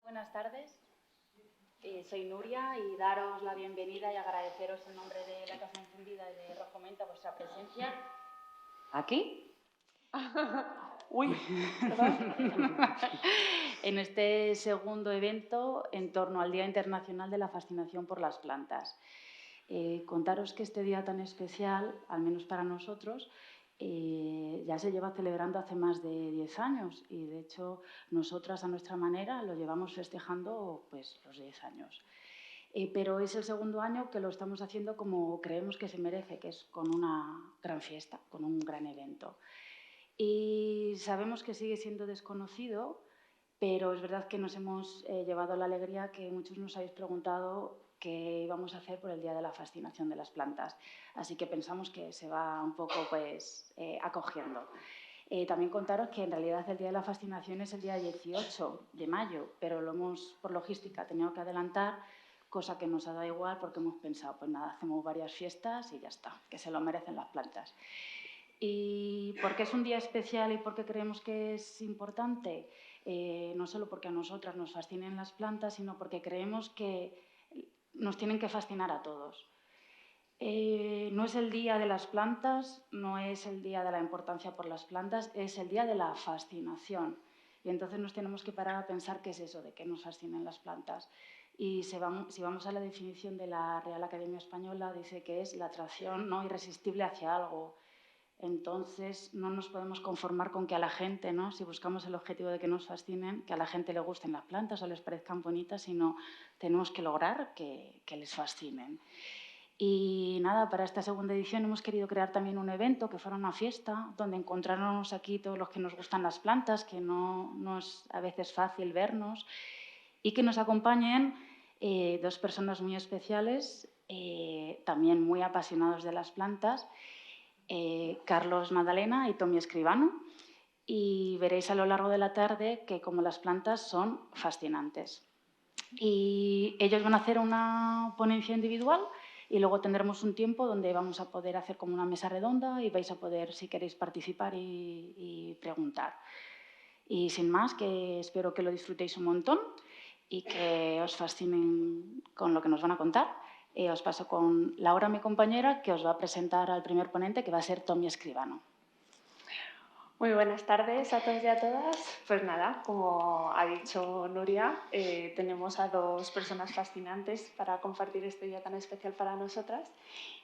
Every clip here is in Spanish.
Buenas tardes, soy Nuria y daros la bienvenida y agradeceros en nombre de la Casa Encendida y de Rojo Menta vuestra presencia aquí. Uy, en este segundo evento en torno al Día Internacional de la Fascinación por las Plantas. Contaros que este día tan especial, al menos para nosotros, ya se lleva celebrando hace más de 10 años y, de hecho, nosotras a nuestra manera lo llevamos festejando pues, los 10 años. Pero es el segundo año que lo estamos haciendo como creemos que se merece, que es con una gran fiesta, con un gran evento. Y sabemos que sigue siendo desconocido, pero es verdad que nos hemos llevado la alegría que muchos nos habéis preguntado qué íbamos a hacer por el Día de la Fascinación de las Plantas. Así que pensamos que se va un poco pues, acogiendo. También contaros que en realidad el Día de la Fascinación es el día 18 de mayo, pero lo hemos, por logística, tenido que adelantar, cosa que nos ha dado igual porque hemos pensado, pues nada, hacemos varias fiestas y ya está, que se lo merecen las plantas. ¿Y por qué es un día especial y por qué creemos que es importante? No solo porque a nosotras nos fascinen las plantas, sino porque creemos que nos tienen que fascinar a todos. No es el día de las plantas, no es el día de la importancia por las plantas, es el día de la fascinación. Y entonces nos tenemos que parar a pensar qué es eso de que nos fascinen las plantas. Y si vamos a la definición de la Real Academia Española, dice que es la atracción no irresistible hacia algo. Entonces, no nos podemos conformar con que a la gente, ¿no? Si buscamos el objetivo de que nos fascinen, que a la gente le gusten las plantas o les parezcan bonitas, sino tenemos que lograr que les fascinen. Y nada, para esta segunda edición hemos querido crear también un evento que fuera una fiesta, donde encontrarnos aquí todos los que nos gustan las plantas, que no es a veces fácil vernos, y que nos acompañen dos personas muy especiales, también muy apasionados de las plantas, Carlos Madalena y Tommy Escribano, y veréis a lo largo de la tarde que como las plantas son fascinantes. Y ellos van a hacer una ponencia individual y luego tendremos un tiempo donde vamos a poder hacer como una mesa redonda y vais a poder, si queréis, participar y preguntar. Y sin más, que espero que lo disfrutéis un montón y que os fascinen con lo que nos van a contar. Os paso con Laura, mi compañera, que os va a presentar al primer ponente, que va a ser Tommy Escribano. Muy buenas tardes a todos y a todas. Pues nada, como ha dicho Nuria, tenemos a dos personas fascinantes para compartir este día tan especial para nosotras.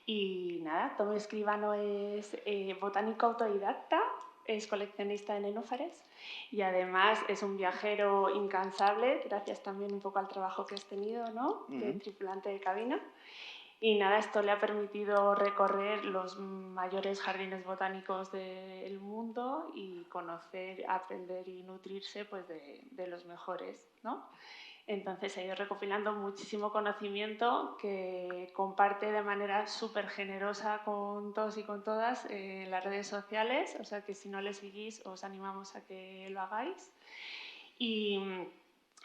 Y nada, Tommy Escribano es botánico autodidacta, es coleccionista de nenúfares y además es un viajero incansable, gracias también un poco al trabajo que has tenido, ¿no? De tripulante de cabina. Y nada, esto le ha permitido recorrer los mayores jardines botánicos del mundo y conocer, aprender y nutrirse pues, de los mejores, ¿no? Entonces ha ido recopilando muchísimo conocimiento que comparte de manera súper generosa con todos y con todas en las redes sociales, o sea que si no le seguís os animamos a que lo hagáis. Y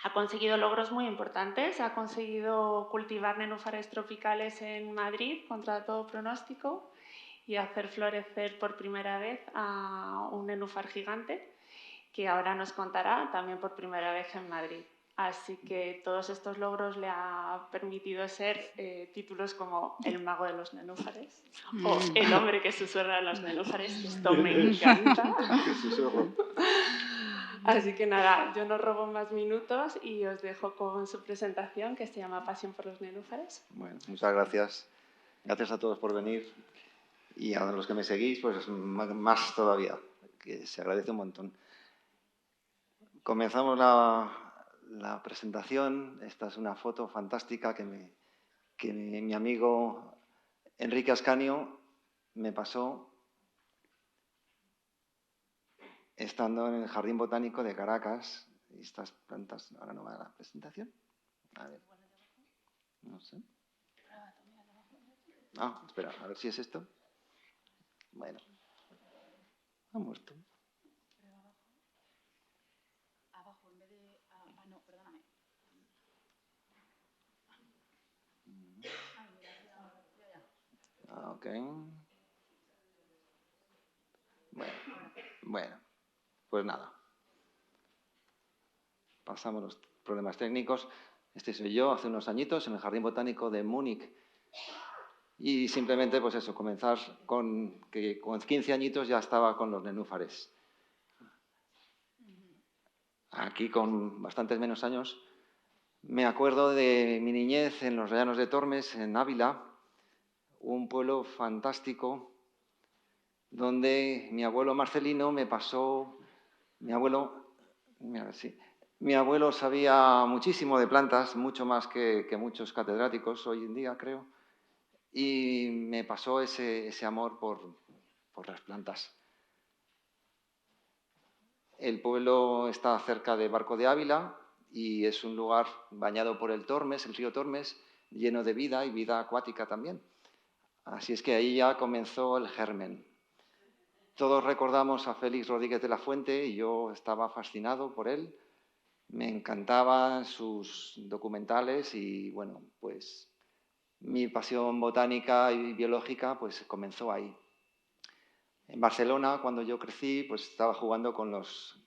ha conseguido logros muy importantes, ha conseguido cultivar nenúfares tropicales en Madrid contra todo pronóstico y hacer florecer por primera vez a un nenúfar gigante que ahora nos contará también por primera vez en Madrid. Así que todos estos logros le ha permitido ser títulos como el mago de los nenúfares o el hombre que susurra a los nenúfares, que esto me encanta. Así que nada, yo no robo más minutos y os dejo con su presentación que se llama Pasión por los nenúfares. Bueno, muchas gracias. Gracias a todos por venir y a los que me seguís, pues más todavía, que se agradece un montón. Comenzamos la presentación. Esta es una foto fantástica que mi amigo Enrique Ascanio me pasó estando en el Jardín Botánico de Caracas. Y estas plantas, ahora no va a la presentación. A ver. No sé. Ah, espera, a ver si es esto. Bueno. Ha muerto. Abajo, en vez de... no, perdóname. Ok. Bueno, pues nada. pasamos los problemas técnicos. Este soy yo hace unos añitos en el Jardín Botánico de Múnich. Y simplemente, pues eso, comenzar con 15 añitos ya estaba con los nenúfares. Aquí, con bastantes menos años, me acuerdo de mi niñez en los Llanos de Tormes, en Ávila, un pueblo fantástico, donde mi abuelo Marcelino me pasó... Mi abuelo sabía muchísimo de plantas, mucho más que muchos catedráticos hoy en día, creo, y me pasó ese amor por las plantas. El pueblo está cerca de Barco de Ávila y es un lugar bañado por el Tormes, el río Tormes, lleno de vida y vida acuática también. Así es que ahí ya comenzó el germen. Todos recordamos a Félix Rodríguez de la Fuente y yo estaba fascinado por él. Me encantaban sus documentales y, bueno, pues mi pasión botánica y biológica pues comenzó ahí. En Barcelona, cuando yo crecí, pues estaba jugando con los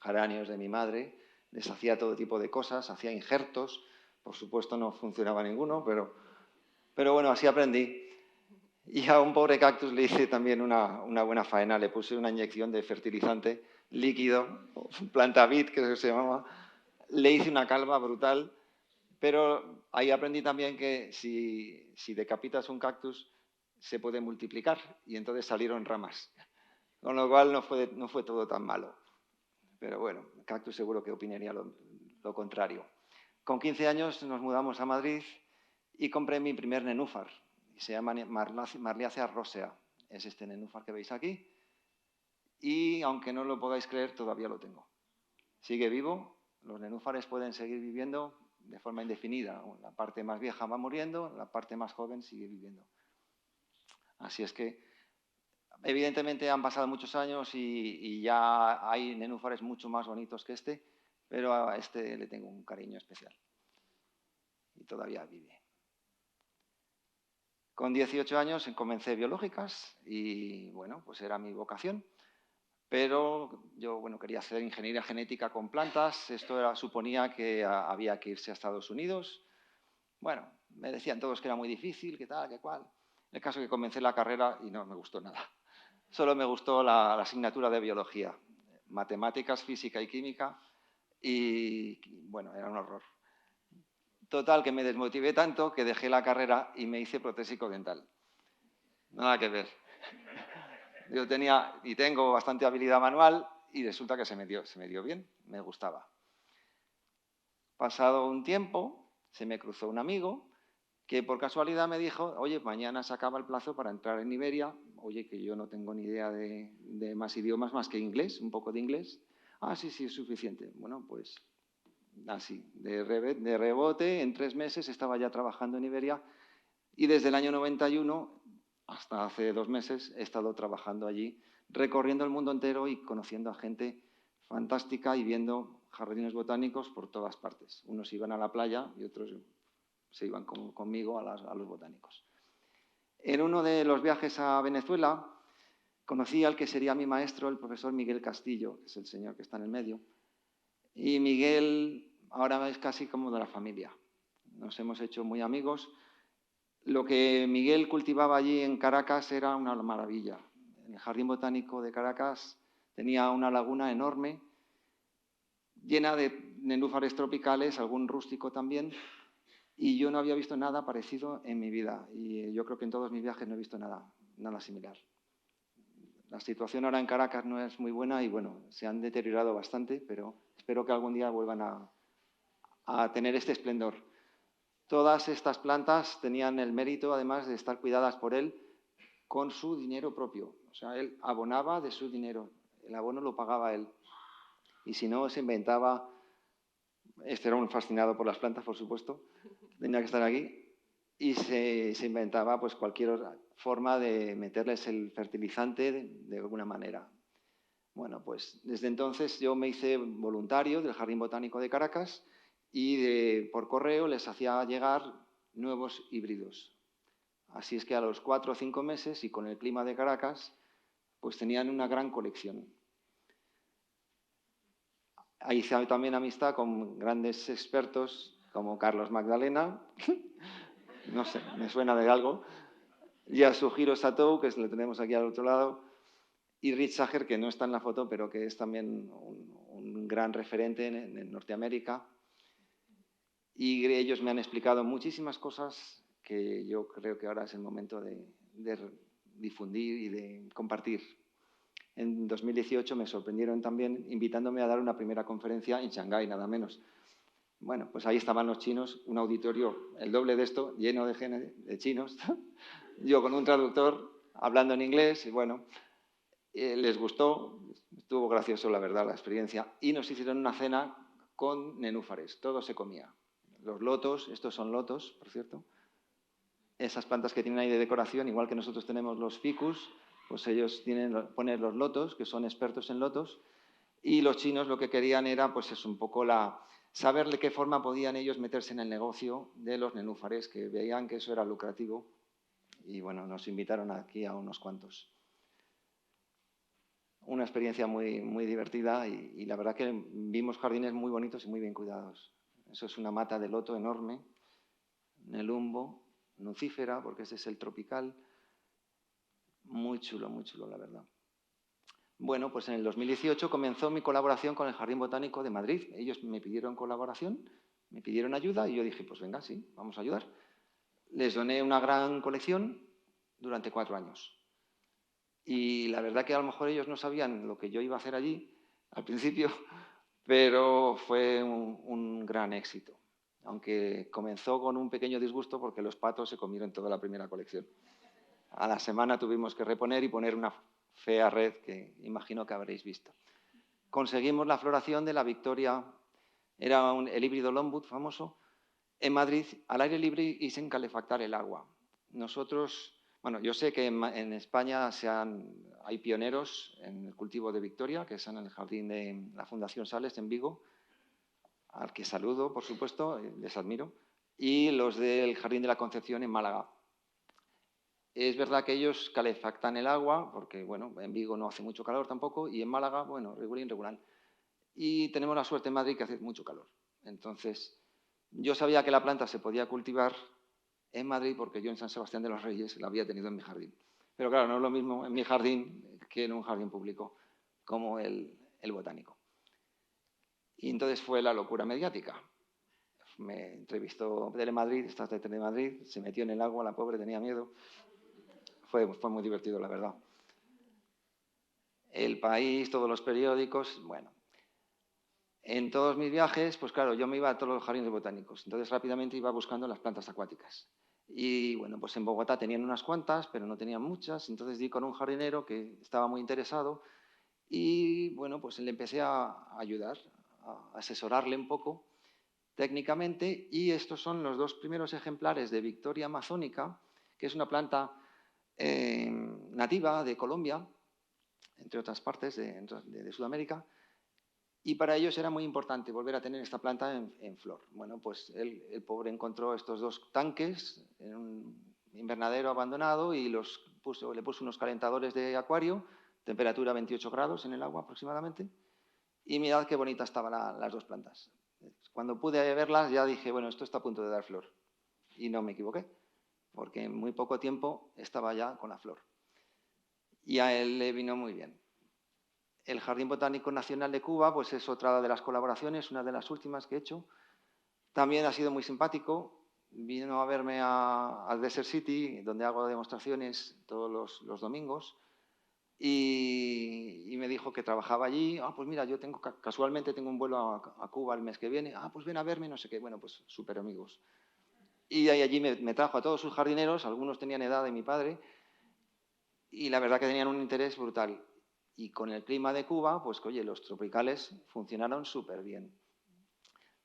geranios de mi madre, les hacía todo tipo de cosas, hacía injertos, por supuesto no funcionaba ninguno, pero bueno, así aprendí. Y a un pobre cactus le hice también una buena faena, le puse una inyección de fertilizante líquido, Plantavit, que se llamaba, le hice una calva brutal, pero ahí aprendí también que si decapitas un cactus se puede multiplicar y entonces salieron ramas. Con lo cual no fue todo tan malo. Pero bueno, cactus seguro que opinaría lo contrario. Con 15 años nos mudamos a Madrid y compré mi primer nenúfar. Se llama Marliacea rosea. Es este nenúfar que veis aquí. Y aunque no lo podáis creer, todavía lo tengo. Sigue vivo. Los nenúfares pueden seguir viviendo de forma indefinida. La parte más vieja va muriendo, la parte más joven sigue viviendo. Así es que, evidentemente, han pasado muchos años y ya hay nenúfares mucho más bonitos que este, pero a este le tengo un cariño especial. Y todavía vive. Con 18 años comencé biológicas y, bueno, pues era mi vocación. Pero yo, bueno, quería hacer ingeniería genética con plantas. Esto suponía que había que irse a Estados Unidos. Bueno, me decían todos que era muy difícil, que tal, que cual. El caso es que comencé la carrera y no me gustó nada. Solo me gustó la asignatura de biología, matemáticas, física y química. Y, bueno, era un horror. Total, que me desmotivé tanto que dejé la carrera y me hice protésico dental. Nada que ver. Yo tenía y tengo bastante habilidad manual y resulta que se me dio bien, me gustaba. Pasado un tiempo, se me cruzó un amigo que por casualidad me dijo, oye, mañana se acaba el plazo para entrar en Iberia. Oye, que yo no tengo ni idea de más idiomas más que inglés, un poco de inglés. Ah, sí, es suficiente. Bueno, pues así, de rebote, en 3 meses estaba ya trabajando en Iberia y desde el año 91 hasta hace 2 meses he estado trabajando allí, recorriendo el mundo entero y conociendo a gente fantástica y viendo jardines botánicos por todas partes. Unos iban a la playa y otros se iban conmigo a los botánicos. En uno de los viajes a Venezuela conocí al que sería mi maestro, el profesor Miguel Castillo, que es el señor que está en el medio. Y Miguel ahora es casi como de la familia. Nos hemos hecho muy amigos. Lo que Miguel cultivaba allí en Caracas era una maravilla. El Jardín Botánico de Caracas tenía una laguna enorme, llena de nenúfares tropicales, algún rústico también, y yo no había visto nada parecido en mi vida. Y yo creo que en todos mis viajes no he visto nada similar. La situación ahora en Caracas no es muy buena y, bueno, se han deteriorado bastante, pero espero que algún día vuelvan a tener este esplendor. Todas estas plantas tenían el mérito, además, de estar cuidadas por él con su dinero propio. O sea, él abonaba de su dinero. El abono lo pagaba él. Y si no, se inventaba... Este era un fascinado por las plantas, por supuesto. Tenía que estar aquí. Y se inventaba pues cualquier forma de meterles el fertilizante de alguna manera. Bueno, pues desde entonces yo me hice voluntario del Jardín Botánico de Caracas y por correo les hacía llegar nuevos híbridos. Así es que a los 4 o 5 meses, y con el clima de Caracas, pues tenían una gran colección. hice también amistad con grandes expertos como Carlos Magdalena, no sé, me suena de algo, Yasuhiro Satou, que le tenemos aquí al otro lado, y Rich Sager, que no está en la foto, pero que es también un gran referente en Norteamérica. Y ellos me han explicado muchísimas cosas que yo creo que ahora es el momento de difundir y de compartir. En 2018 me sorprendieron también invitándome a dar una primera conferencia en Shanghái, nada menos. Bueno, pues ahí estaban los chinos, un auditorio, el doble de esto, lleno de chinos. Yo con un traductor hablando en inglés y bueno, les gustó, estuvo gracioso la verdad la experiencia y nos hicieron una cena con nenúfares, todo se comía. Los lotos, estos son lotos, por cierto, esas plantas que tienen ahí de decoración, igual que nosotros tenemos los ficus, pues ellos ponen los lotos, que son expertos en lotos, y los chinos lo que querían era, pues es un poco saber de qué forma podían ellos meterse en el negocio de los nenúfares, que veían que eso era lucrativo, y bueno, nos invitaron aquí a unos cuantos. Una experiencia muy, muy divertida y la verdad que vimos jardines muy bonitos y muy bien cuidados. Eso es una mata de loto enorme, nelumbo, nucífera, porque ese es el tropical. Muy chulo, la verdad. Bueno, pues en el 2018 comenzó mi colaboración con el Jardín Botánico de Madrid. Ellos me pidieron colaboración, me pidieron ayuda y yo dije, pues venga, sí, vamos a ayudar. Les doné una gran colección durante 4 años. Y la verdad que a lo mejor ellos no sabían lo que yo iba a hacer allí al principio, pero fue un gran éxito. Aunque comenzó con un pequeño disgusto porque los patos se comieron toda la primera colección. A la semana tuvimos que reponer y poner una fea red que imagino que habréis visto. Conseguimos la floración de la Victoria, era el híbrido Lombut famoso, en Madrid, al aire libre y sin calefactar el agua. Nosotros, bueno, yo sé que en España hay pioneros en el cultivo de Victoria, que es en el jardín de la Fundación Sales en Vigo, al que saludo, por supuesto, les admiro, y los del Jardín de la Concepción en Málaga. Es verdad que ellos calefactan el agua, porque bueno, en Vigo no hace mucho calor tampoco, y en Málaga, bueno, regular. Y tenemos la suerte en Madrid que hace mucho calor. Entonces, yo sabía que la planta se podía cultivar en Madrid porque yo en San Sebastián de los Reyes la había tenido en mi jardín. Pero claro, no es lo mismo en mi jardín que en un jardín público como el botánico. Y entonces fue la locura mediática. Me entrevistó Telemadrid, estás de Telemadrid, se metió en el agua, la pobre tenía miedo. Fue muy divertido, la verdad. El País, todos los periódicos, bueno. En todos mis viajes, pues claro, yo me iba a todos los jardines botánicos, entonces rápidamente iba buscando las plantas acuáticas. Y bueno, pues en Bogotá tenían unas cuantas, pero no tenían muchas, entonces di con un jardinero que estaba muy interesado y bueno, pues le empecé a ayudar, a asesorarle un poco técnicamente y estos son los 2 primeros ejemplares de Victoria amazónica, que es una planta nativa de Colombia, entre otras partes de Sudamérica, y para ellos era muy importante volver a tener esta planta en flor. Bueno, pues el pobre encontró estos 2 tanques en un invernadero abandonado y le puso unos calentadores de acuario, temperatura 28 grados en el agua aproximadamente, y mirad qué bonitas estaban las 2 plantas. Cuando pude verlas ya dije, bueno, esto está a punto de dar flor. Y no me equivoqué, porque en muy poco tiempo estaba ya con la flor. Y a él le vino muy bien. El Jardín Botánico Nacional de Cuba pues es otra de las colaboraciones, una de las últimas que he hecho. También ha sido muy simpático. Vino a verme al Desert City, donde hago demostraciones todos los domingos, y me dijo que trabajaba allí. Pues mira, yo casualmente tengo un vuelo a Cuba el mes que viene. Pues ven a verme, no sé qué. Bueno, pues súper amigos. Y allí me trajo a todos sus jardineros, algunos tenían edad de mi padre, y la verdad que tenían un interés brutal. Y con el clima de Cuba, pues oye, los tropicales funcionaron súper bien.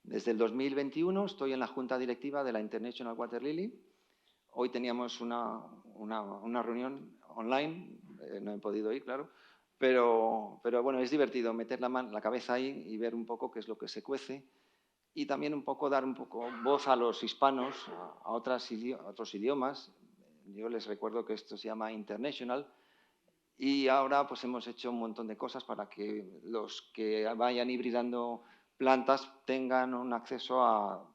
Desde el 2021 estoy en la junta directiva de la International Water Lily. Hoy teníamos una reunión online, no he podido ir, claro, pero bueno, es divertido meter la cabeza ahí y ver un poco qué es lo que se cuece y también un poco dar un poco voz a los hispanos, a otros idiomas. Yo les recuerdo que esto se llama International Y ahora pues hemos hecho un montón de cosas para que los que vayan hibridando plantas tengan un acceso a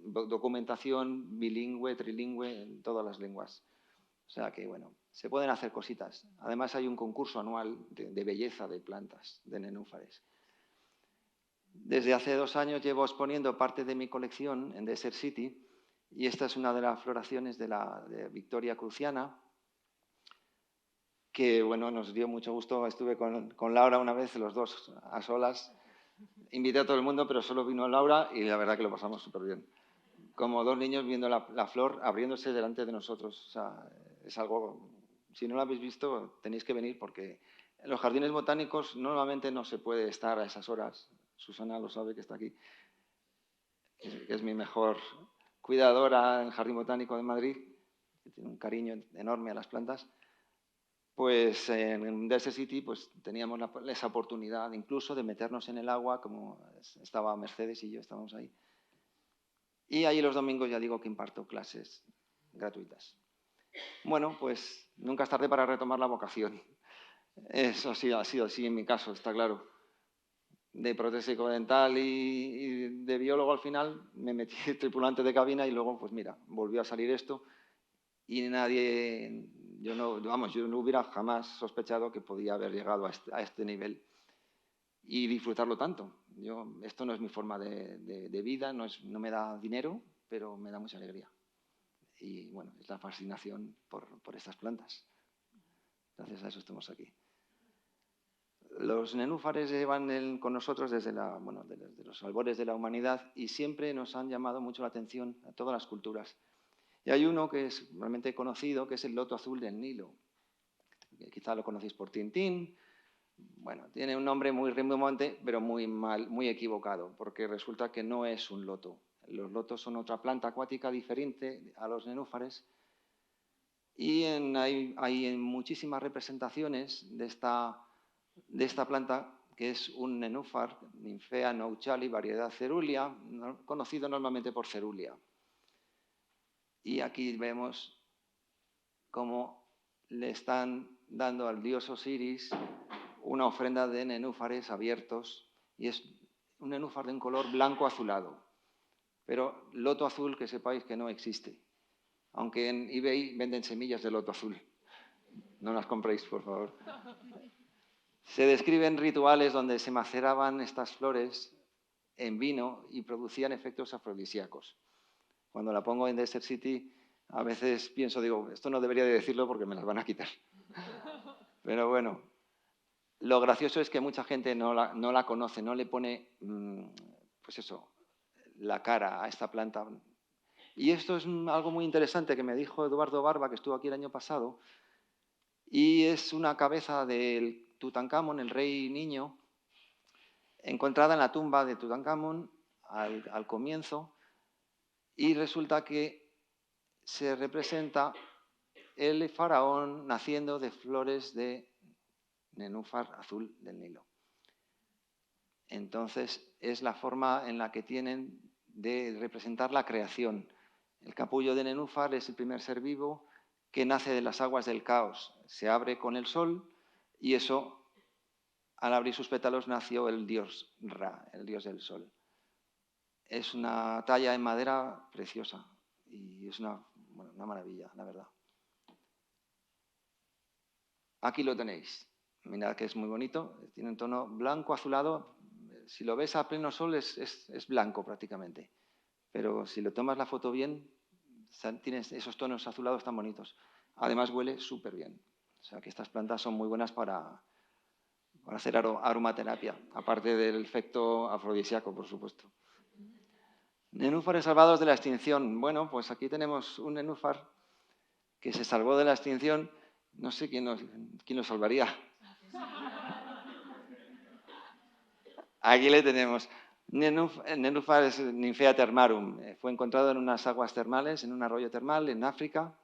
documentación bilingüe, trilingüe, en todas las lenguas. O sea que, bueno, se pueden hacer cositas. Además hay un concurso anual de belleza de plantas, de nenúfares. Desde hace 2 años llevo exponiendo parte de mi colección en Desert City y esta es una de las floraciones de Victoria cruciana, que bueno, nos dio mucho gusto. Estuve con Laura una vez, los dos a solas. Invité a todo el mundo, pero solo vino Laura y la verdad que lo pasamos súper bien. Como 2 niños viendo la flor abriéndose delante de nosotros. O sea, es algo, si no lo habéis visto, tenéis que venir porque en los jardines botánicos normalmente no se puede estar a esas horas. Susana lo sabe, que está aquí, que es mi mejor cuidadora en el Jardín Botánico de Madrid, que tiene un cariño enorme a las plantas. Pues en Desert City pues, teníamos esa oportunidad incluso de meternos en el agua, como estaba Mercedes y yo estábamos ahí. Y ahí los domingos ya digo que imparto clases gratuitas. Bueno, pues nunca es tarde para retomar la vocación. Eso sí ha sido así en mi caso, está claro. De protésico dental y de biólogo al final me metí tripulante de cabina y luego, pues mira, volvió a salir esto y nadie, yo no hubiera jamás sospechado que podía haber llegado a este nivel y disfrutarlo tanto. Esto no es mi forma de vida, no me da dinero, pero me da mucha alegría. Y bueno, es la fascinación por estas plantas. Gracias a eso estamos aquí. Los nenúfares llevan con nosotros desde los albores de la humanidad y siempre nos han llamado mucho la atención a todas las culturas. Y hay uno que es realmente conocido, que es el loto azul del Nilo. Quizá lo conocéis por Tintín. Bueno, tiene un nombre muy rimbombante, pero muy equivocado, porque resulta que no es un loto. Los lotos son otra planta acuática diferente a los nenúfares. Y hay muchísimas representaciones de esta planta, que es un nenúfar, Nymphea nouchali, variedad Cerulia, conocido normalmente por Cerulia. Y aquí vemos cómo le están dando al dios Osiris una ofrenda de nenúfares abiertos, y es un nenúfar de un color blanco azulado. Pero loto azul, que sepáis que no existe. Aunque en eBay venden semillas de loto azul. No las compréis, por favor. Se describen rituales donde se maceraban estas flores en vino y producían efectos afrodisíacos. Cuando la pongo en Desert City, a veces digo, esto no debería de decirlo porque me las van a quitar. Pero bueno, lo gracioso es que mucha gente no la conoce, no le pone, pues eso, la cara a esta planta. Y esto es algo muy interesante que me dijo Eduardo Barba, que estuvo aquí el año pasado, y es una cabeza del Tutankamón, el rey niño, encontrada en la tumba de Tutankamón al comienzo, y resulta que se representa el faraón naciendo de flores de nenúfar azul del Nilo. Entonces es la forma en la que tienen de representar la creación. El capullo de nenúfar es el primer ser vivo que nace de las aguas del caos. Se abre con el sol y eso, al abrir sus pétalos, nació el dios Ra, el dios del sol. Es una talla en madera preciosa y es una maravilla, la verdad. Aquí lo tenéis. Mirad que es muy bonito. Tiene un tono blanco azulado. Si lo ves a pleno sol es blanco prácticamente. Pero si lo tomas la foto bien, tienes esos tonos azulados tan bonitos. Además huele súper bien. O sea que estas plantas son muy buenas para hacer aromaterapia, aparte del efecto afrodisíaco, por supuesto. Nenúfares salvados de la extinción. Bueno, pues aquí tenemos un nenúfar que se salvó de la extinción. No sé quién lo salvaría. Aquí le tenemos. Nenúfar es Nymphea termarum. Fue encontrado en unas aguas termales, en un arroyo termal en África.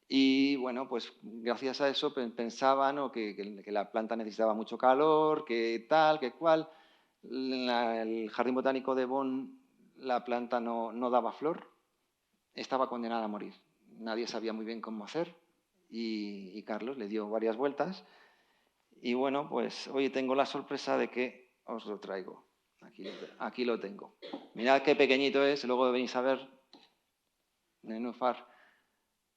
Y bueno, pues gracias a eso pensaban que la planta necesitaba mucho calor, que tal, que cual. El Jardín Botánico de Bonn, la planta no daba flor, estaba condenada a morir. Nadie sabía muy bien cómo hacer y Carlos le dio varias vueltas. Y bueno, pues hoy tengo la sorpresa de que os lo traigo. Aquí lo tengo. Mirad qué pequeñito es, luego venís a ver. Nenúfar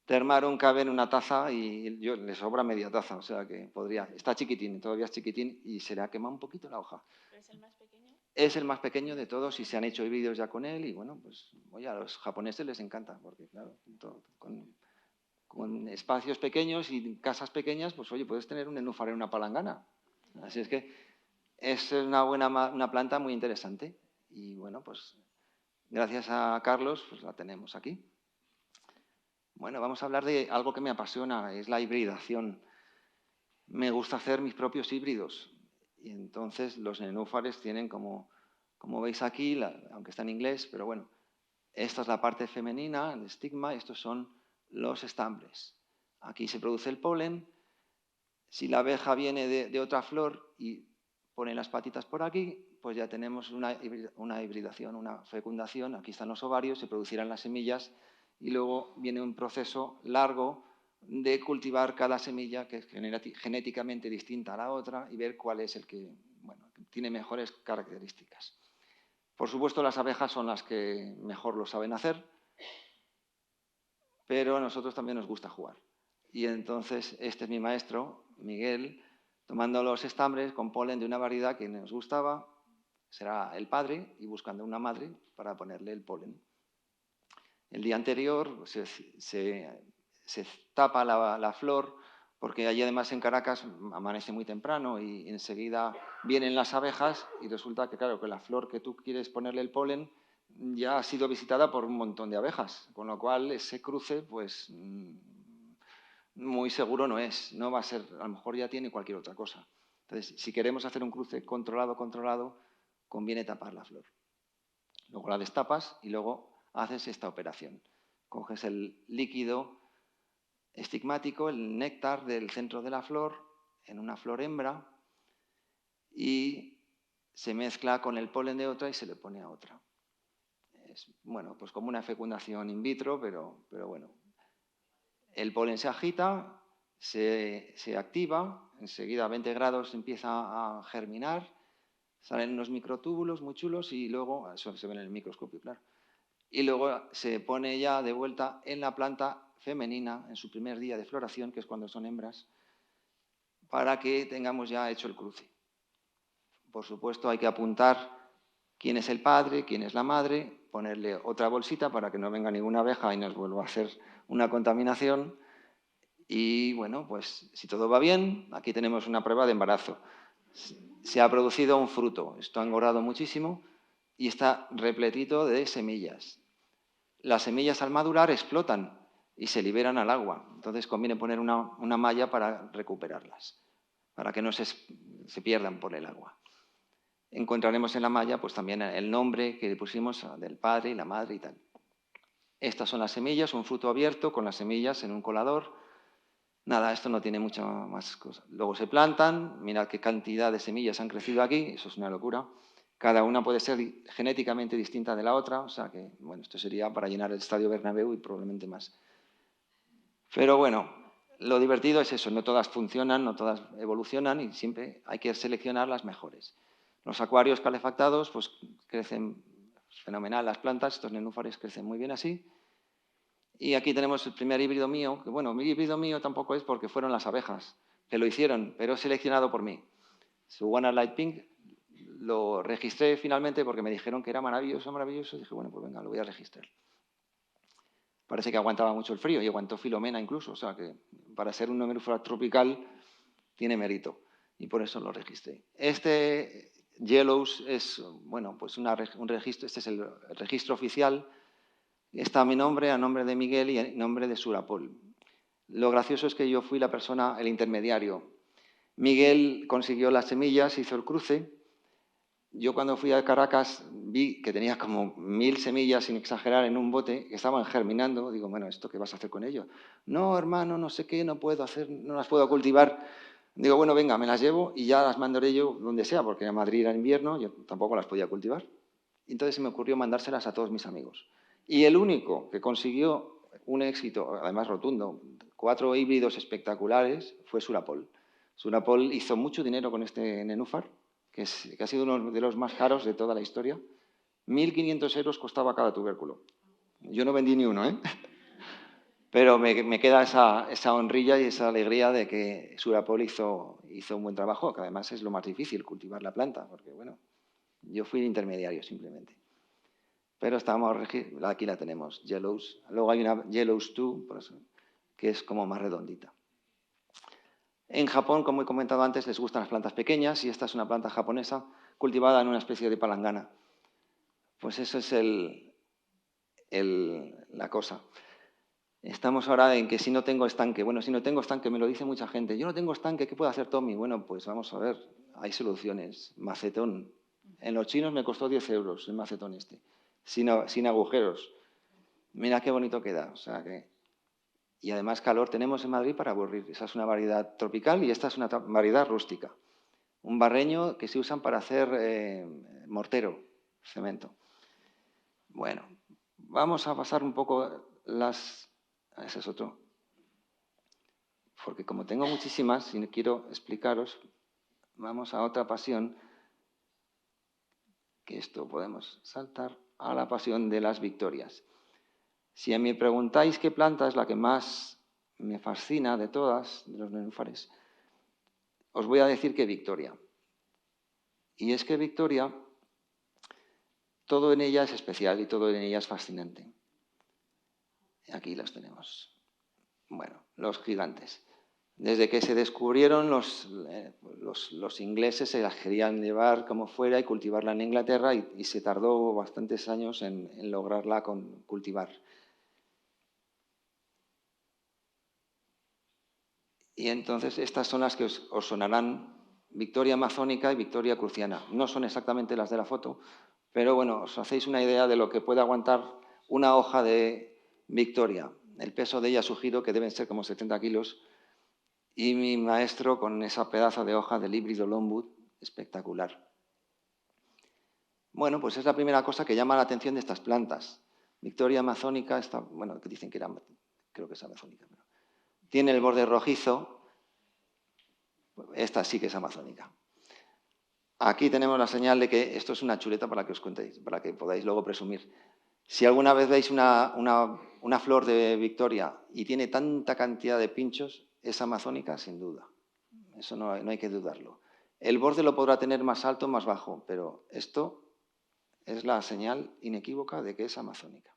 termarum cabe en una taza y le sobra media taza, o sea que podría. Está chiquitín, todavía es chiquitín y se le ha quemado un poquito la hoja. ¿Es el más pequeño? Es el más pequeño de todos y se han hecho vídeos ya con él y bueno, pues oye, a los japoneses les encanta porque claro, con espacios pequeños y casas pequeñas, pues oye, puedes tener un nenúfar en una palangana. Así es que es una planta muy interesante y bueno, pues gracias a Carlos pues la tenemos aquí. Bueno, vamos a hablar de algo que me apasiona, es la hibridación. Me gusta hacer mis propios híbridos y entonces los nenúfares tienen como veis aquí, aunque está en inglés, pero bueno, esta es la parte femenina, el estigma, estos son los estambres. Aquí se produce el polen. Si la abeja viene de otra flor y pone las patitas por aquí, pues ya tenemos una hibridación, una fecundación. Aquí están los ovarios, se producirán las semillas y luego viene un proceso largo de cultivar cada semilla que es genéticamente distinta a la otra y ver cuál es el que tiene mejores características. Por supuesto, las abejas son las que mejor lo saben hacer, pero a nosotros también nos gusta jugar. Y entonces este es mi maestro, Miguel, tomando los estambres con polen de una variedad que nos gustaba, será el padre, y buscando una madre para ponerle el polen. El día anterior se tapa la flor, porque allí además en Caracas amanece muy temprano y enseguida vienen las abejas y resulta que, claro, que la flor que tú quieres ponerle el polen ya ha sido visitada por un montón de abejas, con lo cual ese cruce, pues, muy seguro no es. No va a ser, a lo mejor ya tiene cualquier otra cosa. Entonces, si queremos hacer un cruce controlado, conviene tapar la flor. Luego la destapas y luego haces esta operación. Coges el líquido estigmático, el néctar del centro de la flor, en una flor hembra, y se mezcla con el polen de otra y se le pone a otra. Es, bueno, pues como una fecundación in vitro, pero bueno. El polen se agita, se activa, enseguida a 20 grados empieza a germinar, salen unos microtúbulos muy chulos y luego, eso se ve en el microscopio, claro, y luego se pone ya de vuelta en la planta femenina en su primer día de floración, que es cuando son hembras, para que tengamos ya hecho el cruce. Por supuesto, hay que apuntar quién es el padre, quién es la madre, ponerle otra bolsita para que no venga ninguna abeja y nos vuelva a hacer una contaminación. Y bueno, pues si todo va bien, aquí tenemos una prueba de embarazo. Se ha producido un fruto, esto ha engordado muchísimo y está repletito de semillas. Las semillas al madurar explotan y se liberan al agua. Entonces conviene poner una malla para recuperarlas, para que no se pierdan por el agua. Encontraremos en la malla pues también el nombre que le pusimos del padre y la madre y tal. Estas son las semillas, un fruto abierto con las semillas en un colador. Nada, esto no tiene mucha más cosa. Luego se plantan, mirad qué cantidad de semillas han crecido aquí, eso es una locura. Cada una puede ser genéticamente distinta de la otra, o sea que, bueno, esto sería para llenar el Estadio Bernabéu y probablemente más. Pero bueno, lo divertido es eso, no todas funcionan, no todas evolucionan y siempre hay que seleccionar las mejores. Los acuarios calefactados pues crecen fenomenal las plantas, estos nenúfares crecen muy bien así. Y aquí tenemos el primer híbrido mío, que bueno, mi híbrido mío tampoco es porque fueron las abejas que lo hicieron, pero seleccionado por mí. Su One Light Pink lo registré finalmente porque me dijeron que era maravilloso, maravilloso, y dije, bueno, pues venga, lo voy a registrar. Parece que aguantaba mucho el frío y aguantó Filomena incluso, o sea que para ser un nenúfar tropical tiene mérito y por eso lo registré. Este Yellows es, bueno, pues un registro, este es el registro oficial. Está mi nombre, a nombre de Miguel y a nombre de Surapol. Lo gracioso es que yo fui la persona, el intermediario. Miguel consiguió las semillas, hizo el cruce. Yo cuando fui a Caracas vi que tenía como 1000 semillas, sin exagerar, en un bote que estaban germinando. Digo, bueno, ¿esto qué vas a hacer con ello? No, hermano, no sé qué, no puedo hacer, no las puedo cultivar. Digo, bueno, venga, me las llevo y ya las mandaré yo donde sea, porque en Madrid era invierno, yo tampoco las podía cultivar. Entonces se me ocurrió mandárselas a todos mis amigos. Y el único que consiguió un éxito, además rotundo. 4 híbridos espectaculares fue Surapol. Surapol hizo mucho dinero con este nenúfar, que ha sido uno de los más caros de toda la historia. 1.500 euros costaba cada tubérculo. Yo no vendí ni uno, ¿eh? Pero me queda esa honrilla y esa alegría de que Surapol hizo un buen trabajo, que además es lo más difícil, cultivar la planta, porque, bueno, yo fui el intermediario simplemente. Pero aquí la tenemos, Yellows. Luego hay una Yellows 2, por eso, que es como más redondita. En Japón, como he comentado antes, les gustan las plantas pequeñas y esta es una planta japonesa cultivada en una especie de palangana. Pues eso es la cosa. Estamos ahora en que si no tengo estanque, bueno, si no tengo estanque, me lo dice mucha gente, yo no tengo estanque, ¿qué puede hacer Tommy? Bueno, pues vamos a ver, hay soluciones. Macetón. En los chinos me costó 10 euros el macetón este, sin agujeros. Mira qué bonito queda. O sea que... Y además calor tenemos en Madrid para aburrir. Esa es una variedad tropical y esta es una variedad rústica. Un barreño que se usan para hacer mortero, cemento. Bueno, vamos a pasar un poco las... Ese es otro. Porque como tengo muchísimas y quiero explicaros, vamos a otra pasión, que esto podemos saltar a la pasión de las victorias. Si me preguntáis qué planta es la que más me fascina de todas, de los nenúfares, os voy a decir que Victoria. Y es que Victoria, todo en ella es especial y todo en ella es fascinante. Aquí los tenemos. Bueno, los gigantes. Desde que se descubrieron, los ingleses se las querían llevar como fuera y cultivarla en Inglaterra y se tardó bastantes años en lograrla cultivar. Y entonces estas son las que os sonarán, Victoria amazónica y Victoria cruciana. No son exactamente las de la foto, pero bueno, os hacéis una idea de lo que puede aguantar una hoja de Victoria. El peso de ella sugiero que deben ser como 70 kilos. Y mi maestro con esa pedazo de hoja del híbrido Longwood, espectacular. Bueno, pues es la primera cosa que llama la atención de estas plantas. Victoria amazónica, bueno, que dicen que era, creo que es amazónica, pero tiene el borde rojizo. Esta sí que es amazónica. Aquí tenemos la señal de que esto es una chuleta para que os contéis, para que podáis luego presumir. Si alguna vez veis una flor de Victoria y tiene tanta cantidad de pinchos, es amazónica sin duda. Eso no hay que dudarlo. El borde lo podrá tener más alto o más bajo, pero esto es la señal inequívoca de que es amazónica.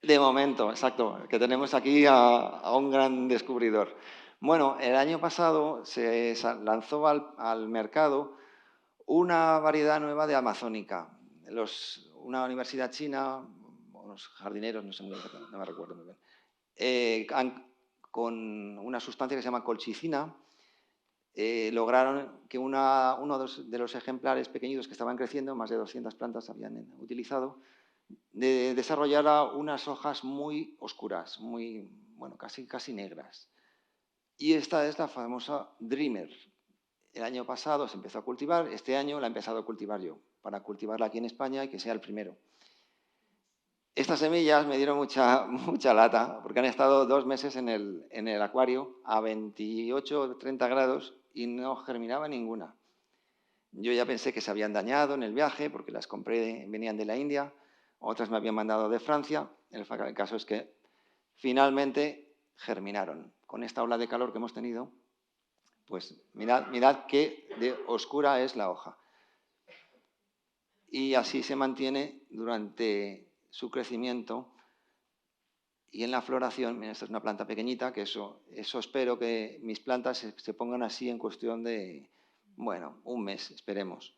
De momento, exacto, que tenemos aquí a un gran descubridor. Bueno, el año pasado se lanzó al mercado una variedad nueva de amazónica. Una universidad china, unos jardineros, no me recuerdo muy bien, con una sustancia que se llama colchicina, lograron que uno de los ejemplares pequeñitos que estaban creciendo, más de 200 plantas habían utilizado, desarrollara unas hojas muy oscuras, casi negras. Y esta es la famosa Dreamer. El año pasado se empezó a cultivar, este año la he empezado a cultivar yo, para cultivarla aquí en España y que sea el primero. Estas semillas me dieron mucha lata, porque han estado 2 meses en el acuario a 28 o 30 grados y no germinaba ninguna. Yo ya pensé que se habían dañado en el viaje, porque las compré, venían de la India, otras me habían mandado de Francia. El caso es que finalmente germinaron. Con esta ola de calor que hemos tenido, pues mirad qué de oscura es la hoja. Y así se mantiene durante su crecimiento y en la floración. Esta es una planta pequeñita, que eso espero que mis plantas se pongan así en cuestión de, bueno, un mes, esperemos.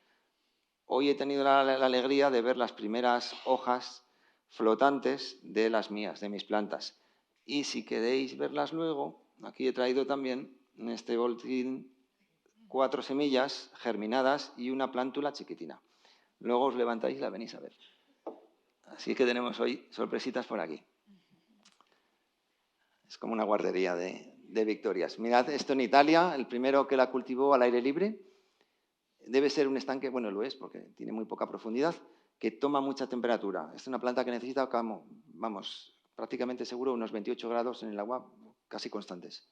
Hoy he tenido la alegría de ver las primeras hojas flotantes de las mías, de mis plantas. Y si queréis verlas luego, aquí he traído también en este boletín 4 semillas germinadas y una plántula chiquitina. Luego os levantáis y la venís a ver. Así que tenemos hoy sorpresitas por aquí. Es como una guardería de victorias. Mirad esto en Italia, el primero que la cultivó al aire libre. Debe ser un estanque, bueno, lo es porque tiene muy poca profundidad, que toma mucha temperatura. Es una planta que necesita, prácticamente seguro unos 28 grados en el agua casi constantes.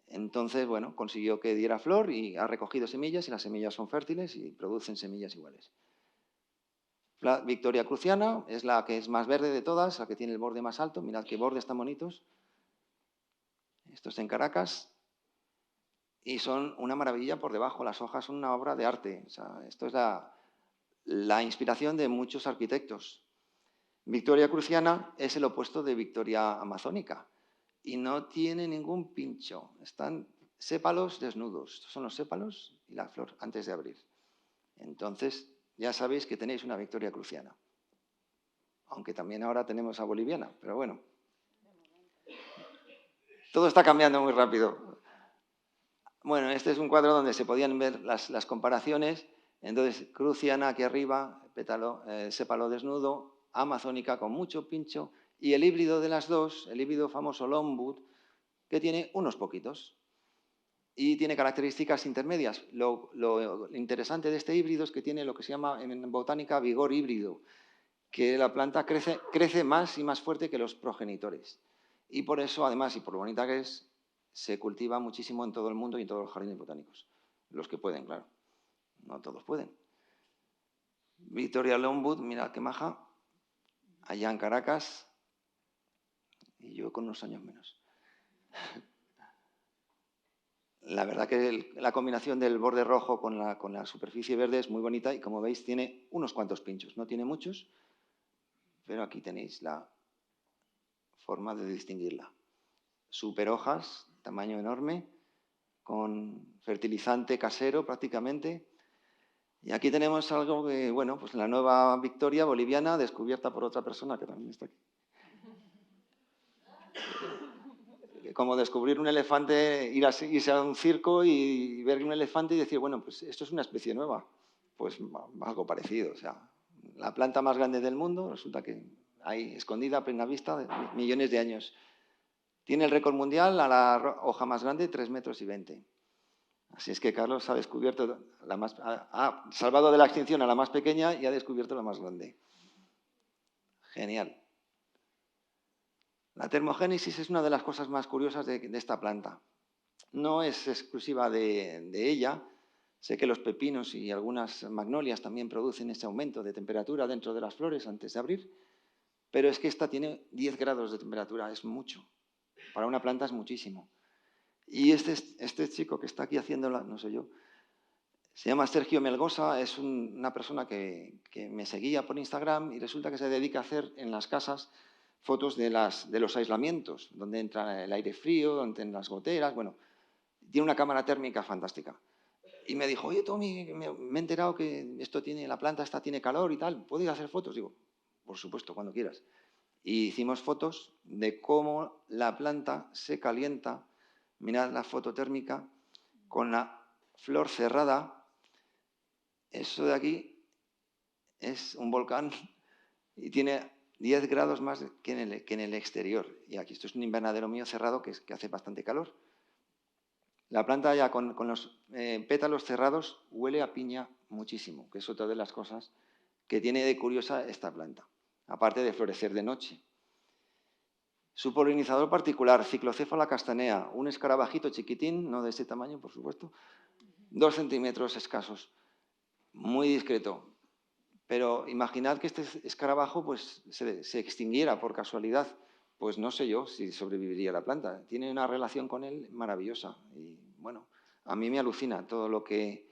Entonces, bueno, consiguió que diera flor y ha recogido semillas y las semillas son fértiles y producen semillas iguales. La Victoria Cruciana es la que es más verde de todas, la que tiene el borde más alto. Mirad qué bordes tan bonitos. Esto es en Caracas. Y son una maravilla por debajo. Las hojas son una obra de arte. O sea, esto es la inspiración de muchos arquitectos. Victoria Cruciana es el opuesto de Victoria Amazónica. Y no tiene ningún pincho. Están sépalos desnudos. Estos son los sépalos y la flor antes de abrir. Entonces, ya sabéis que tenéis una Victoria Cruciana. Aunque también ahora tenemos a boliviana, pero bueno. Todo está cambiando muy rápido. Bueno, este es un cuadro donde se podían ver las comparaciones. Entonces, Cruciana aquí arriba, sépalo desnudo, amazónica con mucho pincho, y el híbrido de las dos, el híbrido famoso Longwood, que tiene unos poquitos. Y tiene características intermedias. Lo interesante de este híbrido es que tiene lo que se llama en botánica vigor híbrido, que la planta crece más y más fuerte que los progenitores. Y por eso, además, y por lo bonita que es, se cultiva muchísimo en todo el mundo y en todos los jardines botánicos. Los que pueden, claro. No todos pueden. Victoria Longwood, mirad qué maja. Allá en Caracas. Y yo con unos años menos. La verdad que la combinación del borde rojo con la superficie verde es muy bonita y, como veis, tiene unos cuantos pinchos. No tiene muchos, pero aquí tenéis la forma de distinguirla. Super hojas, tamaño enorme, con fertilizante casero prácticamente. Y aquí tenemos algo que, bueno, pues la nueva Victoria boliviana, descubierta por otra persona que también está aquí. Como descubrir un elefante, irse a un circo y ver un elefante y decir, bueno, pues esto es una especie nueva. Pues algo parecido. O sea, la planta más grande del mundo, resulta que ahí, escondida a plena vista, de millones de años. Tiene el récord mundial a la hoja más grande, 3,20 metros. Así es que Carlos ha descubierto ha salvado de la extinción a la más pequeña y ha descubierto la más grande. Genial. La termogénesis es una de las cosas más curiosas de esta planta. No es exclusiva de ella. Sé que los pepinos y algunas magnolias también producen ese aumento de temperatura dentro de las flores antes de abrir, pero es que esta tiene 10 grados de temperatura, es mucho. Para una planta es muchísimo. Y este chico que está aquí haciéndola, no sé yo, se llama Sergio Melgosa, es una persona que me seguía por Instagram y resulta que se dedica a hacer en las casas fotos de los aislamientos, donde entra el aire frío, donde entran las goteras, bueno, tiene una cámara térmica fantástica. Y me dijo, oye, Tommy, me he enterado que la planta esta tiene calor y tal, ¿puedo ir a hacer fotos? Digo, por supuesto, cuando quieras. Y hicimos fotos de cómo la planta se calienta. Mirad la foto térmica con la flor cerrada. Eso de aquí es un volcán y tiene 10 grados más que en el exterior. Y aquí esto es un invernadero mío cerrado que hace bastante calor. La planta ya con los pétalos cerrados huele a piña muchísimo, que es otra de las cosas que tiene de curiosa esta planta, aparte de florecer de noche. Su polinizador particular, Cyclocephala castanea, un escarabajito chiquitín, no de ese tamaño, por supuesto, 2 centímetros escasos, muy discreto. Pero imaginad que este escarabajo pues, se extinguiera por casualidad. Pues no sé yo si sobreviviría la planta. Tiene una relación con él maravillosa. Y bueno, a mí me alucina todo lo que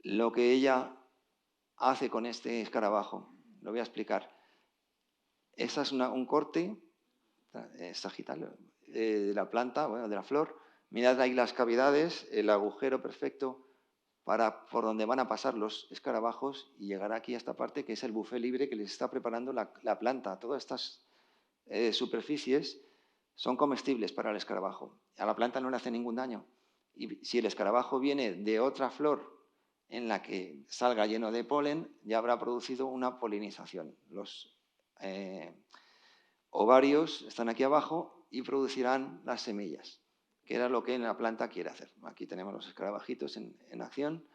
ella hace con este escarabajo. Lo voy a explicar. Esta es un corte sagital de la planta, bueno, de la flor. Mirad ahí las cavidades, el agujero perfecto por donde van a pasar los escarabajos y llegar aquí a esta parte que es el buffet libre que les está preparando la planta. Todas estas superficies son comestibles para el escarabajo. A la planta no le hace ningún daño. Y si el escarabajo viene de otra flor en la que salga lleno de polen, ya habrá producido una polinización. Los ovarios están aquí abajo y producirán las semillas, que era lo que la planta quiere hacer. Aquí tenemos los escarabajitos en acción.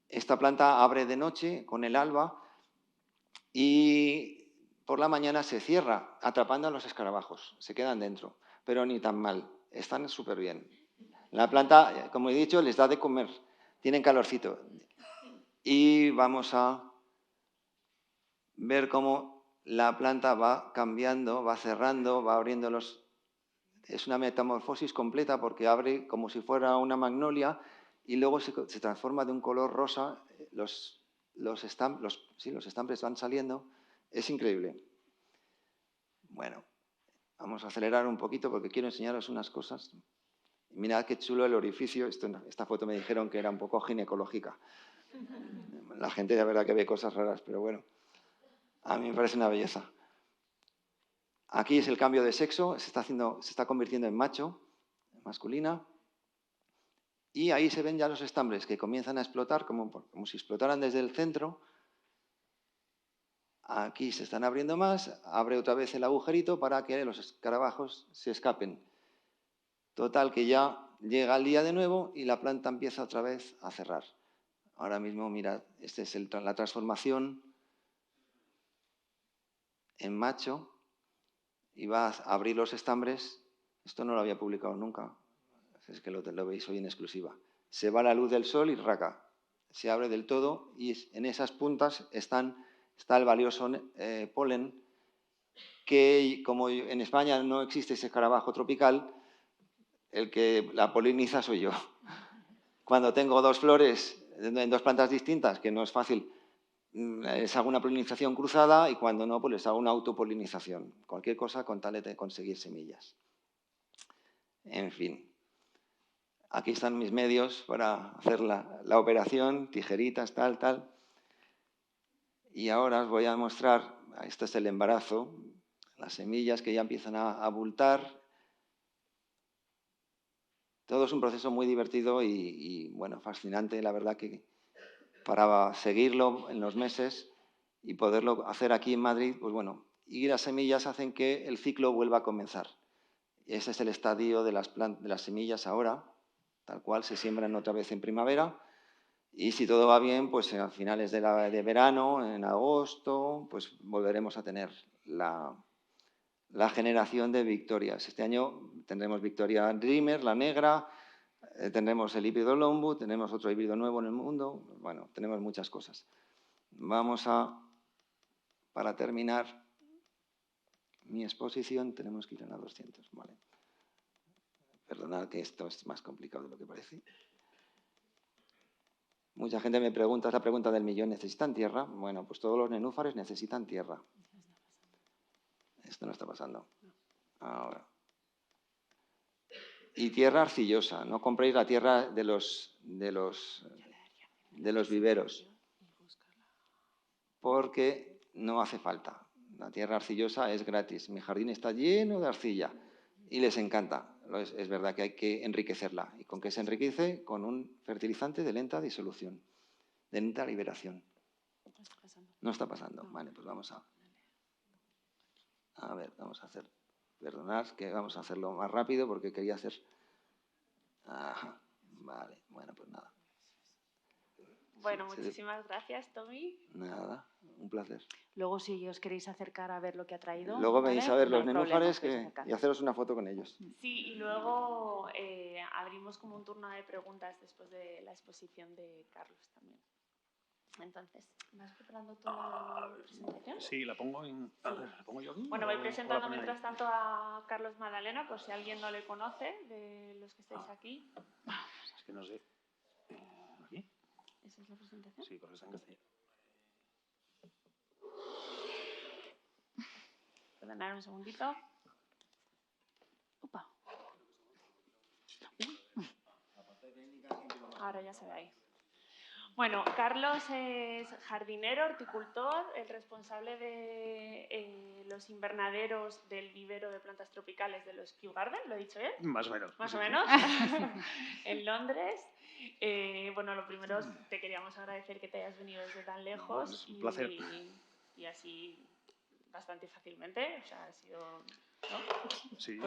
Esta planta abre de noche con el alba y por la mañana se cierra, atrapando a los escarabajos. Se quedan dentro, pero ni tan mal. Están súper bien. La planta, como he dicho, les da de comer. Tienen calorcito. Y vamos a ver cómo la planta va cambiando, va cerrando, va abriendo los... Es una metamorfosis completa porque abre como si fuera una magnolia y luego se transforma de un color rosa. Los estambres van saliendo. Es increíble. Bueno, vamos a acelerar un poquito porque quiero enseñaros unas cosas. Mirad qué chulo el orificio. Esta foto me dijeron que era un poco ginecológica. La gente de verdad que ve cosas raras, pero bueno, a mí me parece una belleza. Aquí es el cambio de sexo, se está convirtiendo en macho, masculina. Y ahí se ven ya los estambres que comienzan a explotar como si explotaran desde el centro. Aquí se están abriendo más, abre otra vez el agujerito para que los escarabajos se escapen. Total, que ya llega el día de nuevo y la planta empieza otra vez a cerrar. Ahora mismo, mirad, esta es la transformación en macho y va a abrir los estambres. Esto no lo había publicado nunca, es que lo veis hoy en exclusiva. Se va la luz del sol y raca, se abre del todo y en esas puntas está el valioso polen que, como en España no existe ese escarabajo tropical, el que la poliniza soy yo. Cuando tengo dos flores en dos plantas distintas, que no es fácil, les hago una polinización cruzada y cuando no, pues les hago una autopolinización. Cualquier cosa con tal de conseguir semillas. En fin. Aquí están mis medios para hacer la operación, tijeritas, tal. Y ahora os voy a mostrar, esto es el embarazo, las semillas que ya empiezan a abultar. Todo es un proceso muy divertido y bueno, fascinante, la verdad que para seguirlo en los meses y poderlo hacer aquí en Madrid, pues bueno, y las semillas hacen que el ciclo vuelva a comenzar. Ese es el estadio de las semillas ahora, tal cual se siembran otra vez en primavera y si todo va bien, pues a finales de verano, en agosto, pues volveremos a tener la generación de victorias. Este año tendremos Victoria Dreamer, la negra, tendremos el híbrido Lombu, tenemos otro híbrido nuevo en el mundo, bueno, tenemos muchas cosas. Vamos para terminar mi exposición, tenemos que ir a 200, ¿vale? Perdonad que esto es más complicado de lo que parece. Mucha gente me pregunta, es la pregunta del millón, ¿necesitan tierra? Bueno, pues todos los nenúfares necesitan tierra. Esto no está pasando. Ahora. Y tierra arcillosa, no compréis la tierra de los viveros, porque no hace falta. La tierra arcillosa es gratis. Mi jardín está lleno de arcilla y les encanta. Es verdad que hay que enriquecerla. ¿Y con qué se enriquece? Con un fertilizante de lenta disolución, de lenta liberación. No está pasando. Vale, pues vamos a ver, vamos a hacer... Perdonad que vamos a hacerlo más rápido porque quería hacer... Ajá, vale, bueno, pues nada. Bueno, muchísimas gracias, Tommy. Nada, un placer. Luego, si os queréis acercar a ver lo que ha traído... Luego venís a ver los nenúfares problema, y haceros una foto con ellos. Sí, y luego abrimos como un turno de preguntas después de la exposición de Carlos también. Entonces, ¿vas preparando tú la presentación? Sí, la pongo yo aquí. Bueno, voy presentando mientras tanto a Carlos Madalena, por si alguien no le conoce, de los que estáis aquí. Es que no sé. ¿Aquí? ¿Esa es la presentación? Sí, porque está en castellano. Perdonad un segundito. Opa. Ahora ya se ve ahí. Bueno, Carlos es jardinero, horticultor, el responsable de los invernaderos del vivero de plantas tropicales de los Kew Garden, ¿lo he dicho bien? Más o menos. Más o menos, en Londres. Bueno, lo primero te queríamos agradecer que te hayas venido desde tan lejos. Es un placer. Y así bastante fácilmente, o sea, ha sido ¿no? Sí.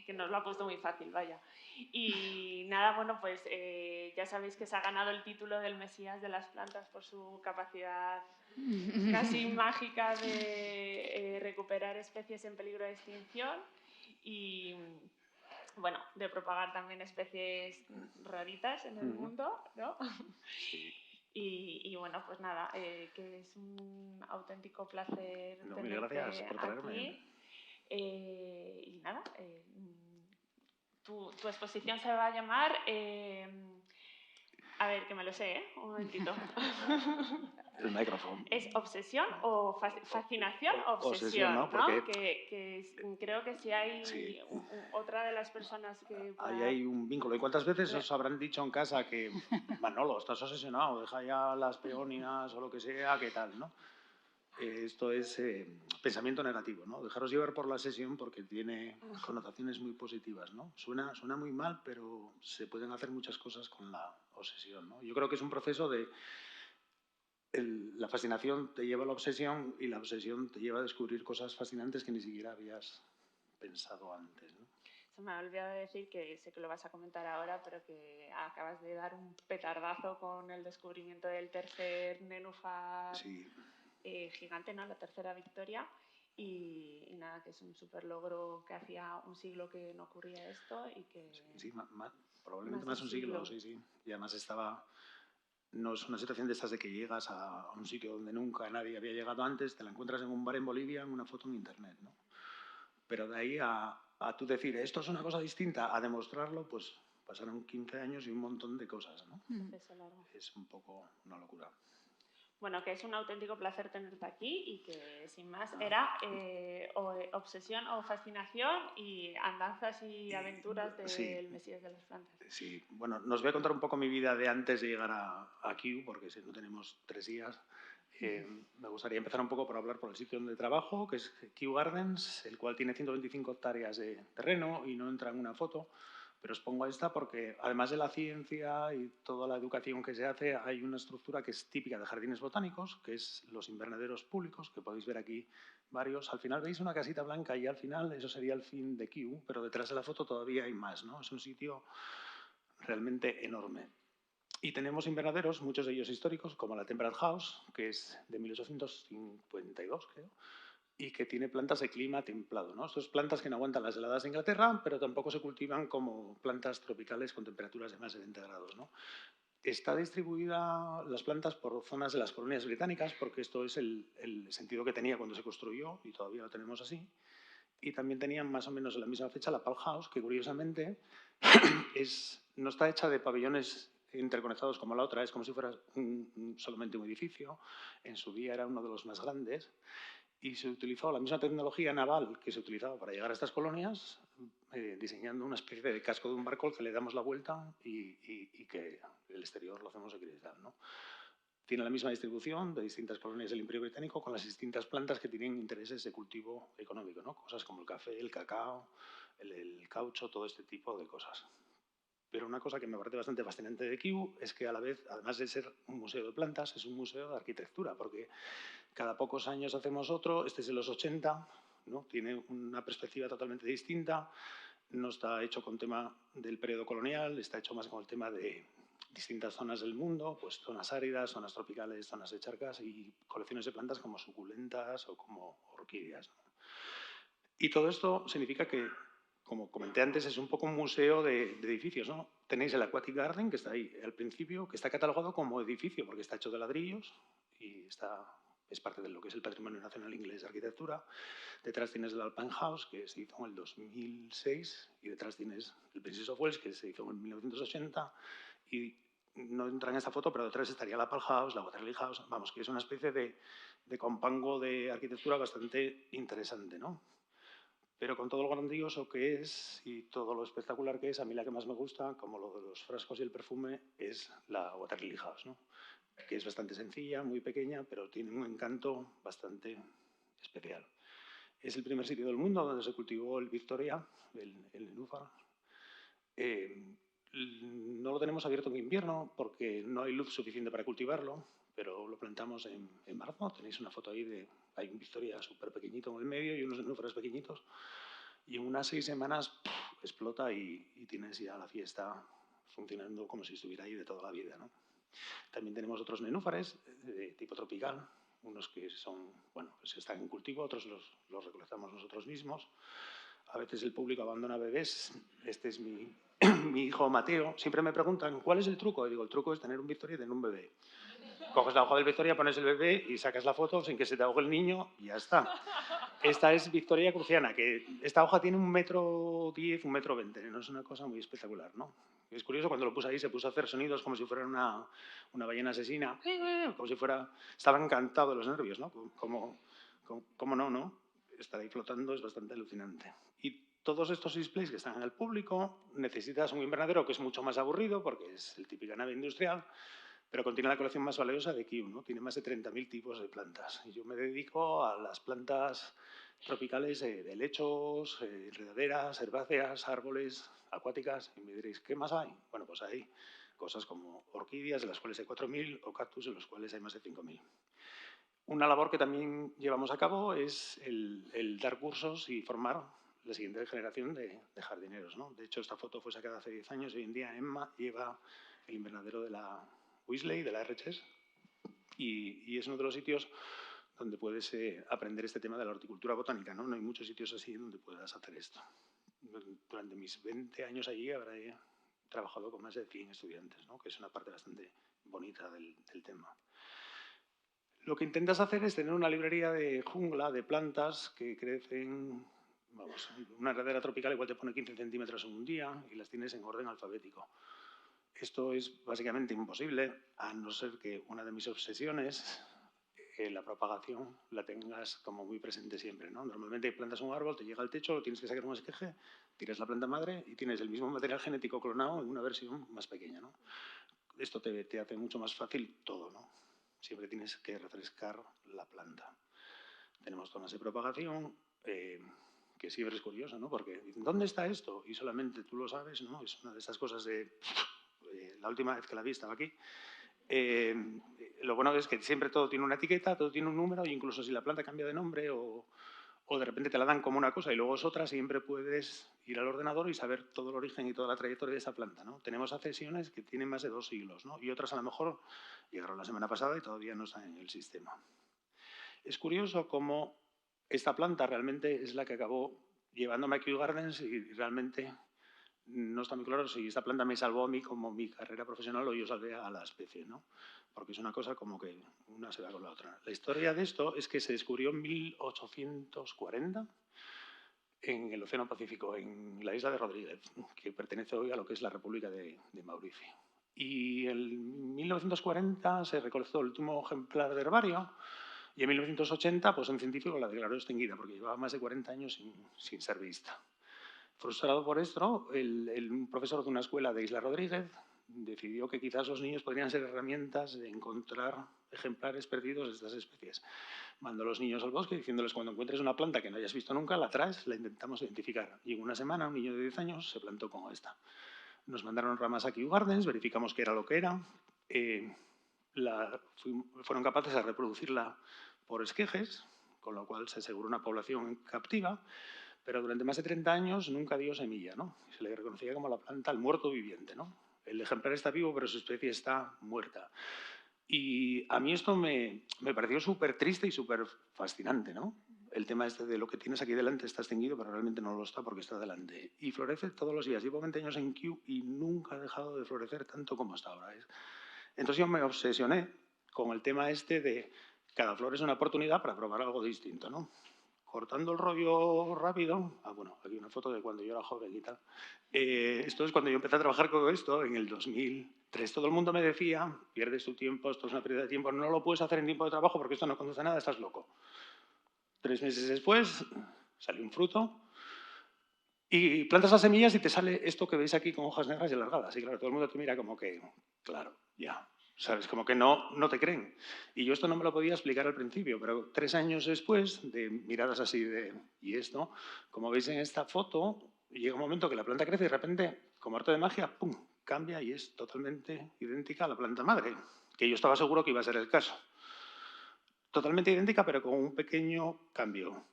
Que nos lo ha puesto muy fácil, vaya. Y nada, bueno, pues ya sabéis que se ha ganado el título del Mesías de las plantas por su capacidad casi mágica de recuperar especies en peligro de extinción y, bueno, de propagar también especies raritas en el mundo, ¿no? Sí. Y bueno, pues nada, que es un auténtico placer No, mil tenerte gracias por traerme. aquí. Y nada, tu exposición se va a llamar... a ver, que me lo sé, ¿eh? Un momentito. El micrófono. ¿Es obsesión o fascinación o Obsesión, obsesión? ¿no? Porque Creo que si hay sí. otra de las personas que Ahí pueda... hay un vínculo. ¿Y cuántas veces os habrán dicho en casa que, Manolo, estás obsesionado, deja ya las peonias o lo que sea, qué tal, ¿no? Esto es pensamiento negativo, ¿no? Dejaros llevar por la sesión porque tiene connotaciones muy positivas, ¿no? Suena muy mal, pero se pueden hacer muchas cosas con la obsesión, ¿no? Yo creo que es un proceso de... la fascinación te lleva a la obsesión y la obsesión te lleva a descubrir cosas fascinantes que ni siquiera habías pensado antes, ¿no? Se me ha olvidado decir que sé que lo vas a comentar ahora, pero que acabas de dar un petardazo con el descubrimiento del tercer nenúfar Sí. gigante, ¿no? La tercera victoria. Y nada, que es un súper logro que hacía un siglo que no ocurría esto y que... Sí, probablemente más un siglo, sí, sí. Y además no es una situación de estas de que llegas a un sitio donde nunca nadie había llegado antes, te la encuentras en un bar en Bolivia, en una foto en internet, ¿no? Pero de ahí a tú decir, esto es una cosa distinta, a demostrarlo, pues pasaron 15 años y un montón de cosas, ¿no? Proceso largo. Es un poco una locura. Bueno, que es un auténtico placer tenerte aquí y que, sin más, era obsesión o fascinación y andanzas y aventuras del Mesías de las plantas. Sí, bueno, nos voy a contar un poco mi vida de antes de llegar a Kew, porque si no tenemos 3 días. Me gustaría empezar un poco por hablar por el sitio donde trabajo, que es Kew Gardens, el cual tiene 125 hectáreas de terreno y no entra en una foto, pero os pongo esta porque además de la ciencia y toda la educación que se hace, hay una estructura que es típica de jardines botánicos, que es los invernaderos públicos, que podéis ver aquí varios. Al final veis una casita blanca y al final eso sería el fin de Kew, pero detrás de la foto todavía hay más, ¿no? Es un sitio realmente enorme. Y tenemos invernaderos, muchos de ellos históricos, como la Temperate House, que es de 1852, creo, y que tiene plantas de clima templado, ¿no? Estas plantas que no aguantan las heladas de Inglaterra, pero tampoco se cultivan como plantas tropicales con temperaturas de más de 20 grados, ¿no? Está distribuida las plantas por zonas de las colonias británicas, porque esto es el sentido que tenía cuando se construyó, y todavía lo tenemos así. Y también tenían más o menos en la misma fecha la Pall House, que curiosamente no está hecha de pabellones interconectados como la otra, es como si fuera solamente un edificio. En su día era uno de los más grandes y se utilizó la misma tecnología naval que se utilizaba para llegar a estas colonias, diseñando una especie de casco de un barco al que le damos la vuelta y que el exterior lo hacemos de cristal, ¿no? Tiene la misma distribución de distintas colonias del Imperio Británico con las distintas plantas que tienen intereses de cultivo económico, ¿no? Cosas como el café, el cacao, el caucho, todo este tipo de cosas. Pero una cosa que me parece bastante fascinante de Kew es que a la vez, además de ser un museo de plantas, es un museo de arquitectura, porque cada pocos años hacemos otro, este es de los 80, ¿no? Tiene una perspectiva totalmente distinta, no está hecho con tema del periodo colonial, está hecho más con el tema de distintas zonas del mundo, pues zonas áridas, zonas tropicales, zonas de charcas y colecciones de plantas como suculentas o como orquídeas, ¿no? Y todo esto significa que, como comenté antes, es un poco un museo de edificios, ¿no? Tenéis el Aquatic Garden, que está ahí al principio, que está catalogado como edificio porque está hecho de ladrillos y es parte de lo que es el Patrimonio Nacional Inglés de Arquitectura. Detrás tienes el Alpine House, que se hizo en el 2006, y detrás tienes el Princess of Wales, que se hizo en 1980, y no entra en esta foto, pero detrás estaría la Pall House, la Waterloo House, vamos, que es una especie de compango de arquitectura bastante interesante, ¿no? Pero con todo lo grandioso que es y todo lo espectacular que es, a mí la que más me gusta, como lo de los frascos y el perfume, es la Waterloo House, ¿no? Que es bastante sencilla, muy pequeña, pero tiene un encanto bastante especial. Es el primer sitio del mundo donde se cultivó el Victoria, el nenúfar. No lo tenemos abierto en invierno porque no hay luz suficiente para cultivarlo, pero lo plantamos en marzo. Tenéis una foto ahí hay un Victoria súper pequeñito en el medio y unos nenúfares pequeñitos. y en unas 6 semanas explota y tienes ya la fiesta funcionando como si estuviera ahí de toda la vida, ¿no? También tenemos otros nenúfares de tipo tropical, unos que son, bueno, pues están en cultivo, otros los recolectamos nosotros mismos. A veces el público abandona bebés. Este es mi hijo Mateo. Siempre me preguntan, ¿cuál es el truco? Y digo, el truco es tener un Victoria y tener un bebé. Coges la hoja del Victoria, pones el bebé y sacas la foto sin que se te ahogue el niño y ya está. Esta es Victoria cruciana, que esta hoja tiene 1,10 m, 1,20 m. No es una cosa muy espectacular, ¿no? Es curioso, cuando lo puse ahí se puso a hacer sonidos como si fuera una ballena asesina, como si fuera... Estaba encantado de los nervios, ¿no? ¿Cómo no? Estar ahí flotando es bastante alucinante. Y todos estos displays que están en el público, necesitas un invernadero que es mucho más aburrido porque es el típica nave industrial, pero contiene la colección más valiosa de Kew, ¿no? Tiene más de 30.000 tipos de plantas. Y yo me dedico a las plantas tropicales de helechos, enredaderas, herbáceas, árboles, acuáticas. Y me diréis, ¿qué más hay? Bueno, pues hay cosas como orquídeas, de las cuales hay 4.000, o cactus, de los cuales hay más de 5.000. Una labor que también llevamos a cabo es el dar cursos y formar la siguiente generación de jardineros, ¿no? De hecho, esta foto fue sacada hace 10 años y hoy en día Emma lleva el invernadero de la Weasley, de la RHS, y es uno de los sitios donde puedes aprender este tema de la horticultura botánica, ¿no? No hay muchos sitios así donde puedas hacer esto. Durante mis 20 años allí habré trabajado con más de 100 estudiantes, ¿no? Que es una parte bastante bonita del tema. Lo que intentas hacer es tener una librería de jungla, de plantas que crecen... Vamos, una enredadera tropical igual te pone 15 centímetros en un día y las tienes en orden alfabético. Esto es básicamente imposible, a no ser que una de mis obsesiones, la propagación, la tengas como muy presente siempre, ¿no? Normalmente plantas un árbol, te llega al techo, lo tienes que sacar un esqueje, tiras la planta madre y tienes el mismo material genético clonado en una versión más pequeña, ¿no? Esto te hace mucho más fácil todo, ¿no? Siempre tienes que refrescar la planta. Tenemos zonas de propagación, que siempre es curioso, ¿no? Porque dicen, ¿dónde está esto? Y solamente tú lo sabes, ¿no? Es una de esas cosas de... la última vez que la vi estaba aquí. Lo bueno es que siempre todo tiene una etiqueta, todo tiene un número, e incluso si la planta cambia de nombre o de repente te la dan como una cosa y luego es otra, siempre puedes ir al ordenador y saber todo el origen y toda la trayectoria de esa planta, ¿no? Tenemos accesiones que tienen más de 2 siglos, ¿no? Y otras a lo mejor llegaron la semana pasada y todavía no están en el sistema. Es curioso cómo esta planta realmente es la que acabó llevándome a Kew Gardens y realmente no está muy claro si esta planta me salvó a mí como mi carrera profesional o yo salvé a la especie, ¿no? Porque es una cosa como que una se va con la otra. La historia de esto es que se descubrió en 1840 en el Océano Pacífico, en la isla de Rodríguez, que pertenece hoy a lo que es la República de Mauricio. Y en 1940 se recolectó el último ejemplar de herbario y en 1980 pues un científico la declaró extinguida porque llevaba más de 40 años sin ser vista. Frustrado por esto, un profesor de una escuela de Isla Rodríguez decidió que quizás los niños podrían ser herramientas de encontrar ejemplares perdidos de estas especies. Mandó a los niños al bosque diciéndoles, cuando encuentres una planta que no hayas visto nunca, la traes, la intentamos identificar. Y en una semana, un niño de 10 años se plantó con esta. Nos mandaron ramas a Kew Gardens, verificamos qué era lo que era. Fueron capaces de reproducirla por esquejes, con lo cual se aseguró una población captiva, pero durante más de 30 años nunca dio semilla, ¿no? Se le reconocía como la planta al muerto viviente, ¿no? El ejemplar está vivo, pero su especie está muerta. Y a mí esto me pareció súper triste y súper fascinante, ¿no? El tema este de lo que tienes aquí delante está extinguido, pero realmente no lo está porque está delante. Y florece todos los días. Llevo 20 años en Kew y nunca ha dejado de florecer tanto como hasta ahora. Entonces yo me obsesioné con el tema este de cada flor es una oportunidad para probar algo distinto, ¿no? Cortando el rollo rápido, bueno, aquí una foto de cuando yo era joven y tal. Esto es cuando yo empecé a trabajar con esto, en el 2003. Todo el mundo me decía, pierdes tu tiempo, esto es una pérdida de tiempo, no lo puedes hacer en tiempo de trabajo porque esto no conduce a nada, estás loco. 3 meses después, salió un fruto y plantas las semillas y te sale esto que veis aquí con hojas negras y alargadas. Y claro, todo el mundo te mira como que, claro, ya. ¿Sabes? Como que no te creen. Y yo esto no me lo podía explicar al principio, pero 3 años después, de miradas así de... ¿Y esto? Como veis en esta foto, llega un momento que la planta crece y de repente, como arte de magia, ¡pum!, cambia y es totalmente idéntica a la planta madre, que yo estaba seguro que iba a ser el caso. Totalmente idéntica, pero con un pequeño cambio.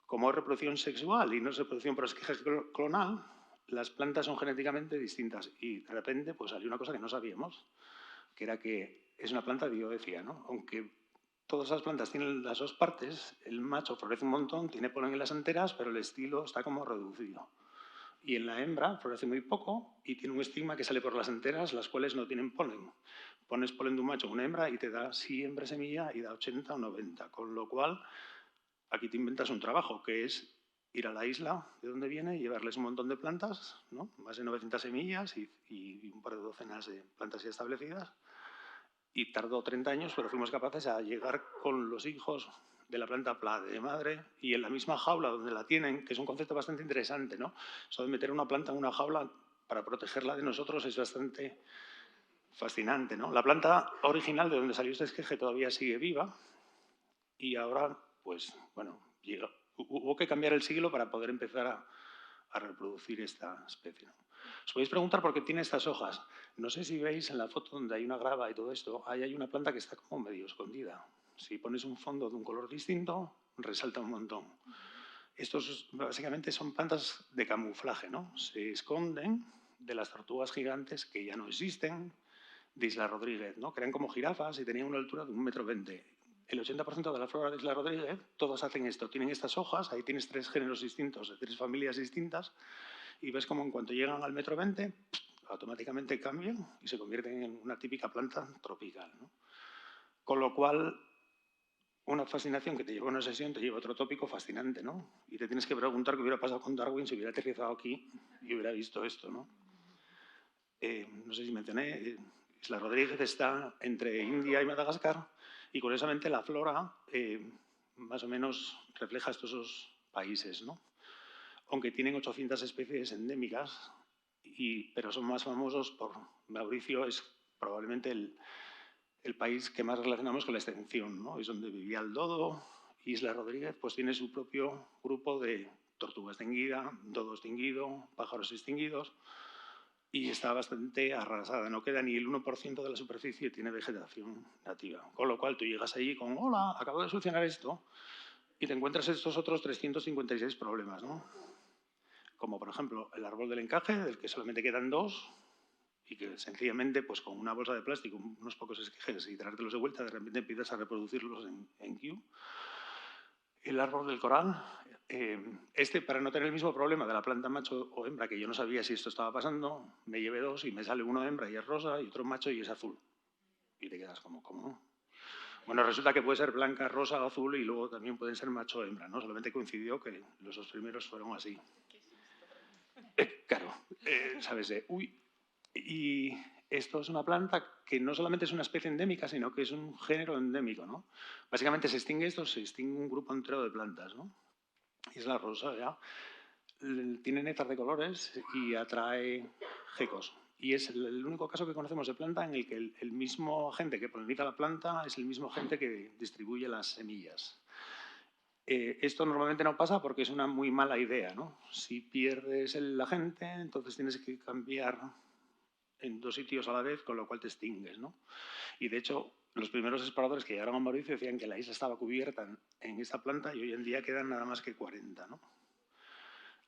como es reproducción sexual y no es reproducción por esqueje clonal, las plantas son genéticamente distintas. Y de repente pues salió una cosa que no sabíamos, que era que es una planta de dioecia, ¿no? Aunque todas las plantas tienen las dos partes, el macho florece un montón, tiene polen en las anteras, pero el estilo está como reducido. Y en la hembra florece muy poco y tiene un estigma que sale por las anteras, las cuales no tienen polen. Pones polen de un macho a una hembra y te da siempre semilla y da 80 o 90, con lo cual aquí te inventas un trabajo, que es ir a la isla de donde viene y llevarles un montón de plantas, ¿no? Más de 900 semillas y un par de docenas de plantas ya establecidas. Y tardó 30 años, pero fuimos capaces a llegar con los hijos de la planta de madre y en la misma jaula donde la tienen, que es un concepto bastante interesante, ¿no? Eso de meter una planta en una jaula para protegerla de nosotros es bastante fascinante, ¿no? La planta original de donde salió este esqueje todavía sigue viva y ahora, pues, bueno, hubo que cambiar el siglo para poder empezar a reproducir esta especie, ¿no? Os podéis preguntar por qué tiene estas hojas. No sé si veis en la foto donde hay una grava y todo esto, ahí hay una planta que está como medio escondida. Si pones un fondo de un color distinto, resalta un montón. Estos básicamente son plantas de camuflaje, ¿no? Se esconden de las tortugas gigantes que ya no existen, de Isla Rodríguez, ¿no? Que eran como jirafas y tenían una altura de 1,20 m. El 80% de la flora de Isla Rodríguez, todos hacen esto. Tienen estas hojas, ahí tienes 3 géneros distintos, de 3 familias distintas, y ves como en cuanto llegan al 1,20 m, automáticamente cambian y se convierten en una típica planta tropical, ¿no? Con lo cual, una fascinación que te lleva a una sesión te lleva a otro tópico fascinante, ¿no? Y te tienes que preguntar qué hubiera pasado con Darwin si hubiera aterrizado aquí y hubiera visto esto, ¿no? No sé si mencioné, Isla Rodríguez está entre India y Madagascar y curiosamente la flora más o menos refleja estos dos países, ¿no? Aunque tienen 800 especies endémicas, pero son más famosos por Mauricio, es probablemente el país que más relacionamos con la extinción, ¿no? Es donde vivía el dodo. Isla Rodríguez pues tiene su propio grupo de tortuga extinguida, dodo extinguido, pájaros extinguidos, y está bastante arrasada. No queda ni el 1% de la superficie tiene vegetación nativa. Con lo cual tú llegas allí con, hola, acabo de solucionar esto, y te encuentras estos otros 356 problemas, ¿no? Como por ejemplo el árbol del encaje, del que solamente quedan 2, y que sencillamente pues con una bolsa de plástico, unos pocos esquejes y traértelos de vuelta, de repente empiezas a reproducirlos en Kew. El árbol del coral, para no tener el mismo problema de la planta macho o hembra, que yo no sabía si esto estaba pasando, me llevé 2 y me sale uno hembra y es rosa y otro macho y es azul. Y te quedas como, ¿cómo? Bueno, resulta que puede ser blanca, rosa o azul y luego también pueden ser macho o hembra, ¿no? Solamente coincidió que los 2 primeros fueron así. Claro, ¿sabes? Uy. Y esto es una planta que no solamente es una especie endémica, sino que es un género endémico, ¿no? Básicamente se extingue esto, se extingue un grupo entero de plantas, ¿no? Y es la rosa, ya. Tiene néctar de colores y atrae gecos. Y es el único caso que conocemos de planta en el que el mismo agente que poliniza la planta es el mismo agente que distribuye las semillas. Esto normalmente no pasa porque es una muy mala idea, ¿no? Si pierdes el agente, entonces tienes que cambiar en 2 sitios a la vez, con lo cual te extingues, ¿no? Y de hecho, los primeros exploradores que llegaron a Mauricio decían que la isla estaba cubierta en esta planta y hoy en día quedan nada más que 40, ¿no?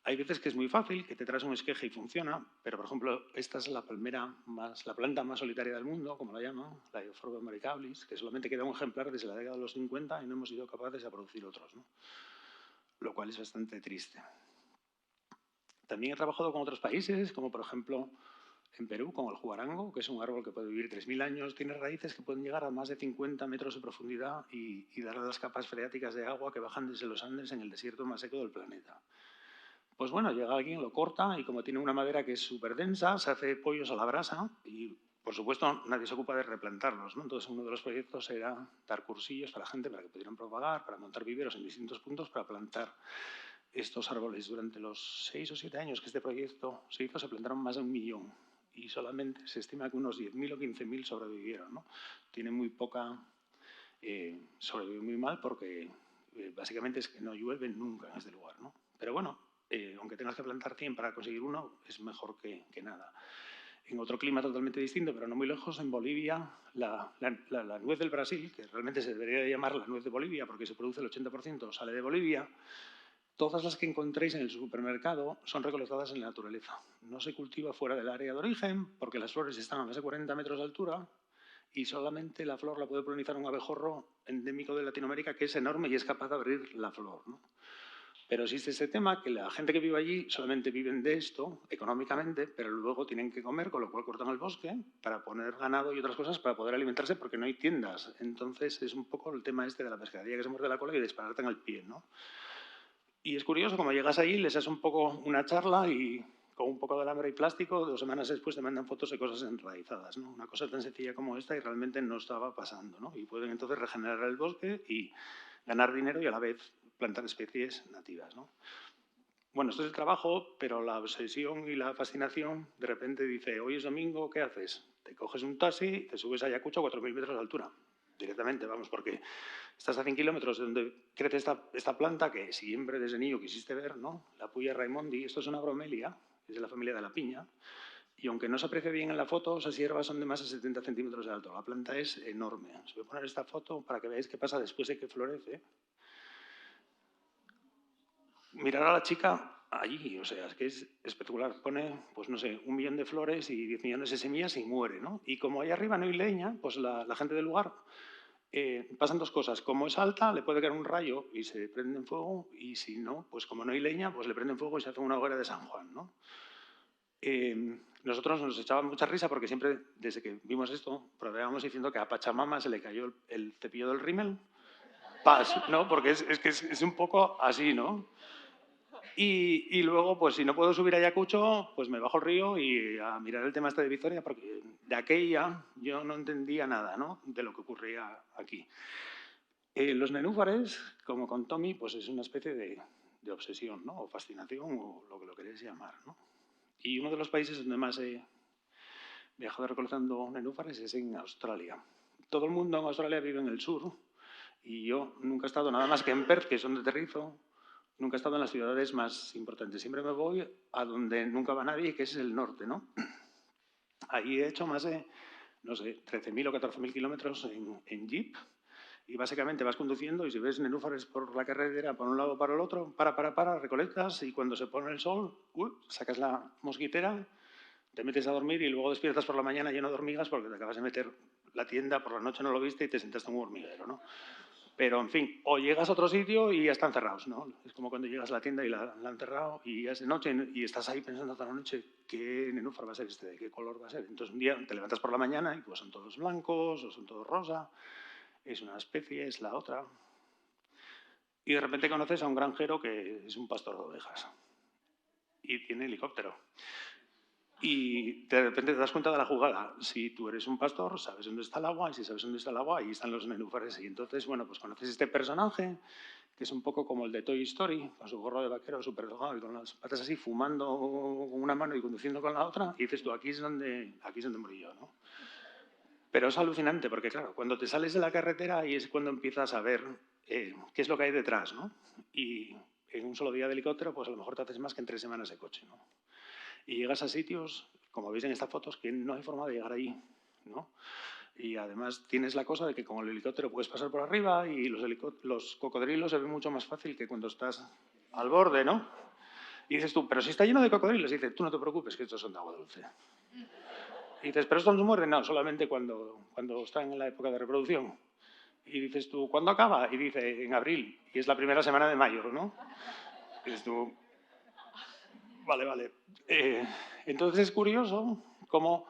Hay veces que es muy fácil, que te traes un esqueje y funciona, pero por ejemplo, esta es la planta más solitaria del mundo, como la llaman, la Euphorbia americabilis, que solamente queda un ejemplar desde la década de los 50 y no hemos sido capaces de producir otros, ¿no? Lo cual es bastante triste. También he trabajado con otros países, como por ejemplo en Perú, con el juarango, que es un árbol que puede vivir 3.000 años, tiene raíces que pueden llegar a más de 50 metros de profundidad y dar a las capas freáticas de agua que bajan desde los Andes en el desierto más seco del planeta. Pues bueno, llega alguien, lo corta y como tiene una madera que es súper densa, se hace pollos a la brasa y, por supuesto, nadie se ocupa de replantarlos, ¿no? Entonces, uno de los proyectos era dar cursillos para la gente para que pudieran propagar, para montar viveros en distintos puntos para plantar estos árboles. Durante los 6 o 7 años que este proyecto se hizo, se plantaron más de 1 millón y solamente se estima que unos 10.000 o 15.000 sobrevivieron, ¿no? Tiene muy poca... sobrevive muy mal porque básicamente es que no llueve nunca en este lugar, ¿no? Pero bueno, aunque tengas que plantar 100 para conseguir uno, es mejor que nada. En otro clima totalmente distinto, pero no muy lejos, en Bolivia, la nuez del Brasil, que realmente se debería llamar la nuez de Bolivia porque se produce el 80%, sale de Bolivia, todas las que encontréis en el supermercado son recolectadas en la naturaleza. No se cultiva fuera del área de origen porque las flores están a más de 40 metros de altura y solamente la flor la puede polinizar un abejorro endémico de Latinoamérica que es enorme y es capaz de abrir la flor, ¿no? Pero existe este tema que la gente que vive allí solamente viven de esto económicamente, pero luego tienen que comer, con lo cual cortan el bosque para poner ganado y otras cosas para poder alimentarse porque no hay tiendas. Entonces es un poco el tema este de la pescadería que se muerde la cola y dispararte en el pie, ¿no? Y es curioso, como llegas allí, les das un poco una charla y con un poco de alambre y plástico, 2 semanas después te mandan fotos de cosas enraizadas, ¿no? Una cosa tan sencilla como esta y realmente no estaba pasando, ¿no? Y pueden entonces regenerar el bosque y ganar dinero y a la vez plantar especies nativas, ¿no? Bueno, esto es el trabajo, pero la obsesión y la fascinación de repente dice, hoy es domingo, ¿qué haces? Te coges un taxi y te subes a Ayacucho a 4.000 metros de altura. Directamente, vamos, porque estás a 100 kilómetros de donde crece esta planta que siempre desde niño quisiste ver, ¿no? La Puya raimondi, esto es una bromelia, es de la familia de la piña, y aunque no se aprecia bien en la foto, esas hierbas son de más de 70 centímetros de alto. La planta es enorme. Os voy a poner esta foto para que veáis qué pasa después de que florece. Mirar a la chica allí, o sea, es que es espectacular. Pone, pues no sé, 1 millón de flores y 10 millones de semillas y muere, ¿no? Y como ahí arriba no hay leña, pues la gente del lugar pasan 2 cosas. Como es alta, le puede caer un rayo y se prende en fuego, y si no, pues como no hay leña, pues le prenden fuego y se hace una hoguera de San Juan, ¿no? Nosotros nos echaban mucha risa porque siempre, desde que vimos esto, probábamos diciendo que a Pachamama se le cayó el cepillo del rímel. Paz, ¿no? Porque es un poco así, ¿no? Y luego, pues si no puedo subir a Ayacucho, pues me bajo el río y a mirar el tema este de Vitoria, porque de aquella yo no entendía nada, ¿no? De lo que ocurría aquí. Los nenúfares, como con Tommy, pues es una especie de obsesión, ¿no? O fascinación, o lo que lo queréis llamar, ¿no? Y uno de los países donde más he viajado recolectando nenúfares es en Australia. Todo el mundo en Australia vive en el sur y yo nunca he estado nada más que en Perth, que es donde aterrizo. Nunca he estado en las ciudades más importantes. Siempre me voy a donde nunca va nadie, que es el norte, ¿no? Ahí he hecho más de, no sé, 13.000 o 14.000 kilómetros en jeep. Y básicamente vas conduciendo y si ves nenúfares por la carretera, por un lado o para el otro, para, recolectas y cuando se pone el sol, sacas la mosquitera, te metes a dormir y luego despiertas por la mañana lleno de hormigas porque te acabas de meter la tienda, por la noche no lo viste y te sentaste en un hormiguero, ¿no? Pero, en fin, o llegas a otro sitio y ya están cerrados, ¿no? Es como cuando llegas a la tienda y la han cerrado y ya es de noche y estás ahí pensando toda la noche qué nenúfar va a ser este, de qué color va a ser. Entonces, un día te levantas por la mañana y pues son todos blancos o son todos rosa. Es una especie, es la otra. Y de repente conoces a un granjero que es un pastor de ovejas y tiene helicóptero. Y de repente te das cuenta de la jugada. Si tú eres un pastor, sabes dónde está el agua, y si sabes dónde está el agua, ahí están los nenúfares. Y entonces, bueno, pues conoces este personaje, que es un poco como el de Toy Story, con su gorro de vaquero súper delgado y con las patas así, fumando con una mano y conduciendo con la otra, y dices tú, aquí es donde morí yo, ¿no? Pero es alucinante, porque claro, cuando te sales de la carretera ahí es cuando empiezas a ver qué es lo que hay detrás, ¿no? Y en un solo día de helicóptero, pues a lo mejor te haces más que en 3 semanas de coche, ¿no? Y llegas a sitios, como veis en estas fotos, que no hay forma de llegar allí, ¿no? Y además tienes la cosa de que con el helicóptero puedes pasar por arriba y los cocodrilos se ven mucho más fácil que cuando estás al borde, ¿no? Y dices tú, pero si está lleno de cocodrilos. Y dices, tú no te preocupes, que estos son de agua dulce. Y dices, pero estos no mueren. No, solamente cuando están en la época de reproducción. Y dices tú, ¿cuándo acaba? Y dice, en abril. Y es la primera semana de mayo, ¿no? Y dices tú, vale. Entonces es curioso cómo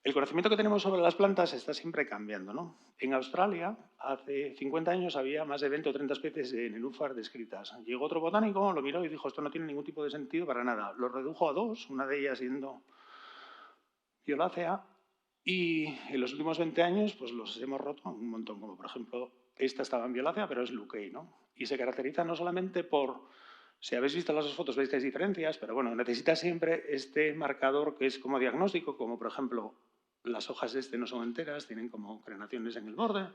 el conocimiento que tenemos sobre las plantas está siempre cambiando, ¿no? En Australia, hace 50 años, había más de 20 o 30 especies de nenúfar descritas. Llegó otro botánico, lo miró y dijo, esto no tiene ningún tipo de sentido para nada. Lo redujo a 2, una de ellas siendo violácea, y en los últimos 20 años pues los hemos roto un montón, como por ejemplo, esta estaba en violácea, pero es Luckey, ¿no? Y se caracteriza no solamente por... Si habéis visto las 2 fotos veis que hay diferencias, pero bueno, necesita siempre este marcador que es como diagnóstico, como por ejemplo, las hojas de este no son enteras, tienen como crenaciones en el borde,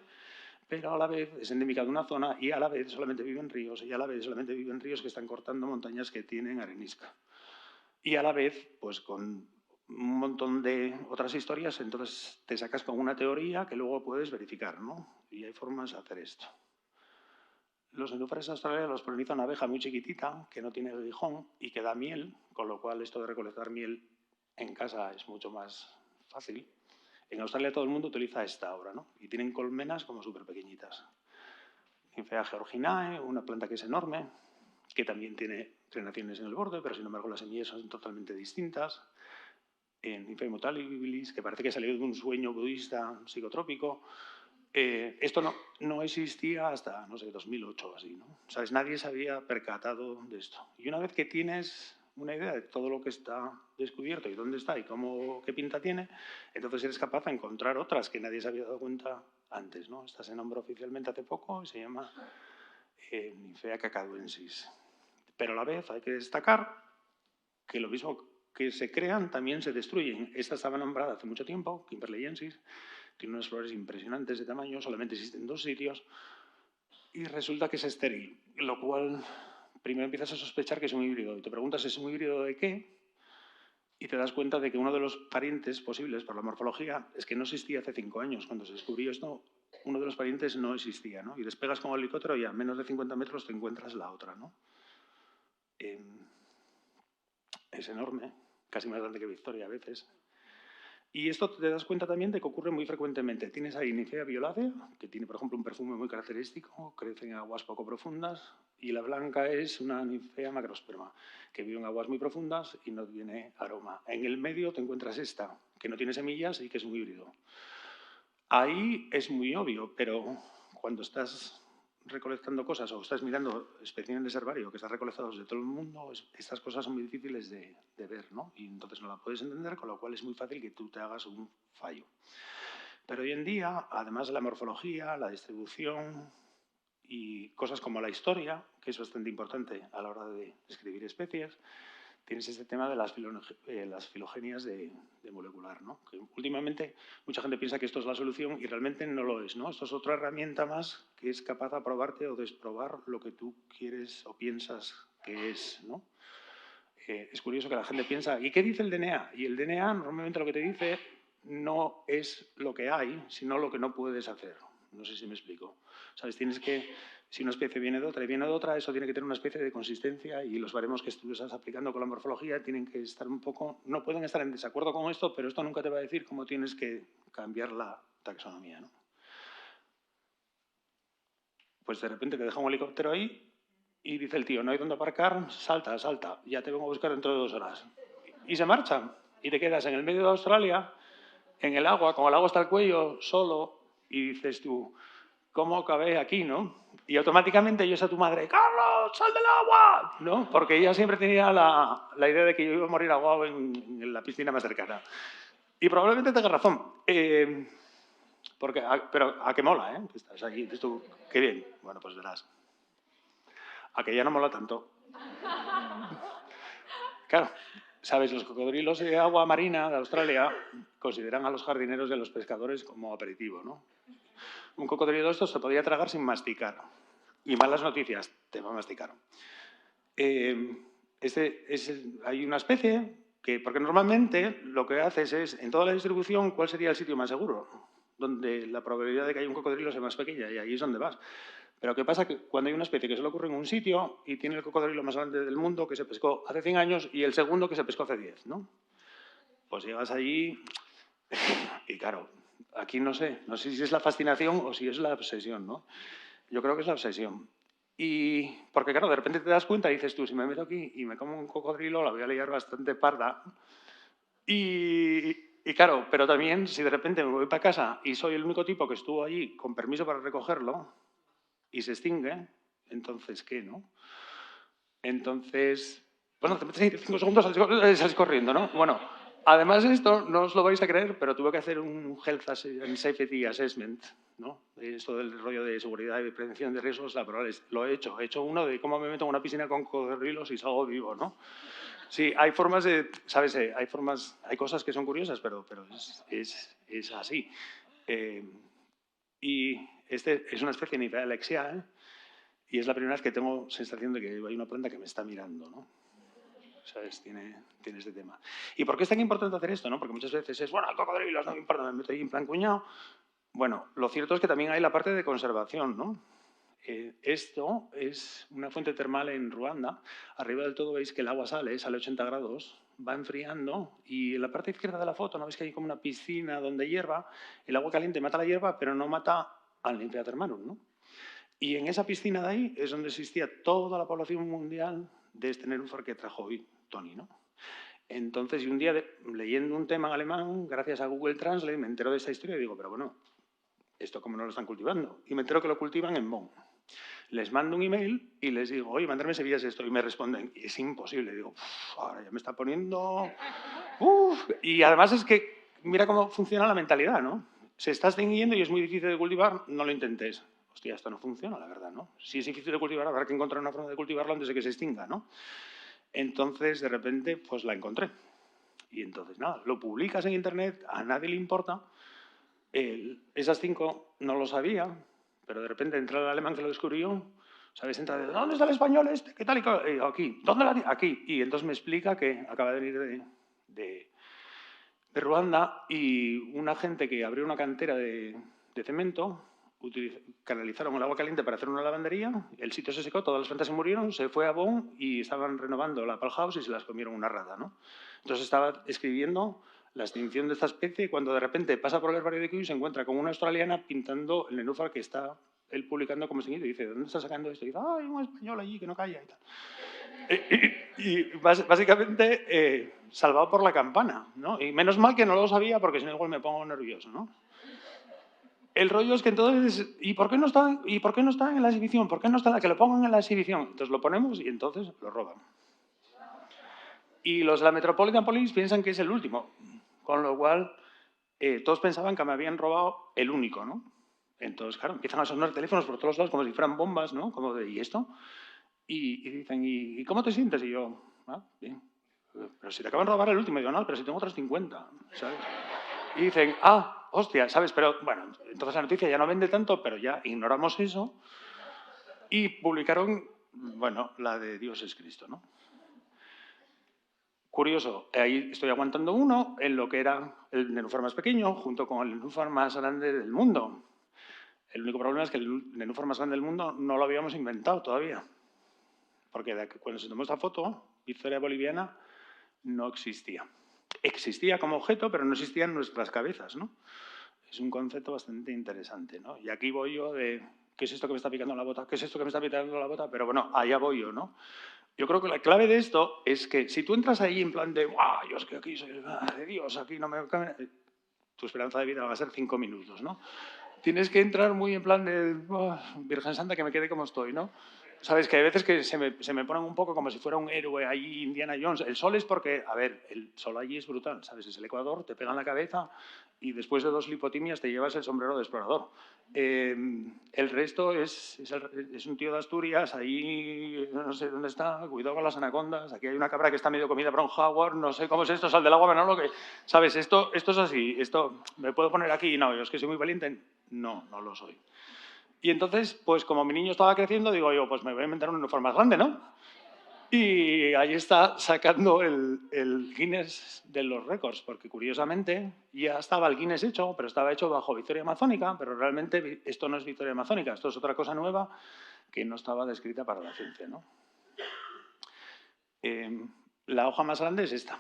pero a la vez es endémica de una zona y a la vez solamente vive en ríos, y a la vez solamente vive en ríos que están cortando montañas que tienen arenisca. Y a la vez, pues con un montón de otras historias, entonces te sacas con una teoría que luego puedes verificar, ¿no? Y hay formas de hacer esto. Los nenúfares australianos los poliniza una abeja muy chiquitita que no tiene aguijón y que da miel, con lo cual esto de recolectar miel en casa es mucho más fácil. En Australia todo el mundo utiliza esta ahora, ¿no? Y tienen colmenas como súper pequeñitas. Ninfea georginae, una planta que es enorme, que también tiene crenaciones en el borde, pero sin embargo las semillas son totalmente distintas. Ninfea mutabilis, que parece que salió de un sueño budista psicotrópico. Esto no existía hasta, no sé, 2008 o así, ¿no? ¿Sabes? Nadie se había percatado de esto. Y una vez que tienes una idea de todo lo que está descubierto y dónde está y qué pinta tiene, entonces eres capaz de encontrar otras que nadie se había dado cuenta antes, ¿no? Esta se nombró oficialmente hace poco y se llama Ninfea cacaduensis. Pero a la vez hay que destacar que lo mismo que se crean también se destruyen. Esta estaba nombrada hace mucho tiempo, Kimberleyensis, tiene unas flores impresionantes de tamaño, solamente existen 2 sitios y resulta que es estéril, lo cual primero empiezas a sospechar que es un híbrido y te preguntas ¿es un híbrido de qué? Y te das cuenta de que uno de los parientes posibles por la morfología es que no existía hace 5 años. Cuando se descubrió esto, uno de los parientes no existía, ¿no? Y despegas con el helicóptero y a menos de 50 metros te encuentras la otra, ¿no? Es enorme, casi más grande que Victoria a veces. Y esto te das cuenta también de que ocurre muy frecuentemente. Tienes ahí Ninfea violácea, que tiene, por ejemplo, un perfume muy característico, crece en aguas poco profundas, y la blanca es una Ninfea macrosperma, que vive en aguas muy profundas y no tiene aroma. En el medio te encuentras esta, que no tiene semillas y que es un híbrido. Ahí es muy obvio, pero cuando estás recolectando cosas o estás mirando especímenes de herbario que estás recolectados de todo el mundo, estas cosas son muy difíciles de ver, ¿no? Y entonces no la puedes entender, con lo cual es muy fácil que tú te hagas un fallo. Pero hoy en día, además de la morfología, la distribución y cosas como la historia, que es bastante importante a la hora de describir especies, tienes este tema de las filogenias de molecular, ¿no? Que últimamente mucha gente piensa que esto es la solución y realmente no lo es, ¿no? Esto es otra herramienta más que es capaz de aprobarte o desprobar lo que tú quieres o piensas que es, ¿no? Es curioso que la gente piensa, ¿y qué dice el DNA? Y el DNA normalmente lo que te dice no es lo que hay, sino lo que no puedes hacer. No sé si me explico. ¿Sabes? Tienes que, si una especie viene de otra y viene de otra, eso tiene que tener una especie de consistencia y los baremos que tú estás aplicando con la morfología tienen que estar un poco, no pueden estar en desacuerdo con esto, pero esto nunca te va a decir cómo tienes que cambiar la taxonomía, ¿no? Pues de repente te deja un helicóptero ahí y dice el tío, no hay dónde aparcar, salta, salta, ya te vengo a buscar dentro de 2 horas. Y se marchan y te quedas en el medio de Australia, en el agua, con el agua hasta el cuello, solo, y dices tú, ¿cómo acabé aquí, no? Y automáticamente oyes a tu madre, ¡Carlos, sal del agua! ¿No? Porque ella siempre tenía la idea de que yo iba a morir ahogado en la piscina más cercana. Y probablemente tenga razón. Pero a qué mola, ¿eh? Que estás allí, dices tú, qué bien. Bueno, pues verás. A que ya no mola tanto. Claro, sabes, los cocodrilos de agua marina de Australia consideran a los jardineros y a los pescadores como aperitivo, ¿no? Un cocodrilo de estos se podría tragar sin masticar. Y malas noticias, te va a masticar. Hay una especie que, porque normalmente lo que haces es, en toda la distribución, ¿cuál sería el sitio más seguro? Donde la probabilidad de que haya un cocodrilo sea más pequeña y ahí es donde vas. Pero ¿qué pasa? Que cuando hay una especie que solo ocurre en un sitio y tiene el cocodrilo más grande del mundo que se pescó hace 100 años y el segundo que se pescó hace 10, ¿no? Pues llegas allí y claro, aquí no sé si es la fascinación o si es la obsesión, ¿no? Yo creo que es la obsesión. Y porque claro, de repente te das cuenta y dices tú, si me meto aquí y me como un cocodrilo, la voy a liar bastante parda. Y claro, pero también si de repente me voy para casa y soy el único tipo que estuvo allí con permiso para recogerlo y se extingue, entonces, ¿qué, no? Entonces, bueno, te metes ahí 5 segundos, sales corriendo, ¿no? Bueno, además de esto, no os lo vais a creer, pero tuve que hacer un Health and Safety Assessment, ¿no? Esto del rollo de seguridad y prevención de riesgos laborales. Lo he hecho uno de cómo me meto en una piscina con cocodrilos y salgo vivo, ¿no? Sí, hay formas de, ¿sabes? Hay cosas que son curiosas, pero es así. Y este es una especie de Ninfea alexiae, y es la primera vez que tengo sensación de que hay una planta que me está mirando, ¿no? ¿Sabes? Tiene este tema. ¿Y por qué es tan importante hacer esto, no? Porque muchas veces es, bueno, cocodrilos, no me importa, me meto ahí en plan cuñado. Bueno, lo cierto es que también hay la parte de conservación, ¿no? Esto es una fuente termal en Ruanda. Arriba del todo veis que el agua sale a 80 grados, va enfriando y en la parte izquierda de la foto no veis que hay como una piscina donde hay hierba. El agua caliente mata la hierba, pero no mata al Nymphea termarum, ¿no? Y en esa piscina de ahí es donde existía toda la población mundial de este nenúfar que trajo hoy Tony, ¿no? Entonces, y un día leyendo un tema en alemán, gracias a Google Translate, me entero de esta historia y digo, pero bueno, ¿esto cómo no lo están cultivando? Y me entero que lo cultivan en Bonn. Les mando un email y les digo, oye, mandarme semillas esto. Y me responden, es imposible. Digo, ahora ya me está poniendo... Y además es que, mira cómo funciona la mentalidad, ¿no? Se está extinguiendo y es muy difícil de cultivar, no lo intentes. Hostia, esto no funciona, la verdad, ¿no? Si es difícil de cultivar, habrá que encontrar una forma de cultivarlo antes de que se extinga, ¿no? Entonces, de repente, pues la encontré. Y entonces, nada, lo publicas en Internet, a nadie le importa. Esas 5 no lo sabía, pero de repente entra el alemán que lo descubrió, ¿sabes? Entra de, ¿dónde está el español este? ¿Qué tal? Aquí. ¿Dónde la aquí? Y entonces me explica que acaba de venir de Ruanda y una gente que abrió una cantera de cemento, canalizaron el agua caliente para hacer una lavandería, el sitio se secó, todas las plantas se murieron, se fue a Bonn y estaban renovando la Palhaus y se las comieron una rata, ¿no? Entonces estaba escribiendo la extinción de esta especie cuando de repente pasa por el herbario de Kew y se encuentra con una australiana pintando el nenúfar que está él publicando como extinguido y dice, ¿de dónde está sacando esto? Y dice, hay un español allí que no calla y tal. Y básicamente salvado por la campana, ¿no? Y menos mal que no lo sabía porque si no igual me pongo nervioso, ¿no? El rollo es que entonces, ¿y por qué no está en la exhibición? ¿Por qué no está en la que lo pongan en la exhibición? Entonces lo ponemos y entonces lo roban. Y los de la Metropolitan Police piensan que es el último, con lo cual todos pensaban que me habían robado el único, ¿no? Entonces, claro, empiezan a sonar teléfonos por todos lados como si fueran bombas, ¿no? Como de, ¿y esto? Y dicen, ¿y cómo te sientes? Y yo, bien. Pero si te acaban de robar el último, y yo, no, pero si tengo otros 50, ¿sabes? Y dicen, hostia, ¿sabes? Pero, bueno, entonces la noticia ya no vende tanto, pero ya ignoramos eso. Y publicaron, bueno, la de Dios es Cristo, ¿no? Curioso, ahí estoy aguantando uno en lo que era el nenúfar más pequeño, junto con el nenúfar más grande del mundo. El único problema es que el nenúfar más grande del mundo no lo habíamos inventado todavía. Porque cuando se tomó esta foto, Victoria boliviana no existía. Existía como objeto, pero no existía en nuestras cabezas, ¿no? Es un concepto bastante interesante, ¿no? Y aquí voy yo de, ¿qué es esto que me está picando la bota? ¿Qué es esto que me está picando la bota? Pero bueno, allá voy yo, ¿no? Yo creo que la clave de esto es que si tú entras ahí en plan de, ¡guau! Yo es que aquí soy de Dios, aquí no me... Tu esperanza de vida va a ser 5 minutos, ¿no? Tienes que entrar muy en plan de, Virgen Santa, que me quede como estoy, ¿no? Sabes que hay veces que se me ponen un poco como si fuera un héroe ahí, Indiana Jones. El sol es porque, a ver, el sol allí es brutal, ¿sabes? Es el Ecuador, te pega en la cabeza y después de 2 lipotimias te llevas el sombrero de explorador. El resto es un tío de Asturias, ahí no sé dónde está, cuidado con las anacondas, aquí hay una cabra que está medio comida por un jaguar, no sé cómo es esto, sal del agua, Manolo, que, ¿sabes? Esto es así, esto me puedo poner aquí, no, yo es que soy muy valiente, no lo soy. Y entonces, pues como mi niño estaba creciendo, digo yo, pues me voy a inventar un uniforme más grande, ¿no? Y ahí está sacando el Guinness de los récords, porque curiosamente ya estaba el Guinness hecho, pero estaba hecho bajo Victoria Amazónica, pero realmente esto no es Victoria Amazónica, esto es otra cosa nueva que no estaba descrita para la ciencia, ¿no? La hoja más grande es esta,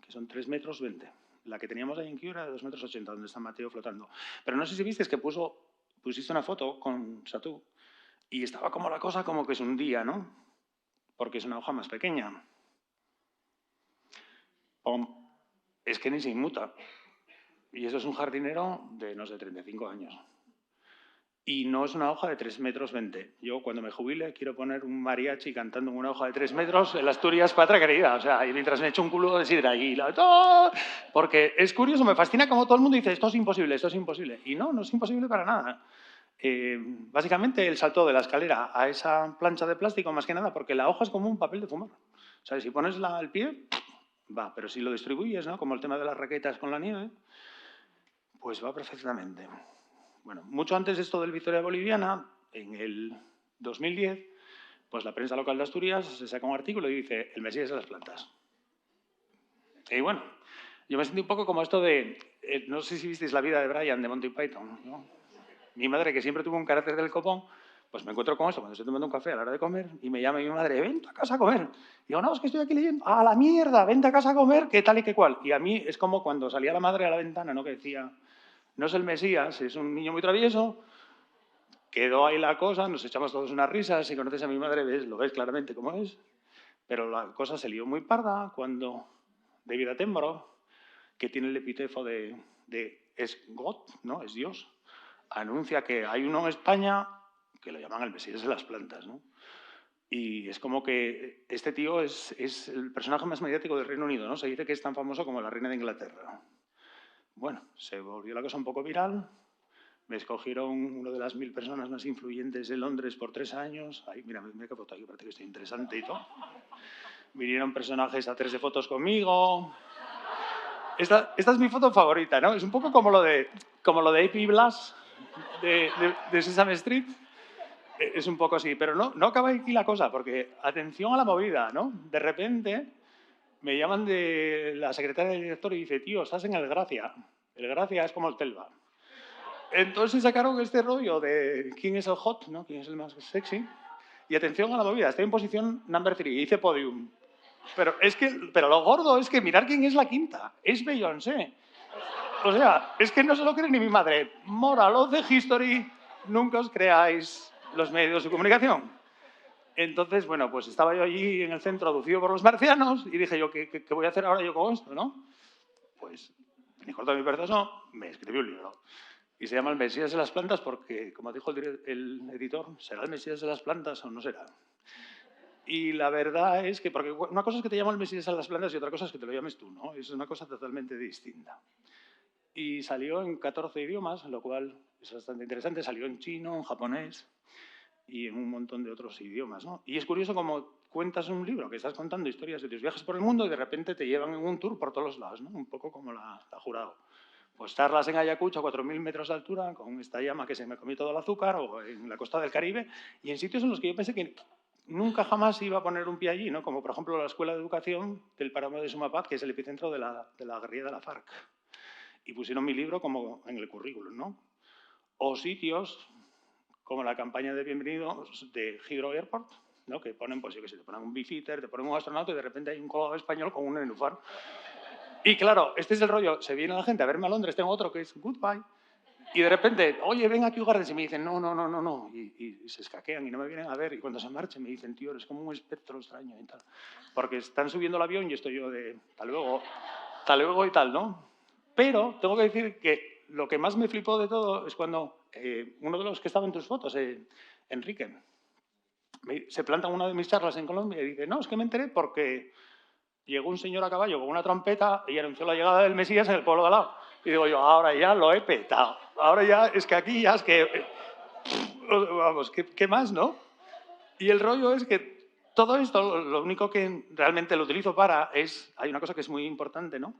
que son 3,20 metros. La que teníamos ahí en Kew era de 2,80 metros, donde está Mateo flotando. Pero no sé si viste que pusiste una foto con Satú y estaba como la cosa como que se hundía, ¿no? Porque es una hoja más pequeña. Es que ni se inmuta. Y eso es un jardinero de, no sé, 35 años. Y no es una hoja de 3,20 metros. Yo, cuando me jubile, quiero poner un mariachi cantando en una hoja de 3 metros en la Asturias patria querida. O sea, y mientras me echo un culo de sidra y porque es curioso, me fascina como todo el mundo dice, esto es imposible, esto es imposible. Y no es imposible para nada. Básicamente, él saltó de la escalera a esa plancha de plástico, más que nada, porque la hoja es como un papel de fumar. O sea, si pones el pie, va, pero si lo distribuyes, ¿no? Como el tema de las raquetas con la nieve, pues va perfectamente. Bueno, mucho antes de esto del Victoria Boliviana, en el 2010, pues la prensa local de Asturias se saca un artículo y dice, el Mesías de las plantas. Y bueno, yo me sentí un poco como esto de, no sé si visteis La vida de Brian de Monty Python, ¿no? Mi madre, que siempre tuvo un carácter del copón, Pues me encuentro con esto cuando estoy tomando un café a la hora de comer y me llama mi madre, vente a casa a comer. Y digo, no, es que estoy aquí leyendo. ¡A la mierda! Vente a casa a comer, qué tal y qué cual. Y a mí es como cuando salía la madre a la ventana, ¿no? Que decía, no es el Mesías, es un niño muy travieso. Quedó ahí la cosa, nos echamos todos unas risas. Si conoces a mi madre, lo ves claramente cómo es. Pero la cosa se lió muy parda cuando David Attenborough, que tiene el epíteto de es God, ¿no? Es Dios, anuncia que hay uno en España que lo llaman el Mesías de las plantas, ¿no? Y es como que este tío es el personaje más mediático del Reino Unido, ¿no? Se dice que es tan famoso como la reina de Inglaterra. Bueno, se volvió la cosa un poco viral. Me escogieron una de las 1000 personas más influyentes de Londres por 3 años. Ahí, mira qué foto aquí, parece que estoy interesante y todo. Vinieron personajes a hacerse fotos conmigo. Esta es mi foto favorita, ¿no? Es un poco como lo de A.P. Blas de Sesame Street. Es un poco así, pero no acaba aquí la cosa, porque atención a la movida, ¿no? De repente me llaman de la secretaria del director y dice, tío, estás en el Gracia. El Gracia es como el Telva. Entonces sacaron este rollo de quién es el hot, ¿no? Quién es el más sexy. Y atención a la movida, estoy en posición number 3, hice podium. Pero lo gordo es que mirar quién es la quinta. Es Beyoncé. O sea, es que no se lo cree ni mi madre. Moral of the history, nunca os creáis los medios de comunicación. Entonces, bueno, pues estaba yo allí en el centro, aducido por los marcianos, y dije yo, ¿qué voy a hacer ahora yo con esto, no? Pues, ni corto ni perezoso, me escribí un libro. Y se llama El Mesías de las plantas porque, como dijo el editor, ¿será el Mesías de las plantas o no será? Y la verdad es que, porque una cosa es que te llama el Mesías de las plantas y otra cosa es que te lo llames tú, ¿no? Es una cosa totalmente distinta. Y salió en 14 idiomas, lo cual es bastante interesante. Salió en chino, en japonés y en un montón de otros idiomas, ¿no? Y es curioso cómo cuentas un libro, que estás contando historias de tus viajes por el mundo y de repente te llevan en un tour por todos los lados, ¿no? Un poco como la Jurado. Pues charlas en Ayacucho a 4.000 metros de altura con esta llama que se me comió todo el azúcar, o en la costa del Caribe, y en sitios en los que yo pensé que nunca jamás iba a poner un pie allí, ¿no? Como por ejemplo la Escuela de Educación del Páramo de Sumapaz, que es el epicentro de la guerrilla de la FARC. Y pusieron mi libro como en el currículum, ¿no? O sitios como la campaña de bienvenidos de Heathrow Airport, ¿no? Que ponen, pues yo qué sé, te ponen un beefeater, te ponen un astronauta y de repente hay un colgado español con un nenúfar. Y claro, este es el rollo, se viene la gente a verme a Londres, tengo otro que es goodbye, y de repente, oye, ven aquí, Gardens, y me dicen, no, y se escaquean y no me vienen a ver, y cuando se marchen me dicen, tío, eres como un espectro extraño y tal, porque están subiendo el avión y estoy yo de, hasta luego y tal, ¿no? Pero tengo que decir que lo que más me flipó de todo es cuando uno de los que estaba en tus fotos, Enrique, se planta en una de mis charlas en Colombia y dice, no, es que me enteré porque llegó un señor a caballo con una trompeta y anunció la llegada del Mesías en el pueblo de al lado. Y digo yo, ahora ya lo he petado. Ahora ya, es que aquí ya es que... Vamos, ¿qué más, no? Y el rollo es que todo esto, lo único que realmente lo utilizo para es... Hay una cosa que es muy importante, ¿no?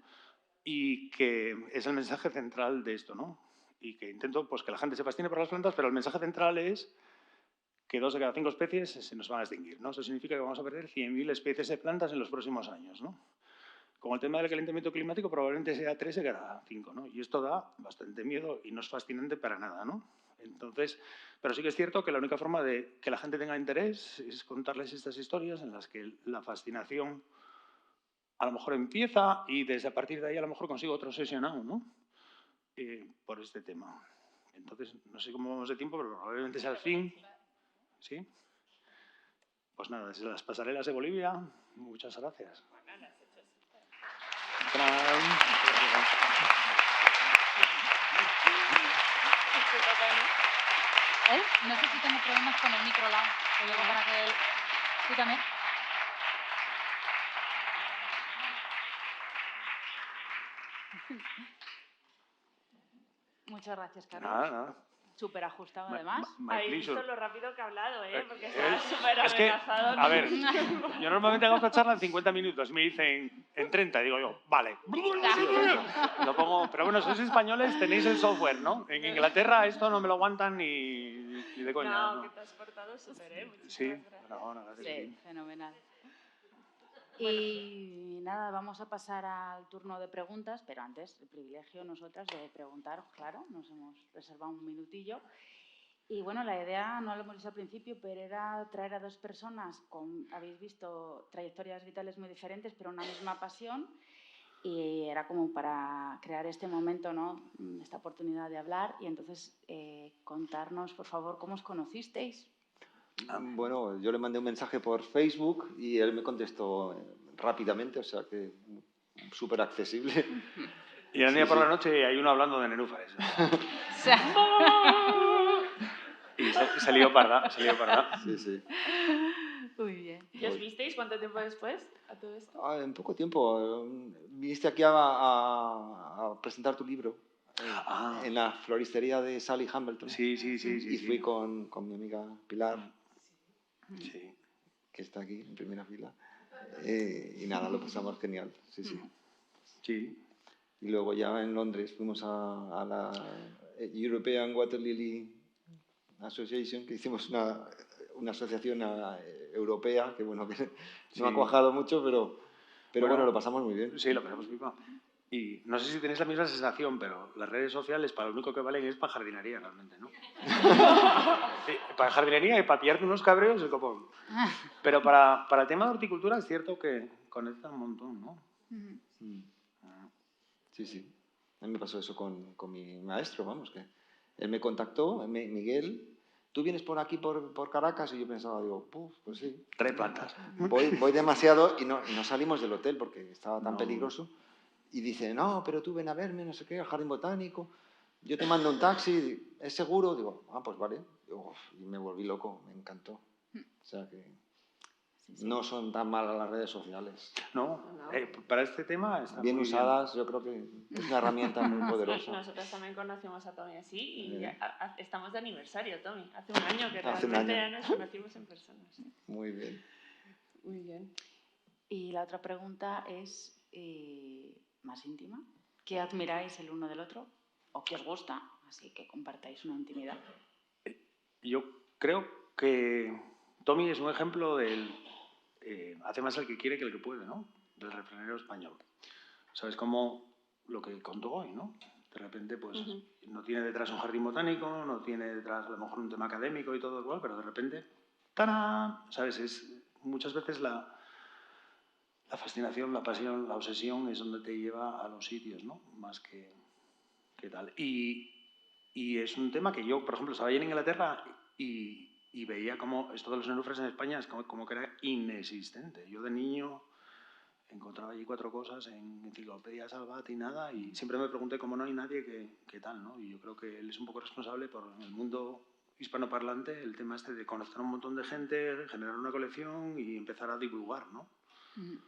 Y que es el mensaje central de esto, ¿no? Y que intento pues, que la gente se fascine por las plantas, pero el mensaje central es que 2 de cada 5 especies se nos van a extinguir, ¿no? Eso significa que vamos a perder 100.000 especies de plantas en los próximos años, ¿no? Con el tema del calentamiento climático probablemente sea 3 de cada 5, ¿no? Y esto da bastante miedo y no es fascinante para nada, ¿no? Entonces, pero sí que es cierto que la única forma de que la gente tenga interés es contarles estas historias en las que la fascinación a lo mejor empieza y desde a partir de ahí a lo mejor consigo otro obsesionado, ¿no? Por este tema. Entonces, no sé cómo vamos de tiempo, pero probablemente sea el fin. ¿Sí? Pues nada, desde las pasarelas de Bolivia, muchas gracias. ¿Él? No sé si tengo problemas con el micro lado. Te digo para que él... ¿Tú también? Muchas gracias, Carlos. Nada. Súper ajustado, además. Habéis visto lo rápido que ha hablado, ¿eh? Porque estaba súper Es que, amenazado. a ver, yo normalmente hago esta charla en 50 minutos, me dicen en 30, y digo yo, vale. Lo pongo, pero bueno, sois españoles, tenéis el software, ¿no? En Inglaterra esto no me lo aguantan ni de coña. No, ¿no? que te has portado súper, ¿eh? Sí, Muchísimas gracias. bueno, gracias. Sí, fenomenal. Y nada, vamos a pasar al turno de preguntas, pero antes el privilegio nosotras de preguntaros, claro, nos hemos reservado un minutillo. Y bueno, la idea, no lo hemos dicho al principio, pero era traer a dos personas con, habéis visto, trayectorias vitales muy diferentes, pero una misma pasión. Y era como para crear este momento, ¿no? Esta oportunidad de hablar. Y entonces, contarnos, por favor, cómo os conocisteis. Bueno, yo le mandé un mensaje por Facebook y él me contestó rápidamente, o sea que súper accesible. Y un día Sí, por la sí. noche hay uno hablando de nenúfares. O sea, Y salió parda, salió parda. Sí, sí. Muy bien. ¿Y os visteis cuánto tiempo después a todo esto? En poco tiempo. Viniste aquí a presentar tu libro en la floristería de Sally Hambleton. Sí, sí, sí, sí. Y fui con mi amiga Pilar, Sí. que está aquí en primera fila. Y nada, lo pasamos genial. Sí, sí. Sí. Y luego ya en Londres fuimos a la European Water Lily Association, que hicimos una asociación europea, que bueno, que no ha Sí. cuajado mucho, pero Bueno, bueno, lo pasamos muy bien. Sí, lo pasamos pipa. Y no sé si tenéis la misma sensación, pero las redes sociales para lo único que valen es para jardinería realmente, ¿no? Para jardinería y para pillarte unos cabreos el copón. Pero para el tema de horticultura es cierto que conecta un montón, ¿no? Sí, sí. A mí me pasó eso con mi maestro, vamos, que él me contactó, Miguel, ¿tú vienes por aquí, por Caracas? Y yo pensaba, digo, pues sí. Trae plantas. Voy demasiado y no salimos del hotel porque estaba tan No. peligroso. Y dice, no, pero tú ven a verme, no sé qué, al jardín botánico. Yo te mando un taxi, ¿es seguro? Digo, pues vale. Y me volví loco, me encantó. O sea que no son tan malas las redes sociales. No, para este tema está Bien muy usadas, yo creo que es una herramienta muy poderosa. Nosotros también conocimos a Tommy así y estamos de aniversario, Tommy. Hace un año que Hace un realmente año. ya nos conocimos en persona. Sí. Muy bien. Muy bien. Y la otra pregunta es más íntima. ¿Qué admiráis el uno del otro? ¿O qué os gusta? Así que compartáis una intimidad. Yo creo que Tommy es un ejemplo del hace más el que quiere que el que puede, ¿no? Del refranero español. ¿Sabes cómo lo que contó hoy, ¿no? De repente, pues, no tiene detrás un jardín botánico, no tiene detrás a lo mejor un tema académico y todo igual, pero de repente, ¡tarán! ¿Sabes? Es muchas veces la fascinación, la pasión, la obsesión es donde te lleva a los sitios, ¿no? Más que tal. Y es un tema que yo, por ejemplo, estaba allí en Inglaterra y veía como esto de los nenúfares en España es como que era inexistente. Yo de niño encontraba allí 4 cosas en enciclopedia Salvat y nada, y siempre me pregunté cómo no hay nadie que tal, ¿no? Y yo creo que él es un poco responsable por el mundo hispanoparlante, el tema este de conocer a un montón de gente, generar una colección y empezar a divulgar, ¿no?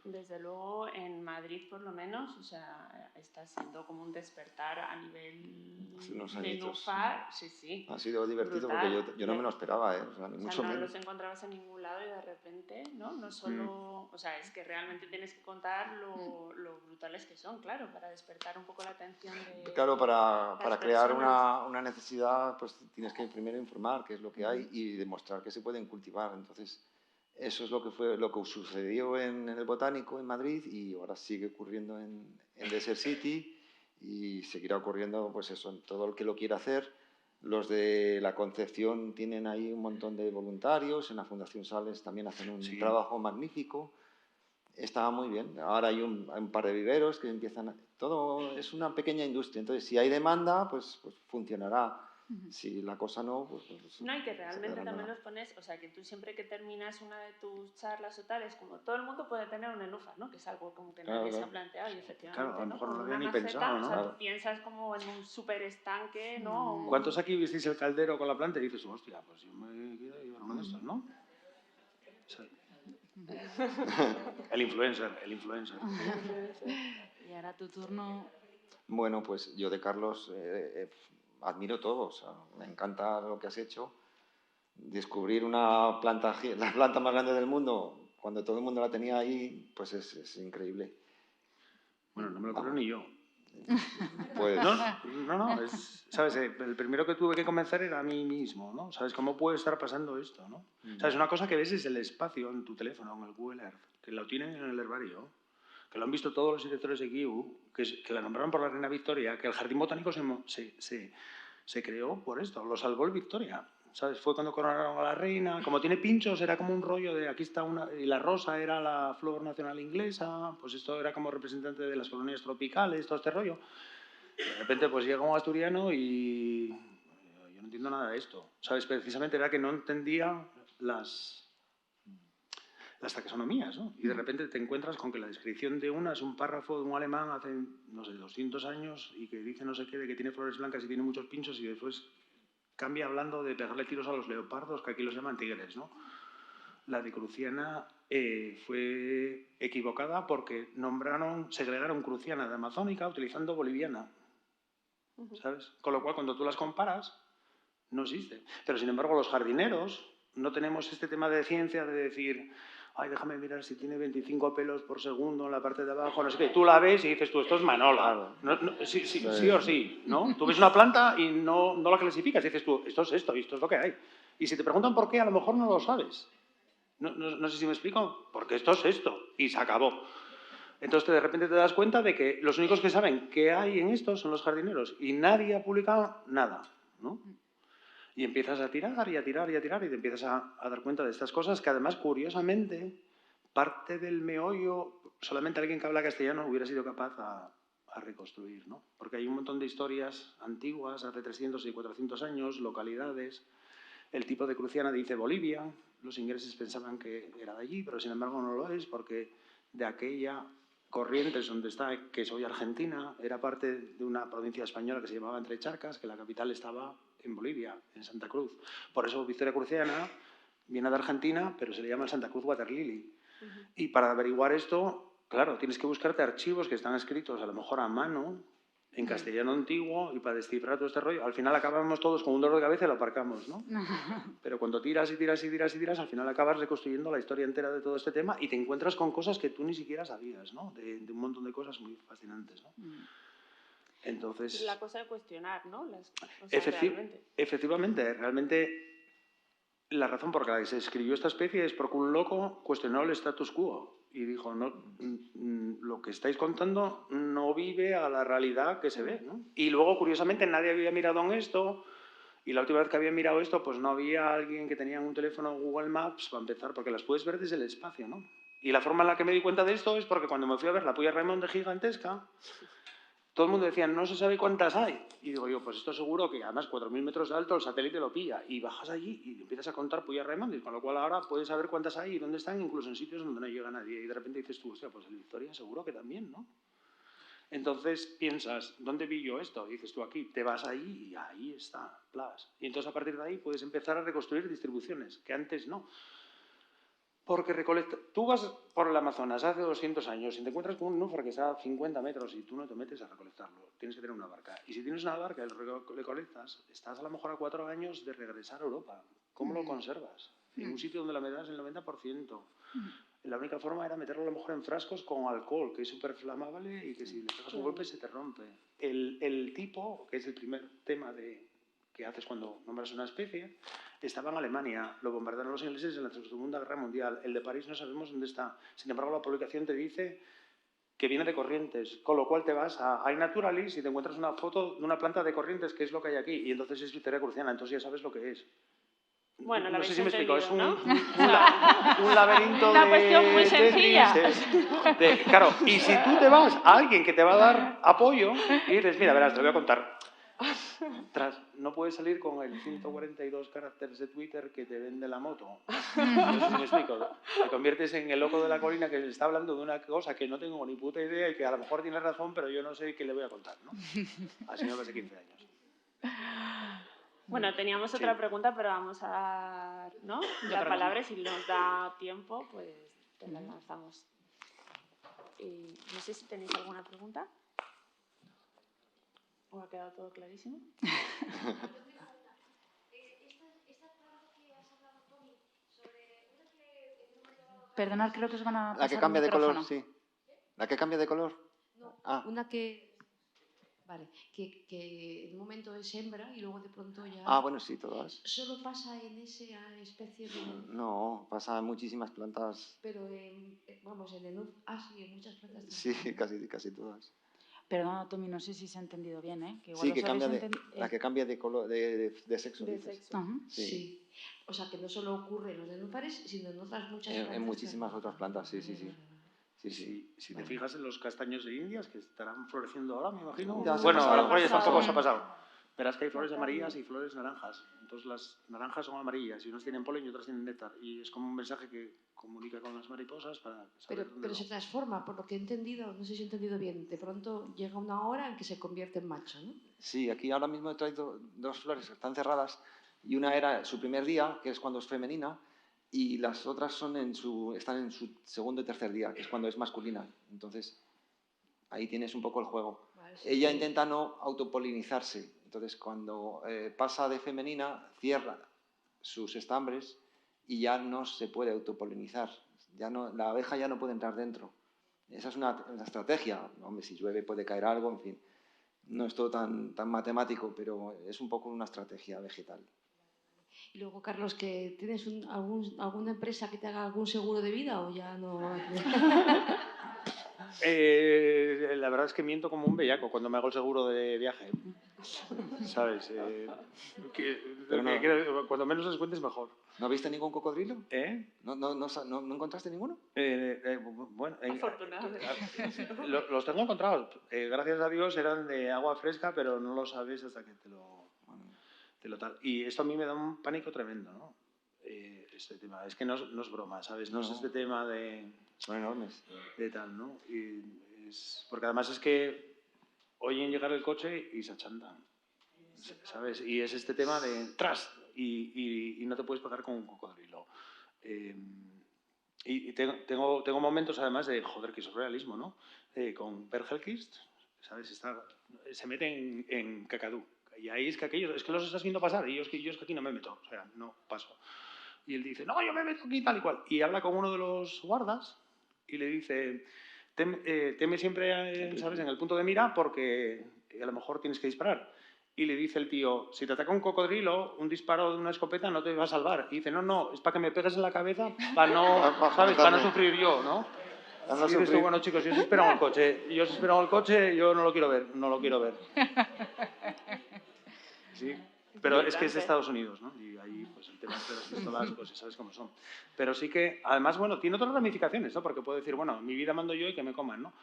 Desde luego en Madrid por lo menos, o sea, está siendo como un despertar a nivel Hace unos de añitos. nenúfar, sí. Ha sido divertido Brutal. porque yo no me lo esperaba, ¿eh? O sea, ni O mucho sea, no menos. los encontrabas en ningún lado y de repente, ¿no? No solo... O sea, es que realmente tienes que contar lo brutales que son, claro, para despertar un poco la atención de... Claro, para las crear personas. una necesidad, pues tienes que primero informar qué es lo que hay y demostrar que se pueden cultivar. Entonces, eso es lo que sucedió en el Botánico en Madrid y ahora sigue ocurriendo en Desert City y seguirá ocurriendo, pues eso, en todo el que lo quiera hacer. Los de la Concepción tienen ahí un montón de voluntarios, en la Fundación Sales también hacen un trabajo magnífico. Está muy bien. Ahora hay un par de viveros que empiezan... Todo es una pequeña industria. Entonces, si hay demanda, pues funcionará. Si la cosa no, pues No, y que realmente quedará también nada. los pones, o sea, que tú siempre que terminas una de tus charlas o tal, es como todo el mundo puede tener un nenúfar, ¿no? Que es algo como que nadie se ha planteado y efectivamente, Claro, a lo ¿no? mejor Con no lo había una ni maceta, pensado, ¿no? o sea, Claro. tú piensas como en un súper estanque, ¿no? ¿Cuántos aquí visteis el caldero con la planta y dices, hostia, pues yo me quiero llevar uno de estos, ¿no? Sí. El influencer. Y ahora tu turno. Bueno, pues yo de Carlos admiro todo. O sea, me encanta lo que has hecho. Descubrir la planta más grande del mundo, cuando todo el mundo la tenía ahí, pues es increíble. Bueno, no me lo creo ni yo. Pues, No, ¿sabes? El primero que tuve que convencer era a mí mismo, ¿no? ¿Sabes cómo puede estar pasando esto, no? ¿Sabes? Una cosa que ves es el espacio en tu teléfono, en el Google Earth, que lo tienen en el herbario, que lo han visto todos los directores de Kew, que la nombraron por la reina Victoria, que el jardín botánico se creó por esto, lo salvó el Victoria. ¿sabes? Fue cuando coronaron a la reina. Como tiene pinchos, era como un rollo de aquí está una... Y la rosa era la flor nacional inglesa, pues esto era como representante de las colonias tropicales, todo este rollo. De repente pues llega un asturiano y yo no entiendo nada de esto, ¿sabes? Precisamente era que no entendía las taxonomías, ¿no? Y de repente te encuentras con que la descripción de una es un párrafo de un alemán hace, no sé, 200 años y que dice no sé qué, de que tiene flores blancas y tiene muchos pinchos y después cambia hablando de pegarle tiros a los leopardos, que aquí los llaman tigres, ¿no? La de Cruciana fue equivocada porque segregaron Cruciana de Amazónica utilizando boliviana, ¿sabes? Con lo cual, cuando tú las comparas, no existe. Pero, sin embargo, los jardineros no tenemos este tema de ciencia de decir, ay, déjame mirar si tiene 25 pelos por segundo en la parte de abajo, no sé qué. Tú la ves y dices tú, esto es Manola. Sí o sí, ¿no? Tú ves una planta y no la clasificas y dices tú, esto es esto y esto es lo que hay. Y si te preguntan por qué, a lo mejor no lo sabes. No sé si me explico, porque esto es esto y se acabó. Entonces de repente te das cuenta de que los únicos que saben qué hay en esto son los jardineros y nadie ha publicado nada, ¿no? Y empiezas a tirar y a tirar y a tirar y te empiezas a dar cuenta de estas cosas que además, curiosamente, parte del meollo, solamente alguien que habla castellano hubiera sido capaz a reconstruir, ¿no? Porque hay un montón de historias antiguas, hace 300 y 400 años, localidades. El tipo de Cruciana dice Bolivia, los ingleses pensaban que era de allí, pero sin embargo no lo es, porque de aquella Corrientes, donde está, que es hoy Argentina, era parte de una provincia española que se llamaba Entre Charcas, que la capital estaba en Bolivia, en Santa Cruz. Por eso Victoria Cruciana viene de Argentina, pero se le llama Santa Cruz Water Lily. Y para averiguar esto, claro, tienes que buscarte archivos que están escritos a lo mejor a mano, en castellano antiguo, y para descifrar todo este rollo. Al final acabamos todos con un dolor de cabeza y lo aparcamos, ¿no? Pero cuando tiras y tiras y tiras y tiras, al final acabas reconstruyendo la historia entera de todo este tema y te encuentras con cosas que tú ni siquiera sabías, ¿no? De un montón de cosas muy fascinantes, ¿no? Entonces... La cosa de cuestionar, ¿no? Realmente. Efectivamente, realmente la razón por la que se escribió esta especie es porque un loco cuestionó el status quo y dijo, no, lo que estáis contando no vive a la realidad que se ve, ¿no? Y luego, curiosamente, nadie había mirado en esto y la última vez que había mirado esto, pues no había alguien que tenía un teléfono Google Maps para empezar, porque las puedes ver desde el espacio, ¿no? Y la forma en la que me di cuenta de esto es porque cuando me fui a ver la Puya Remonte gigantesca, todo el mundo decía, no se sabe cuántas hay. Y digo yo, pues esto seguro que además 4.000 metros de alto el satélite lo pilla. Y bajas allí y empiezas a contar Puya Remonte, con lo cual ahora puedes saber cuántas hay y dónde están, incluso en sitios donde no llega nadie. Y de repente dices tú, hostia, pues en Victoria seguro que también, ¿no? Entonces piensas, ¿dónde vi yo esto? Y dices tú aquí, te vas ahí y ahí está, plas. Y entonces a partir de ahí puedes empezar a reconstruir distribuciones, que antes no. Porque tú vas por el Amazonas hace 200 años y te encuentras con un núfar que está a 50 metros y tú no te metes a recolectarlo. Tienes que tener una barca. Y si tienes una barca y lo recolectas, estás a lo mejor a 4 años de regresar a Europa. ¿Cómo lo conservas? En un sitio donde la humedad es el 90%. La única forma era meterlo a lo mejor en frascos con alcohol, que es súper flamable y que si le pegas un golpe se te rompe. El tipo, que es el primer tema que haces cuando nombras una especie, estaba en Alemania, lo bombardearon los ingleses en la Segunda Guerra Mundial. El de París no sabemos dónde está. Sin embargo, la publicación te dice que viene de Corrientes, con lo cual te vas a iNaturalis y te encuentras una foto de una planta de Corrientes, que es lo que hay aquí, y entonces es Victoria Cruciana, entonces ya sabes lo que es. Bueno, no sé si me explico, es un un laberinto una cuestión muy sencilla. Claro, y si tú te vas a alguien que te va a dar apoyo y dices, mira, verás, te lo voy a contar. No puedes salir con el 142 caracteres de Twitter que te vende la moto. No sé si me explico. Te conviertes en el loco de la colina que está hablando de una cosa que no tengo ni puta idea y que a lo mejor tiene razón, pero yo no sé qué le voy a contar, ¿no? Así me hace 15 años. Bueno, teníamos otra pregunta, pero vamos a dar, ¿no? La palabra, si nos da tiempo, pues te la lanzamos. No sé si tenéis alguna pregunta. ¿O ha quedado todo clarísimo? Perdonad, creo que os van a pasar La que cambia el de color, micrófono. sí. ¿La que cambia de color? No, Ah. una que... Vale, que en un momento es hembra y luego de pronto ya... Ah, bueno, sí, todas. ¿Solo pasa en esa especie de...? No, pasa en muchísimas plantas. Pero, vamos, en el... Ah, sí, en muchas plantas. Sí, casi todas. Perdona, Tommy, no sé si se ha entendido bien, ¿eh? Que igual Sí, os que cambia habéis la que cambia de, color, de sexo. De dices. sexo. Ajá. Sí. Sí. O sea, que no solo ocurre en los nenúfares, sino en otras muchas plantas. En muchísimas otras plantas, sí, sí, sí. Vale, vale. Sí, sí. Si te fijas en los castaños de Indias, que estarán floreciendo ahora, me imagino. Ya se ha Bueno, pasado. a lo mejor ya tampoco Sí. se ha pasado. Verás que hay flores amarillas y flores naranjas. Entonces las naranjas son amarillas y unas tienen polen y otras tienen néctar. Y es como un mensaje que comunica con las mariposas para saber dónde Pero va. se transforma, por lo que he entendido, no sé si he entendido bien, de pronto llega una hora en que se convierte en macho, ¿no? Sí, aquí ahora mismo he traído 2 flores que están cerradas y una era su primer día, que es cuando es femenina, y las otras están en su segundo y tercer día, que es cuando es masculina. Entonces, ahí tienes un poco el juego. Vale, sí. Ella intenta no autopolinizarse, entonces cuando pasa de femenina, cierra sus estambres y ya no se puede autopolinizar. La abeja ya no puede entrar dentro. Esa es una estrategia. Hombre, si llueve puede caer algo, en fin. No es todo tan matemático, pero es un poco una estrategia vegetal. Y luego, Carlos, ¿que tienes alguna empresa que te haga algún seguro de vida o ya no? La verdad es que miento como un bellaco cuando me hago el seguro de viaje. ¿Sabes? Pero no. Cuando menos les cuentes, mejor. ¿No viste ningún cocodrilo? ¿Eh? ¿No encontraste ninguno? Bueno, Afortunadamente. los tengo encontrados. Gracias a Dios eran de agua fresca, pero no lo sabes hasta que te lo tal. Y esto a mí me da un pánico tremendo, ¿no? Este tema. Es que no es broma, ¿sabes? No es este tema de... Son enormes. De tal, ¿no? Porque además es que oyen llegar el coche y se achantan, ¿sabes? Y es este tema de tras y no te puedes pegar con un cocodrilo. Y tengo momentos además de, joder, que surrealismo, ¿no? Con Per Hellquist, ¿sabes? Se mete en Kakadu. Y ahí es que es que los estás viendo pasar y yo es que aquí no me meto, o sea, no paso. Y él dice, no, yo me meto aquí tal y cual. Y habla con uno de los guardas y le dice, teme siempre, ¿sabes?, en el punto de mira porque a lo mejor tienes que disparar. Y le dice el tío, si te ataca un cocodrilo, un disparo de una escopeta no te va a salvar. Y dice, no, es para que me pegues en la cabeza para no, ¿sabes?, para no sufrir yo, ¿no? Y dices tú, bueno, chicos, yo os espero en el coche, yo no lo quiero ver. Sí. Pero es que es Estados Unidos, ¿no? Y ahí, pues, el tema de las pistolas, pues, sabes cómo son. Pero sí que, además, bueno, tiene otras ramificaciones, ¿no? Porque puedo decir, bueno, mi vida mando yo y que me coman, ¿no?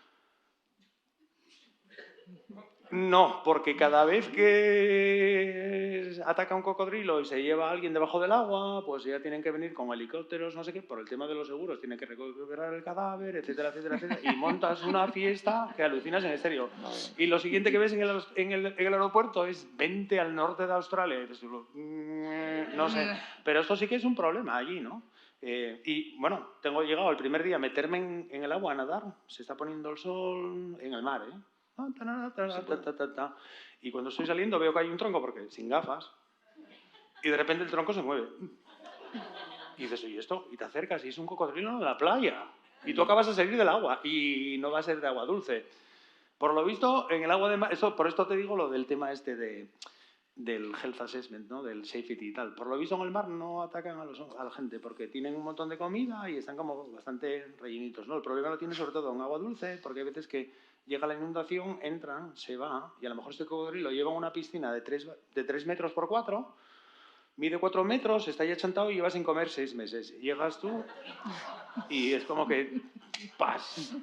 No, porque cada vez que ataca un cocodrilo y se lleva a alguien debajo del agua, pues ya tienen que venir con helicópteros, no sé qué, por el tema de los seguros, tienen que recuperar el cadáver, etcétera, etcétera, etcétera, y montas una fiesta que alucinas en estéreo. Y lo siguiente que ves en el aeropuerto es vente al norte de Australia. Y dices, no sé, pero esto sí que es un problema allí, ¿no? Y bueno, tengo llegado el primer día a meterme en el agua a nadar, se está poniendo el sol en el mar, ¿eh? Y cuando estoy saliendo veo que hay un tronco, porque sin gafas, y de repente el tronco se mueve. Y dices, oye, esto, y te acercas y es un cocodrilo en la playa. Y tú acabas de salir del agua y no va a ser de agua dulce. Por lo visto, en el agua de mar, por esto te digo lo del tema este del health assessment, ¿no? Del safety y tal. Por lo visto en el mar no atacan a la gente porque tienen un montón de comida y están como bastante rellenitos, ¿no? El problema lo tiene sobre todo en agua dulce, porque hay veces que llega la inundación, entran, se va, y a lo mejor este cocodrilo lleva una piscina de 3 metros por 4, mide 4 metros, está ya achantado y lleva sin comer 6 meses. Llegas tú y es como que ¡pas!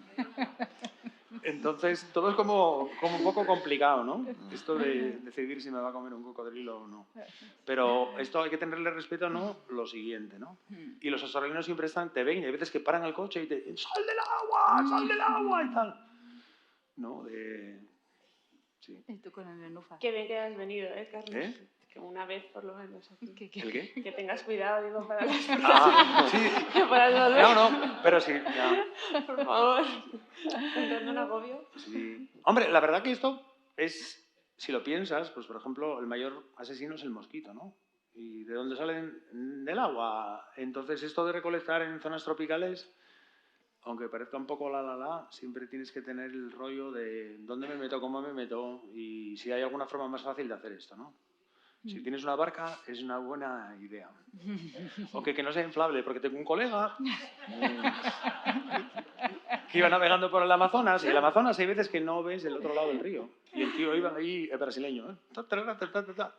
Entonces, todo es como un poco complicado, ¿no? Esto de decidir si me va a comer un cocodrilo o no. Pero esto hay que tenerle respeto, ¿no? Lo siguiente, ¿no? Y los australianos siempre te ven y hay veces que paran el coche y te dicen ¡sal del agua! Y tal. ¿No? Sí. Y tú con el nenúfar. Qué bien que has venido, Carlos. ¿Eh? Que una vez, por lo menos, aquí. ¿El qué? Que tengas cuidado, digo, para las Sí. que puedas volver. No, pero sí, ya. Por favor. Entrando en agobio. Sí. Hombre, la verdad que esto es, si lo piensas, pues por ejemplo, el mayor asesino es el mosquito, ¿no? ¿Y de dónde salen? Del agua. Entonces, esto de recolectar en zonas tropicales, aunque parezca un poco siempre tienes que tener el rollo de dónde me meto, cómo me meto y si hay alguna forma más fácil de hacer esto, ¿no? Si tienes una barca, es una buena idea. Aunque que no sea inflable, porque tengo un colega que iba navegando por el Amazonas, y el Amazonas hay veces que no ves del otro lado del río. Y el tío iba ahí, el brasileño, ¿eh?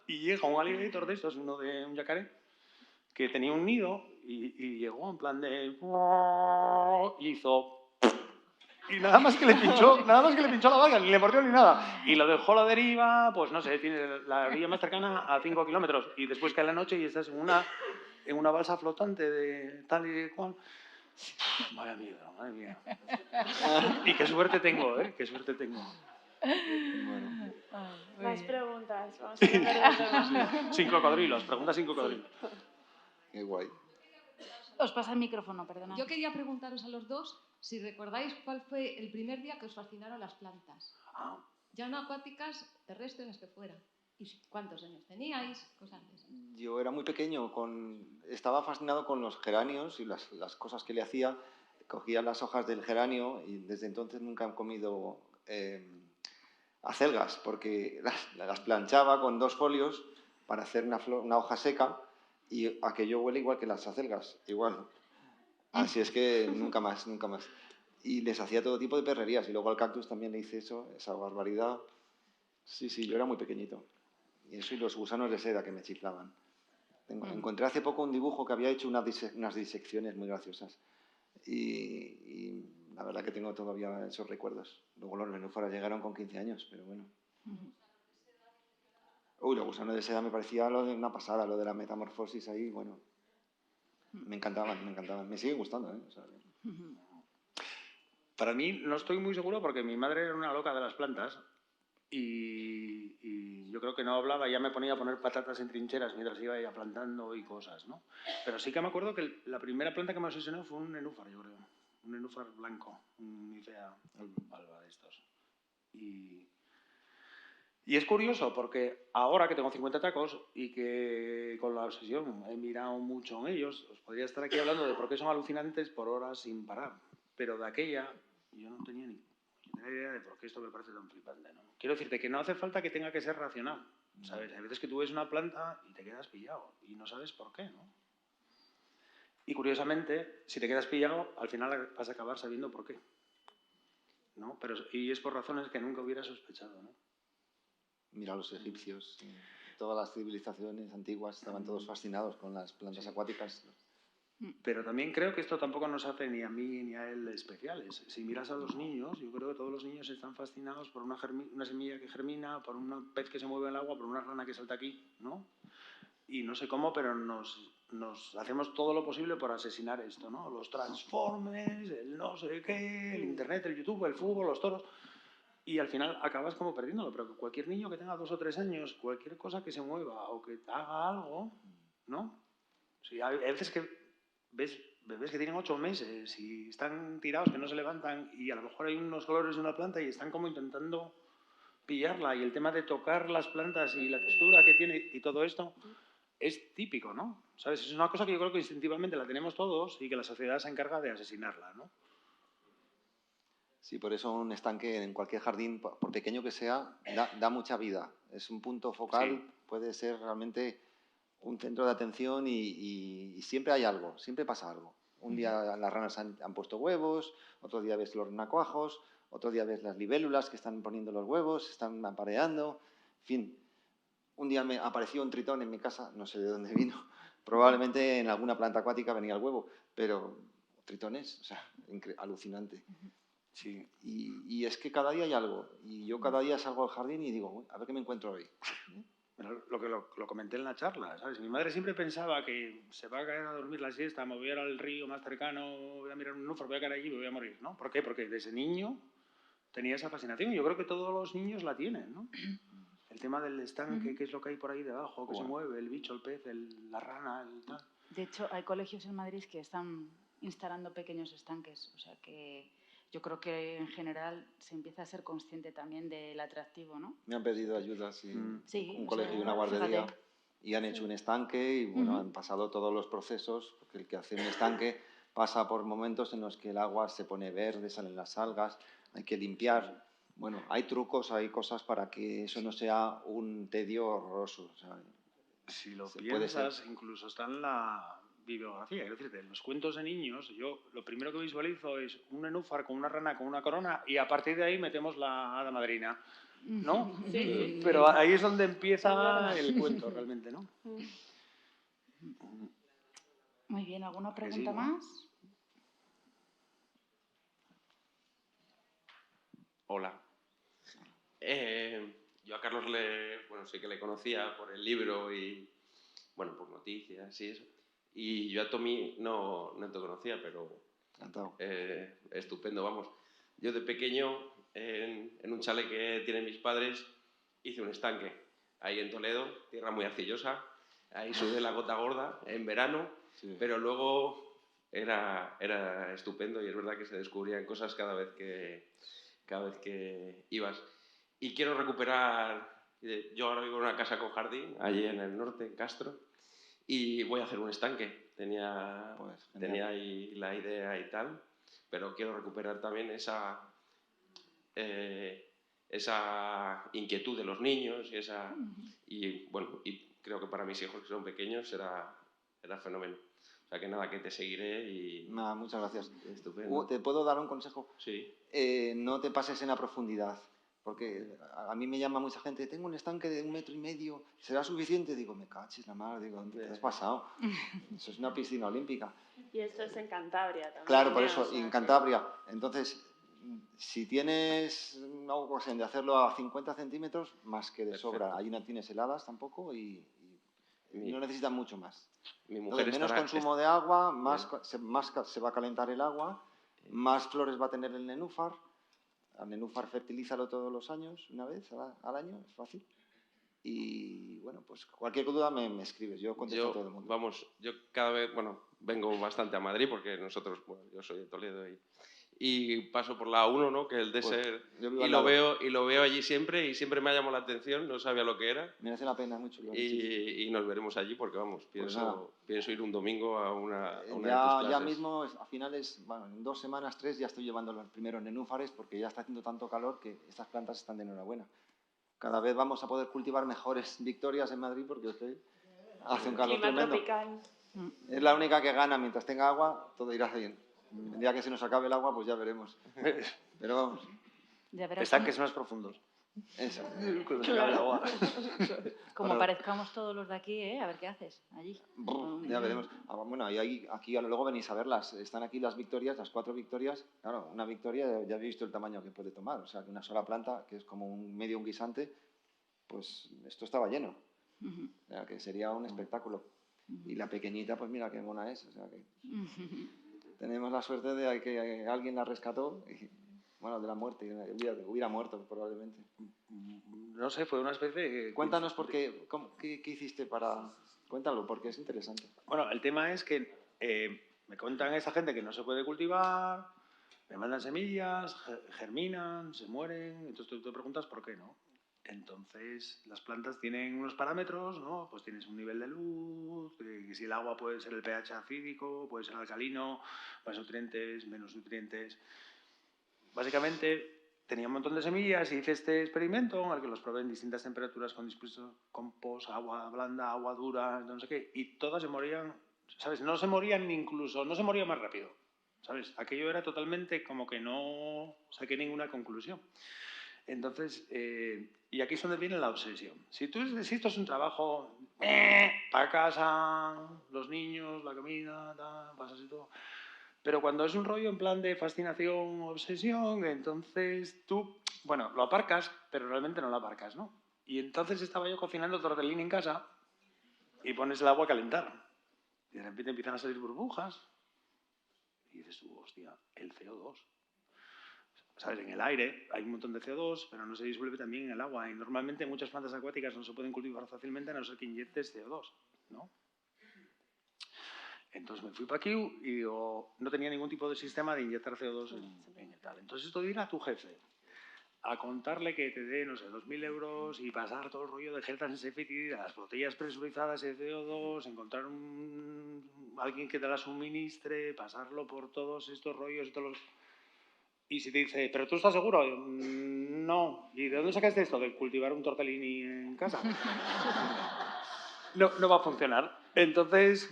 Y llega un alligator de estos, uno de un yacaré, que tenía un nido y llegó en plan de... y hizo... Y nada más que le pinchó la vaca, ni le mordió ni nada. Y lo dejó a la deriva, pues no sé, tiene la orilla más cercana a 5 kilómetros. Y después cae la noche y estás en una balsa flotante de tal y cual. Madre mía, madre mía. Y qué suerte tengo, ¿eh? Qué suerte tengo. Bueno. Más preguntas. Vamos a cambiar de tema. Sin cocodrilos, pregunta sin cocodrilos. Qué guay. Os pasa el micrófono, perdona. Yo quería preguntaros a los dos si recordáis cuál fue el primer día que os fascinaron las plantas. Ya no acuáticas, terrestres, las que fuera. ¿Y cuántos años teníais? Cosas de esas. Yo era muy pequeño, estaba fascinado con los geranios y las cosas que le hacía. Cogía las hojas del geranio y desde entonces nunca he comido acelgas, porque las planchaba con 2 folios para hacer una hoja seca y aquello huele igual que las acelgas, igual. Así es que nunca más, nunca más. Y les hacía todo tipo de perrerías y luego al cactus también le hice eso, esa barbaridad. Sí, yo era muy pequeñito. Y eso y los gusanos de seda que me chiflaban. Encontré hace poco un dibujo que había hecho unas disecciones muy graciosas. Y la verdad que tengo todavía esos recuerdos. Luego los nenúfares llegaron con 15 años, pero bueno. Uy, los gusanos de seda me parecía lo de una pasada, lo de la metamorfosis ahí, bueno. Me encantaban, me encantaban. Me siguen gustando, ¿eh? O sea, Para mí no estoy muy seguro porque mi madre era una loca de las plantas y yo creo que no hablaba, ya me ponía a poner patatas en trincheras mientras iba ella plantando y cosas, ¿no? Pero sí que me acuerdo que la primera planta que me obsesionó fue un nenúfar, yo creo. Un nenúfar blanco, un Nicea alba de estos. Y es curioso porque ahora que tengo 50 tacos y que con la obsesión he mirado mucho en ellos, os podría estar aquí hablando de por qué son alucinantes por horas sin parar. Pero de aquella yo no tenía ni idea de por qué esto me parece tan flipante, ¿no? Quiero decirte que no hace falta que tenga que ser racional, ¿sabes? Hay veces que tú ves una planta y te quedas pillado y no sabes por qué, ¿no? Y curiosamente, si te quedas pillado, al final vas a acabar sabiendo por qué, ¿no? Y es por razones que nunca hubiera sospechado, ¿no? mira, los egipcios, todas las civilizaciones antiguas estaban todos fascinados con las plantas acuáticas. Pero también creo que esto tampoco nos hace ni a mí ni a él especiales. Si miras a los niños, yo creo que todos los niños están fascinados por una semilla que germina, por un pez que se mueve en el agua, por una rana que salta aquí, ¿no? Y no sé cómo, pero nos hacemos todo lo posible por asesinar esto, ¿no? Los Transformers, el no sé qué, el Internet, el YouTube, el fútbol, los toros. Y al final acabas como perdiéndolo. Pero cualquier niño que tenga 2 o 3 años, cualquier cosa que se mueva o que haga algo, ¿no? Sí, hay veces que ves bebés que tienen 8 meses y están tirados, que no se levantan, y a lo mejor hay unos colores de una planta y están como intentando pillarla. Y el tema de tocar las plantas y la textura que tiene y todo esto es típico, ¿no? ¿Sabes? Es una cosa que yo creo que instintivamente la tenemos todos y que la sociedad se encarga de asesinarla, ¿no? Sí, por eso un estanque en cualquier jardín, por pequeño que sea, da mucha vida. Es un punto focal, Sí. puede ser realmente un centro de atención y siempre hay algo, siempre pasa algo. Un día las ranas han puesto huevos, otro día ves los renacuajos, otro día ves las libélulas que están poniendo los huevos, están apareando, en fin. Un día me apareció un tritón en mi casa, no sé de dónde vino, probablemente en alguna planta acuática venía el huevo, pero tritones, o sea, alucinante. Sí. Y es que cada día hay algo, y yo cada día salgo al jardín y digo, a ver qué me encuentro hoy. Lo comenté en la charla, ¿sabes? Mi madre siempre pensaba que se va a caer a dormir la siesta, me voy a ir al río más cercano, voy a mirar un nenúfar, voy a caer allí y me voy a morir, ¿no? ¿Por qué? Porque desde niño tenía esa fascinación y yo creo que todos los niños la tienen, ¿no? El tema del estanque, qué es lo que hay por ahí debajo, que se mueve, el bicho, el pez, la rana, el tal. De hecho, hay colegios en Madrid que están instalando pequeños estanques, o sea que yo creo que en general se empieza a ser consciente también del atractivo, ¿no? Me han pedido ayuda, sí, Sí, un o colegio sea, y una guardería, fíjate. y han hecho un estanque y bueno, han pasado todos los procesos, porque el que hace un estanque pasa por momentos en los que el agua se pone verde, salen las algas, hay que limpiar. Bueno, hay trucos, hay cosas para que eso no sea un tedio horroroso. O sea, Si lo puede ser. piensas, incluso está en la bibliografía. Quiero decirte, en los cuentos de niños, yo lo primero que visualizo es un nenúfar con una rana con una corona y a partir de ahí metemos la hada madrina, ¿no? Sí. Pero ahí es donde empieza el cuento realmente, ¿no? Muy bien, ¿alguna Que sí, pregunta ¿no? más? Hola. Yo a Carlos sí que le conocía por el libro y, bueno, por noticias y eso. Y yo a Tommy no te conocía, pero Encantado. estupendo, vamos. Yo de pequeño, en un chalet que tienen mis padres, hice un estanque. Ahí en Toledo, tierra muy arcillosa. Ahí sudé la gota gorda en verano, Sí. pero luego era estupendo y es verdad que se descubrían cosas cada vez que ibas. Y quiero recuperar, yo ahora vivo en una casa con jardín, allí en el norte, en Castro, y voy a hacer un estanque. Tenía ahí la idea y tal, pero quiero recuperar también esa inquietud de los niños y creo que para mis hijos que son pequeños era fenómeno. O sea que nada, que te seguiré y... Nada, muchas gracias. Estupendo. ¿Te puedo dar un consejo? Sí. No te pases en la profundidad, porque a mí me llama mucha gente, tengo un estanque de 1,5 metros, ¿será suficiente? Digo, me caches la madre, digo, ¿dónde te has pasado? Eso es una piscina olímpica. Y esto es en Cantabria también. Claro, por ¿eh? eso, O sea, y en Cantabria. Entonces, si tienes una ocasión de hacerlo a 50 centímetros, más que de Perfecto. sobra. Ahí no tienes heladas tampoco y no necesitas mucho más. Mi mujer Entonces, menos consumo de agua, más se va a calentar el agua, más flores va a tener el nenúfar. Al nenúfar fertilízalo todos los años, una vez al año, es fácil. Y bueno, pues cualquier duda me escribes, yo contesto a todo el mundo. Vamos, yo cada vez, vengo bastante a Madrid porque nosotros, yo soy de Toledo y paso por la A1, ¿no? Que es el Dessert, yo vivo y al lo lado. veo allí siempre y siempre me ha llamado la atención, no sabía lo que era. Merece la pena mucho. Y nos veremos allí porque, vamos, pienso ir un domingo a una de tus clases. Ya mismo, a finales, bueno, en 2 semanas, 3, ya estoy llevando los primeros nenúfares porque ya está haciendo tanto calor que estas plantas están de enhorabuena. Cada vez vamos a poder cultivar mejores victorias en Madrid porque hace un calor clima tremendo. tropical. Es la única que gana. Mientras tenga agua, todo irá bien. El día que se nos acabe el agua, pues ya veremos. Pero vamos. Ya verás Estanques más profundos. Eso. Cuando se acabe el agua. como parezcamos todos los de aquí, a ver qué haces allí. Ya veremos. Bueno, aquí luego venís a verlas. Están aquí las victorias, las 4 victorias. Claro, una victoria ya habéis visto el tamaño que puede tomar. O sea, que una sola planta, que es como un guisante, pues esto estaba lleno. O sea, que sería un espectáculo. Y la pequeñita, pues mira qué mona es. O sea, que tenemos la suerte de que alguien la rescató. Y, bueno, de la muerte. Hubiera muerto probablemente. No sé, fue una especie de... Cuéntanos qué hiciste para... Cuéntalo, porque es interesante. Bueno, el tema es que me cuentan esta gente que no se puede cultivar, me mandan semillas, germinan, se mueren, entonces tú te preguntas por qué no. Entonces, las plantas tienen unos parámetros, ¿no? Pues tienes un nivel de luz, que si el agua puede ser el pH acídico, puede ser alcalino, más nutrientes, menos nutrientes. Básicamente, tenía un montón de semillas y hice este experimento en el que los probé en distintas temperaturas con dispuestos compost, agua blanda, agua dura, no sé qué, y todas se morían, ¿sabes? No se morían incluso, no se morían más rápido, ¿sabes? Aquello era totalmente como que no saqué ninguna conclusión. Entonces, y aquí es donde viene la obsesión. Si esto es un trabajo para casa, los niños, la comida, pasas y todo... Pero cuando es un rollo en plan de fascinación, obsesión, entonces tú, bueno, lo aparcas, pero realmente no lo aparcas, ¿no? Y entonces estaba yo cocinando tortellini en casa y pones el agua a calentar. Y de repente empiezan a salir burbujas. Y dices tú, hostia, el CO2. ¿Sabes? En el aire hay un montón de CO2, pero no se disuelve también en el agua. Y normalmente muchas plantas acuáticas no se pueden cultivar fácilmente a no ser que inyectes CO2, ¿no? Entonces me fui para aquí y digo, no tenía ningún tipo de sistema de inyectar CO2 en tal. Entonces esto de ir a tu jefe a contarle que te dé, no sé, 2.000 euros y pasar todo el rollo de Health and Safety, las botellas presurizadas de CO2, encontrar alguien que te la suministre, pasarlo por todos estos rollos y todos los... Y si te dice, ¿pero tú estás seguro? No. ¿Y de dónde sacaste esto? ¿De cultivar un tortellini en casa? No va a funcionar. Entonces...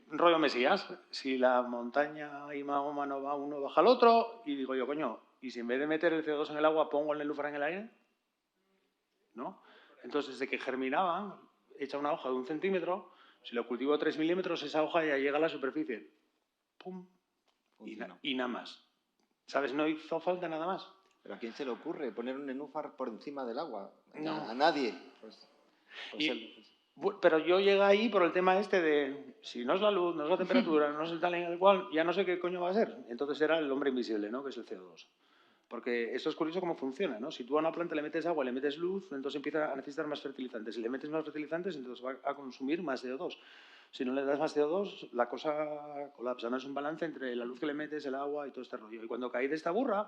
Rollo Mesías. Si la montaña y Mahoma no va uno, baja el otro. Y digo yo, coño, ¿y si en vez de meter el CO2 en el agua pongo el nenúfar en el aire? ¿No? Entonces, desde que germinaba, echa una hoja de 1 centímetro, si lo cultivo 3 milímetros, esa hoja ya llega a la superficie. ¡Pum! Y nada más. ¿Sabes? No hizo falta nada más. ¿Pero a quién se le ocurre poner un nenúfar por encima del agua? No. A nadie. Pero yo llegué ahí por el tema este de si no es la luz, no es la temperatura, no es el tal y el cual, ya no sé qué coño va a ser. Entonces era el hombre invisible, ¿no? Que es el CO2. Porque esto es curioso cómo funciona, ¿no? Si tú a una planta le metes agua, le metes luz, entonces empieza a necesitar más fertilizantes. Si le metes más fertilizantes, entonces va a consumir más CO2. Si no le das más CO2, la cosa colapsa. No es un balance entre la luz que le metes, el agua y todo este rollo. Y cuando caí de esta burra,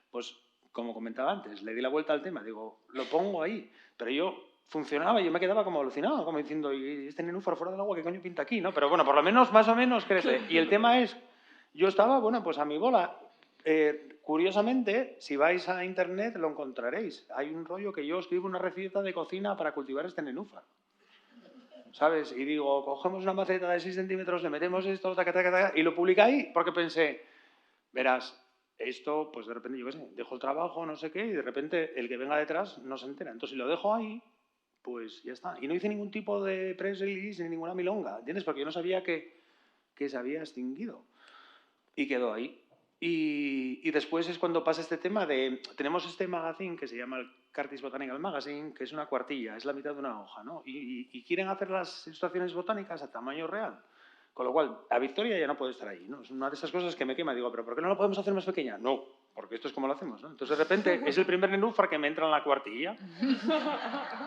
pues, como comentaba antes, le di la vuelta al tema. Digo, lo pongo ahí. Pero yo funcionaba, yo me quedaba como alucinado, como diciendo, ¿y este nenúfar fuera del agua qué coño pinta aquí? ¿No? Pero bueno, por lo menos, más o menos crece. Y el tema es, yo estaba, bueno, pues a mi bola. Curiosamente, si vais a internet lo encontraréis. Hay un rollo que yo escribo una receta de cocina para cultivar este nenúfar. ¿Sabes? Y digo, cogemos una maceta de 6 centímetros, le metemos esto, taca, taca, taca, y lo publiqué ahí porque pensé, verás, esto, pues de repente, yo qué sé, dejo el trabajo, no sé qué, y de repente el que venga detrás no se entera. Entonces, si lo dejo ahí, pues ya está. Y no hice ningún tipo de press release ni ninguna milonga, ¿entiendes? Porque yo no sabía que se había extinguido. Y quedó ahí. Y después es cuando pasa este tema de... Tenemos este magazine que se llama el Curtis Botanical Magazine, que es una cuartilla, es la mitad de una hoja, ¿no? Y quieren hacer las ilustraciones botánicas a tamaño real. Con lo cual, a Victoria ya no puede estar ahí, ¿no? Es una de esas cosas que me quema. Digo, ¿pero por qué no lo podemos hacer más pequeña? No, porque esto es como lo hacemos, ¿no? Entonces, de repente, es el primer nenúfar que me entra en la cuartilla.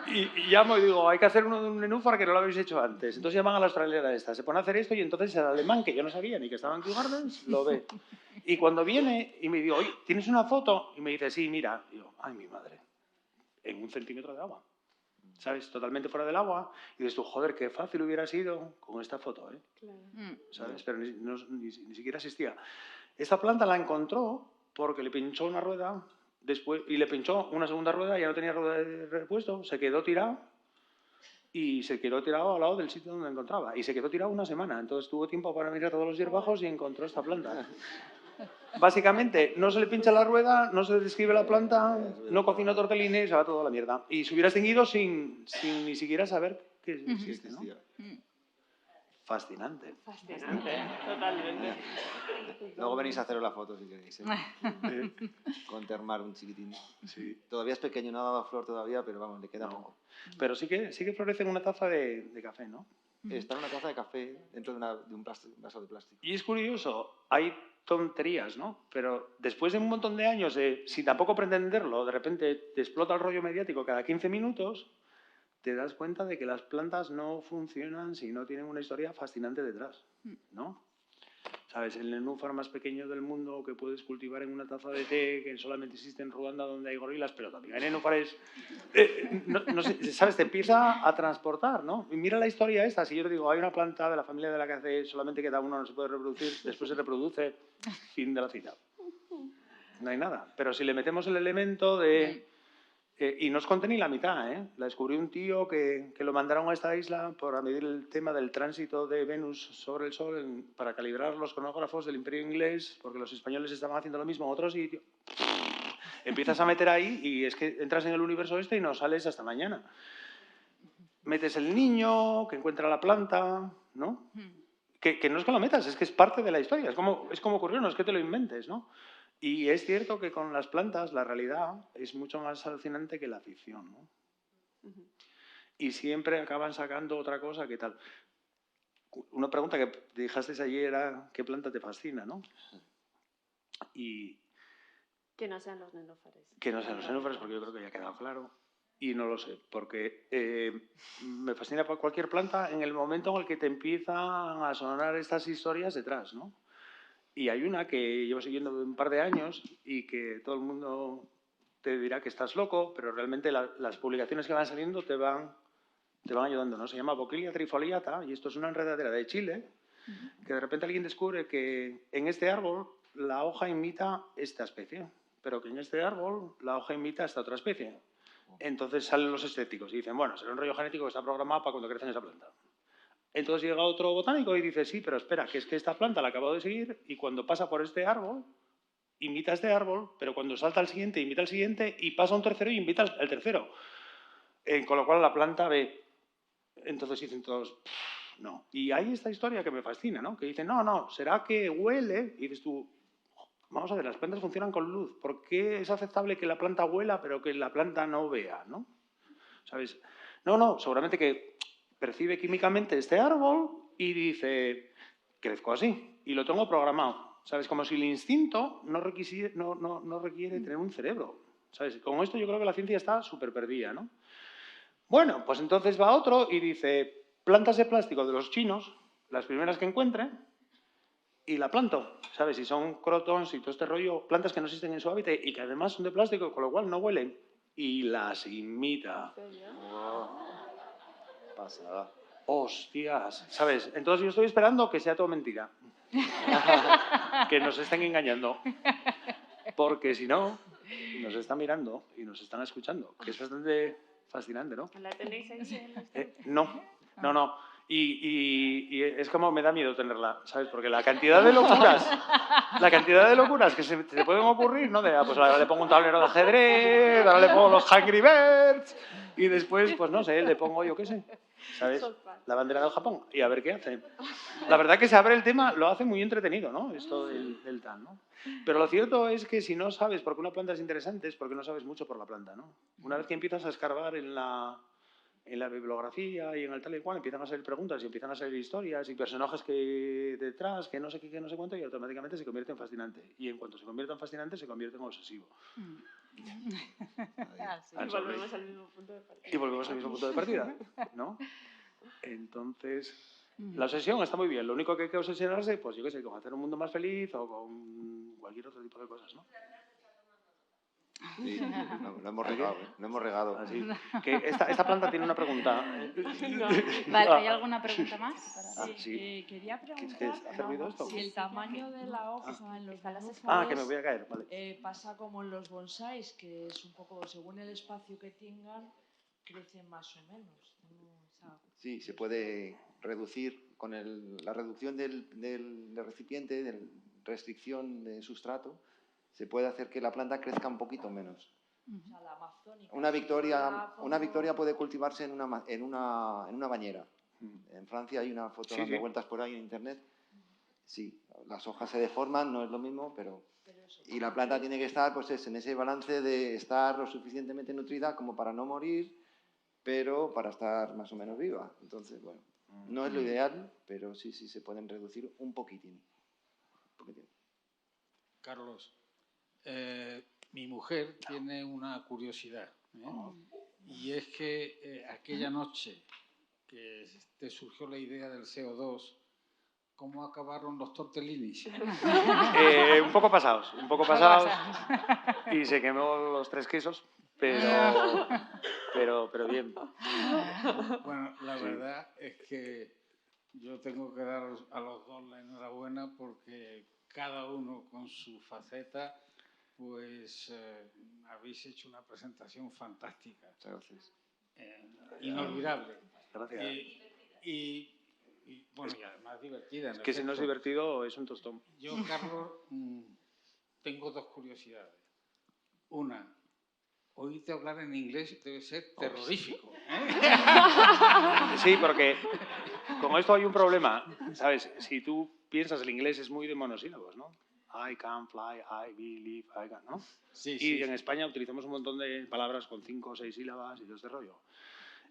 Y llamo y digo, hay que hacer uno de un nenúfar que no lo habéis hecho antes. Entonces llaman a la australiana esta, se pone a hacer esto y entonces el alemán, que yo no sabía ni que estaba en Kew Gardens, lo ve. Y cuando viene y me digo, oye, ¿tienes una foto? Y me dice, sí, mira. Y yo, ay, mi madre, en 1 centímetro de agua. ¿Sabes? Totalmente fuera del agua. Y dices tú, joder, qué fácil hubiera sido con esta foto, ¿eh? Claro. ¿Sabes? Pero ni siquiera existía. Esta planta la encontró porque le pinchó una rueda después, y le pinchó una segunda rueda, ya no tenía rueda de repuesto, se quedó tirado y se quedó tirado al lado del sitio donde encontraba. Y se quedó tirado una semana. Entonces tuvo tiempo para mirar todos los hierbajos y encontró esta planta. Básicamente, no se le pincha la rueda, no se le describe la planta, no cocina tortellini, se va todo a la mierda. Y se hubiera extinguido sin ni siquiera saber que existe, ¿no? Fascinante. Fascinante, totalmente. Luego venís a haceros la foto si queréis, ¿eh? Con Termar, un chiquitín. Sí. Todavía es pequeño, no ha dado flor todavía, pero vamos, le queda poco. Pero sí que florece en una taza de café, ¿no? Está en una taza de café dentro de un vaso de plástico. Y es curioso, hay tonterías, ¿no? Pero después de un montón de años, sin tampoco pretenderlo, de repente te explota el rollo mediático cada 15 minutos, te das cuenta de que las plantas no funcionan si no tienen una historia fascinante detrás, ¿no? ¿Sabes? El nenúfar más pequeño del mundo que puedes cultivar en una taza de té, que solamente existe en Ruanda donde hay gorilas, pero también hay nenúfares. No sé, ¿sabes? Te empieza a transportar, ¿no? Y mira la historia esta. Si yo te digo, hay una planta de la familia de la que hace solamente queda uno, no se puede reproducir, después se reproduce, fin de la cita. No hay nada. Pero si le metemos el elemento de... y no os conté ni la mitad, ¿eh? La descubrió un tío que lo mandaron a esta isla para medir el tema del tránsito de Venus sobre el Sol para calibrar los cronógrafos del Imperio Inglés, porque los españoles estaban haciendo lo mismo en otro sitio. Empiezas a meter ahí y es que entras en el universo este y no sales hasta mañana. Metes el niño que encuentra la planta, ¿no? Que no es que lo metas, es que es parte de la historia. Es como ocurrió, no es que te lo inventes, ¿no? Y es cierto que con las plantas la realidad es mucho más alucinante que la ficción, ¿no? Y siempre acaban sacando otra cosa que tal. Una pregunta que te dejaste ayer era ¿qué planta te fascina, no? Y... Que no sean los nenúfares. Que no sean los nenúfares, porque yo creo que ya ha quedado claro. Y no lo sé, porque me fascina cualquier planta en el momento en el que te empiezan a sonar estas historias detrás, ¿no? Y hay una que llevo siguiendo un par de años y que todo el mundo te dirá que estás loco, pero realmente las publicaciones que van saliendo te van ayudando, ¿no? Se llama Bocquilia trifoliata y esto es una enredadera de Chile que de repente alguien descubre que en este árbol la hoja imita esta especie, pero que en este árbol la hoja imita esta otra especie. Entonces salen los escépticos y dicen, bueno, será un rollo genético que está programado para cuando crece en esa planta. Entonces llega otro botánico y dice, sí, pero espera, que es que esta planta la acabo de seguir y cuando pasa por este árbol, imita este árbol, pero cuando salta al siguiente, imita al siguiente y pasa un tercero y imita al tercero. Con lo cual la planta ve. Entonces dicen todos, no. Y hay esta historia que me fascina, ¿no? Que dicen, no, ¿será que huele? Y dices tú, vamos a ver, las plantas funcionan con luz. ¿Por qué es aceptable que la planta huela pero que la planta no vea, ¿no? ¿Sabes? No, seguramente que percibe químicamente este árbol y dice, crezco así y lo tengo programado. ¿Sabes? Como si el instinto no requiere tener un cerebro. ¿Sabes? Con esto yo creo que la ciencia está súper perdida, ¿no? Bueno, pues entonces va otro y dice, plantas de plástico de los chinos, las primeras que encuentre, y la planto, ¿sabes? Si son crotons y todo este rollo, plantas que no existen en su hábitat y que además son de plástico, con lo cual no huelen, y las imita. Pasada. Hostias, ¿sabes? Entonces yo estoy esperando que sea todo mentira. Que nos estén engañando. Porque si no, nos están mirando y nos están escuchando, que es bastante fascinante, ¿no? ¿La tenéis ahí? No. Y es como me da miedo tenerla, ¿sabes? Porque la cantidad de locuras que se pueden ocurrir, ¿no? Pues ahora le pongo un tablero de ajedrez, ahora le pongo los Angry Birds y después, pues no sé, le pongo yo qué sé, ¿sabes? La bandera del Japón y a ver qué hace. La verdad que se abre el tema, lo hace muy entretenido, ¿no? Esto del tal, ¿no? Pero lo cierto es que si no sabes por qué una planta es interesante es porque no sabes mucho por la planta, ¿no? Una vez que empiezas a escarbar en la bibliografía y en el tal y cual empiezan a salir preguntas y empiezan a salir historias y personajes que detrás, que no sé qué, que no sé cuánto, y automáticamente se convierte en fascinante. Y en cuanto se convierte en fascinante, se convierte en obsesivo. Y volvemos al mismo punto de partida. Y volvemos al mismo punto de partida, ¿no? Entonces, la obsesión está muy bien. Lo único que hay que obsesionarse, pues yo qué sé, con hacer un mundo más feliz o con cualquier otro tipo de cosas, ¿no? Sí, lo hemos regado, ¿eh? Lo hemos regado. Así. Que esta planta tiene una pregunta. Vale, ¿hay alguna pregunta más? Sí. Quería ¿Qué preguntar hace ruido esto? si el tamaño de la hoja en los que me nenúfares voy a caer, vale. pasa como en los bonsáis, que es un poco según el espacio que tengan, crecen más o menos. Sí, se puede reducir con la reducción del recipiente, de restricción de sustrato, se puede hacer que la planta crezca un poquito menos. O sea, la amazónica. Una victoria puede cultivarse en una bañera. En Francia hay una foto dando vueltas por ahí en internet. Sí, las hojas se deforman, no es lo mismo, pero y la planta tiene que estar pues, en ese balance de estar lo suficientemente nutrida como para no morir, pero para estar más o menos viva. Entonces, bueno, no es lo ideal, pero sí se pueden reducir un poquitín. Carlos, mi mujer tiene una curiosidad, y es que aquella noche que te surgió la idea del CO2, ¿cómo acabaron los tortellinis? Un poco pasados y se quemó los 3 quesos, pero bien. Bueno, la verdad es que yo tengo que dar a los dos la enhorabuena porque cada uno con su faceta, pues habéis hecho una presentación fantástica. Muchas gracias. Inolvidable. Gracias. Y bueno, y además divertida. Es que si no es divertido es un tostón. Yo, Carlos, tengo 2 curiosidades. Una, oírte hablar en inglés debe ser terrorífico. Sí, porque con esto hay un problema, ¿sabes? Si tú piensas, el inglés es muy de monosílabos, ¿no? I can fly, I believe, I can, ¿no? Sí, y en España utilizamos un montón de palabras con 5 o 6 sílabas y todo este rollo.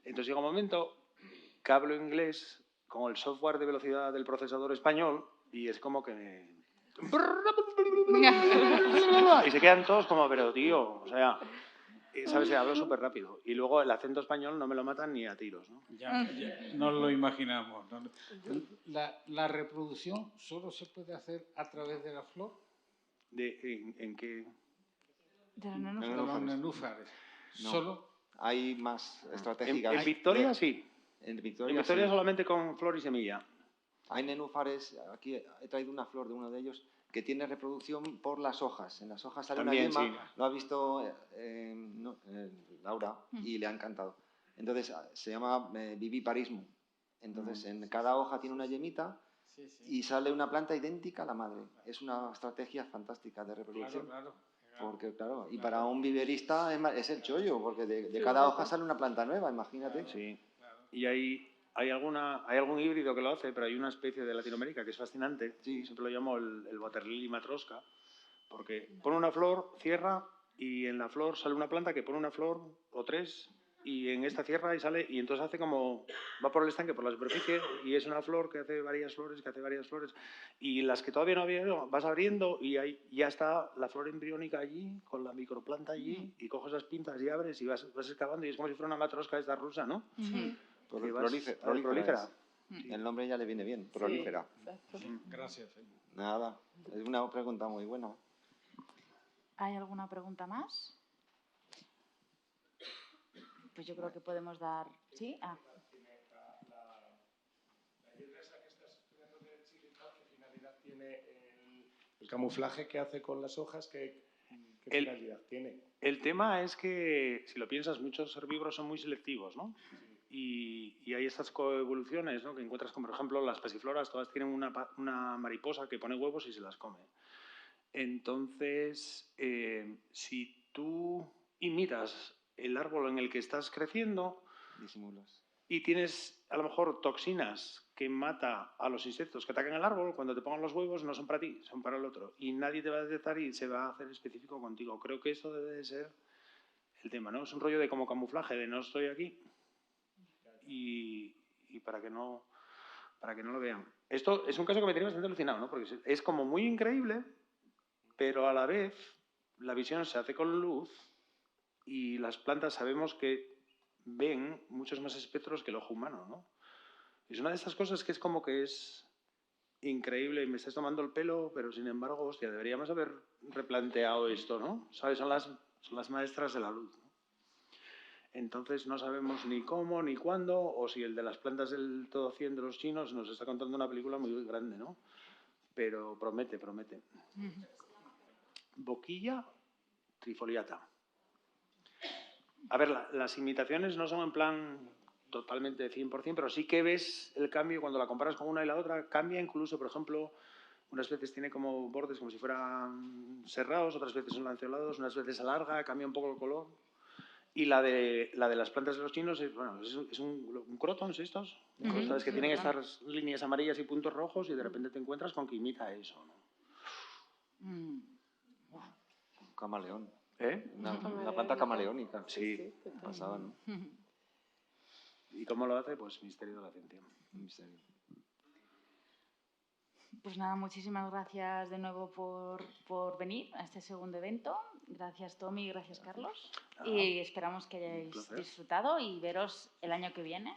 Entonces llega un momento que hablo inglés con el software de velocidad del procesador español y es como que... Y se quedan todos como, pero tío, o sea... ¿Sabes? Hablo súper rápido. Y luego el acento español no me lo matan ni a tiros, ¿no? Ya nos lo imaginamos. ¿La reproducción solo se puede hacer a través de la flor? ¿En qué? De los nenúfares. No. ¿Solo? Hay más estratégicas. En Victoria sí. En Victoria sí. solamente con flor y semilla. Hay nenúfares, aquí he traído una flor de uno de ellos, que tiene reproducción por las hojas. En las hojas sale también, una yema, sí. Lo ha visto Laura y le ha encantado. Entonces se llama viviparismo. Entonces, en cada hoja tiene una yemita y sale una planta idéntica a la madre. Es una estrategia fantástica de reproducción. Claro. Porque, claro, y para un viverista es el chollo, porque de cada hoja sale una planta nueva, imagínate. Sí. Y hay algún híbrido que lo hace, pero hay una especie de Latinoamérica que es fascinante. Sí. Siempre lo llamo el Waterlily matroska, porque pone una flor, cierra, y en la flor sale una planta que pone una flor o tres, y en esta cierra y sale, y entonces hace como, va por el estanque, por la superficie, y es una flor que hace varias flores, y las que todavía no había, vas abriendo, y ahí ya está la flor embriónica allí, con la microplanta allí, y coges las pintas y abres, y vas excavando, y es como si fuera una matroska esta rusa, ¿no? Sí. Prolífera. Prolífera. El nombre ya le viene bien, prolífera. Sí. Gracias. Nada, es una pregunta muy buena. ¿Hay alguna pregunta más? Pues yo creo que podemos dar... ¿Sí? La hierba esa que estás estudiando de Chile, ¿qué finalidad tiene el camuflaje que hace con las hojas? ¿Qué finalidad tiene? El tema es que, si lo piensas, muchos herbívoros son muy selectivos, ¿no? Y hay estas coevoluciones, ¿no? Que encuentras, como por ejemplo, las pasifloras, todas tienen una mariposa que pone huevos y se las come. Entonces, si tú imitas el árbol en el que estás creciendo, disimulas, y tienes a lo mejor toxinas que mata a los insectos que atacan el árbol, cuando te pongan los huevos no son para ti, son para el otro. Y nadie te va a detectar y se va a hacer específico contigo. Creo que eso debe de ser el tema, ¿no? Es un rollo de como camuflaje, de no estoy aquí y para que no lo vean. Esto es un caso que me tiene bastante alucinado, ¿no? Porque es como muy increíble, pero a la vez la visión se hace con luz y las plantas sabemos que ven muchos más espectros que el ojo humano, ¿no? Es una de estas cosas que es como que es increíble y me estás tomando el pelo, pero sin embargo, hostia, deberíamos haber replanteado esto, ¿no? ¿Sabes? Son las maestras de la luz, ¿no? Entonces no sabemos ni cómo, ni cuándo, o si el de las plantas del todo 100 de los chinos nos está contando una película muy grande, ¿no? Pero promete. Boquilla trifoliata. A ver, las imitaciones no son en plan totalmente 100%, pero sí que ves el cambio cuando la comparas con una y la otra. Cambia incluso, por ejemplo, unas veces tiene como bordes como si fueran serrados, otras veces son lanceolados, unas veces alarga, cambia un poco el color. Y la de las plantas de los chinos es un crotons estos, ¿sabes? Que tienen estas líneas amarillas y puntos rojos y de repente te encuentras con que imita eso, ¿no? Un camaleón. Una planta camaleónica. Sí. Pasaba, ¿no? ¿Y cómo lo hace? Pues misterio de la ciencia. Un misterio. Pues nada, muchísimas gracias de nuevo por venir a este segundo evento. Gracias, Tommy, gracias, Carlos. Y esperamos que hayáis disfrutado y veros el año que viene.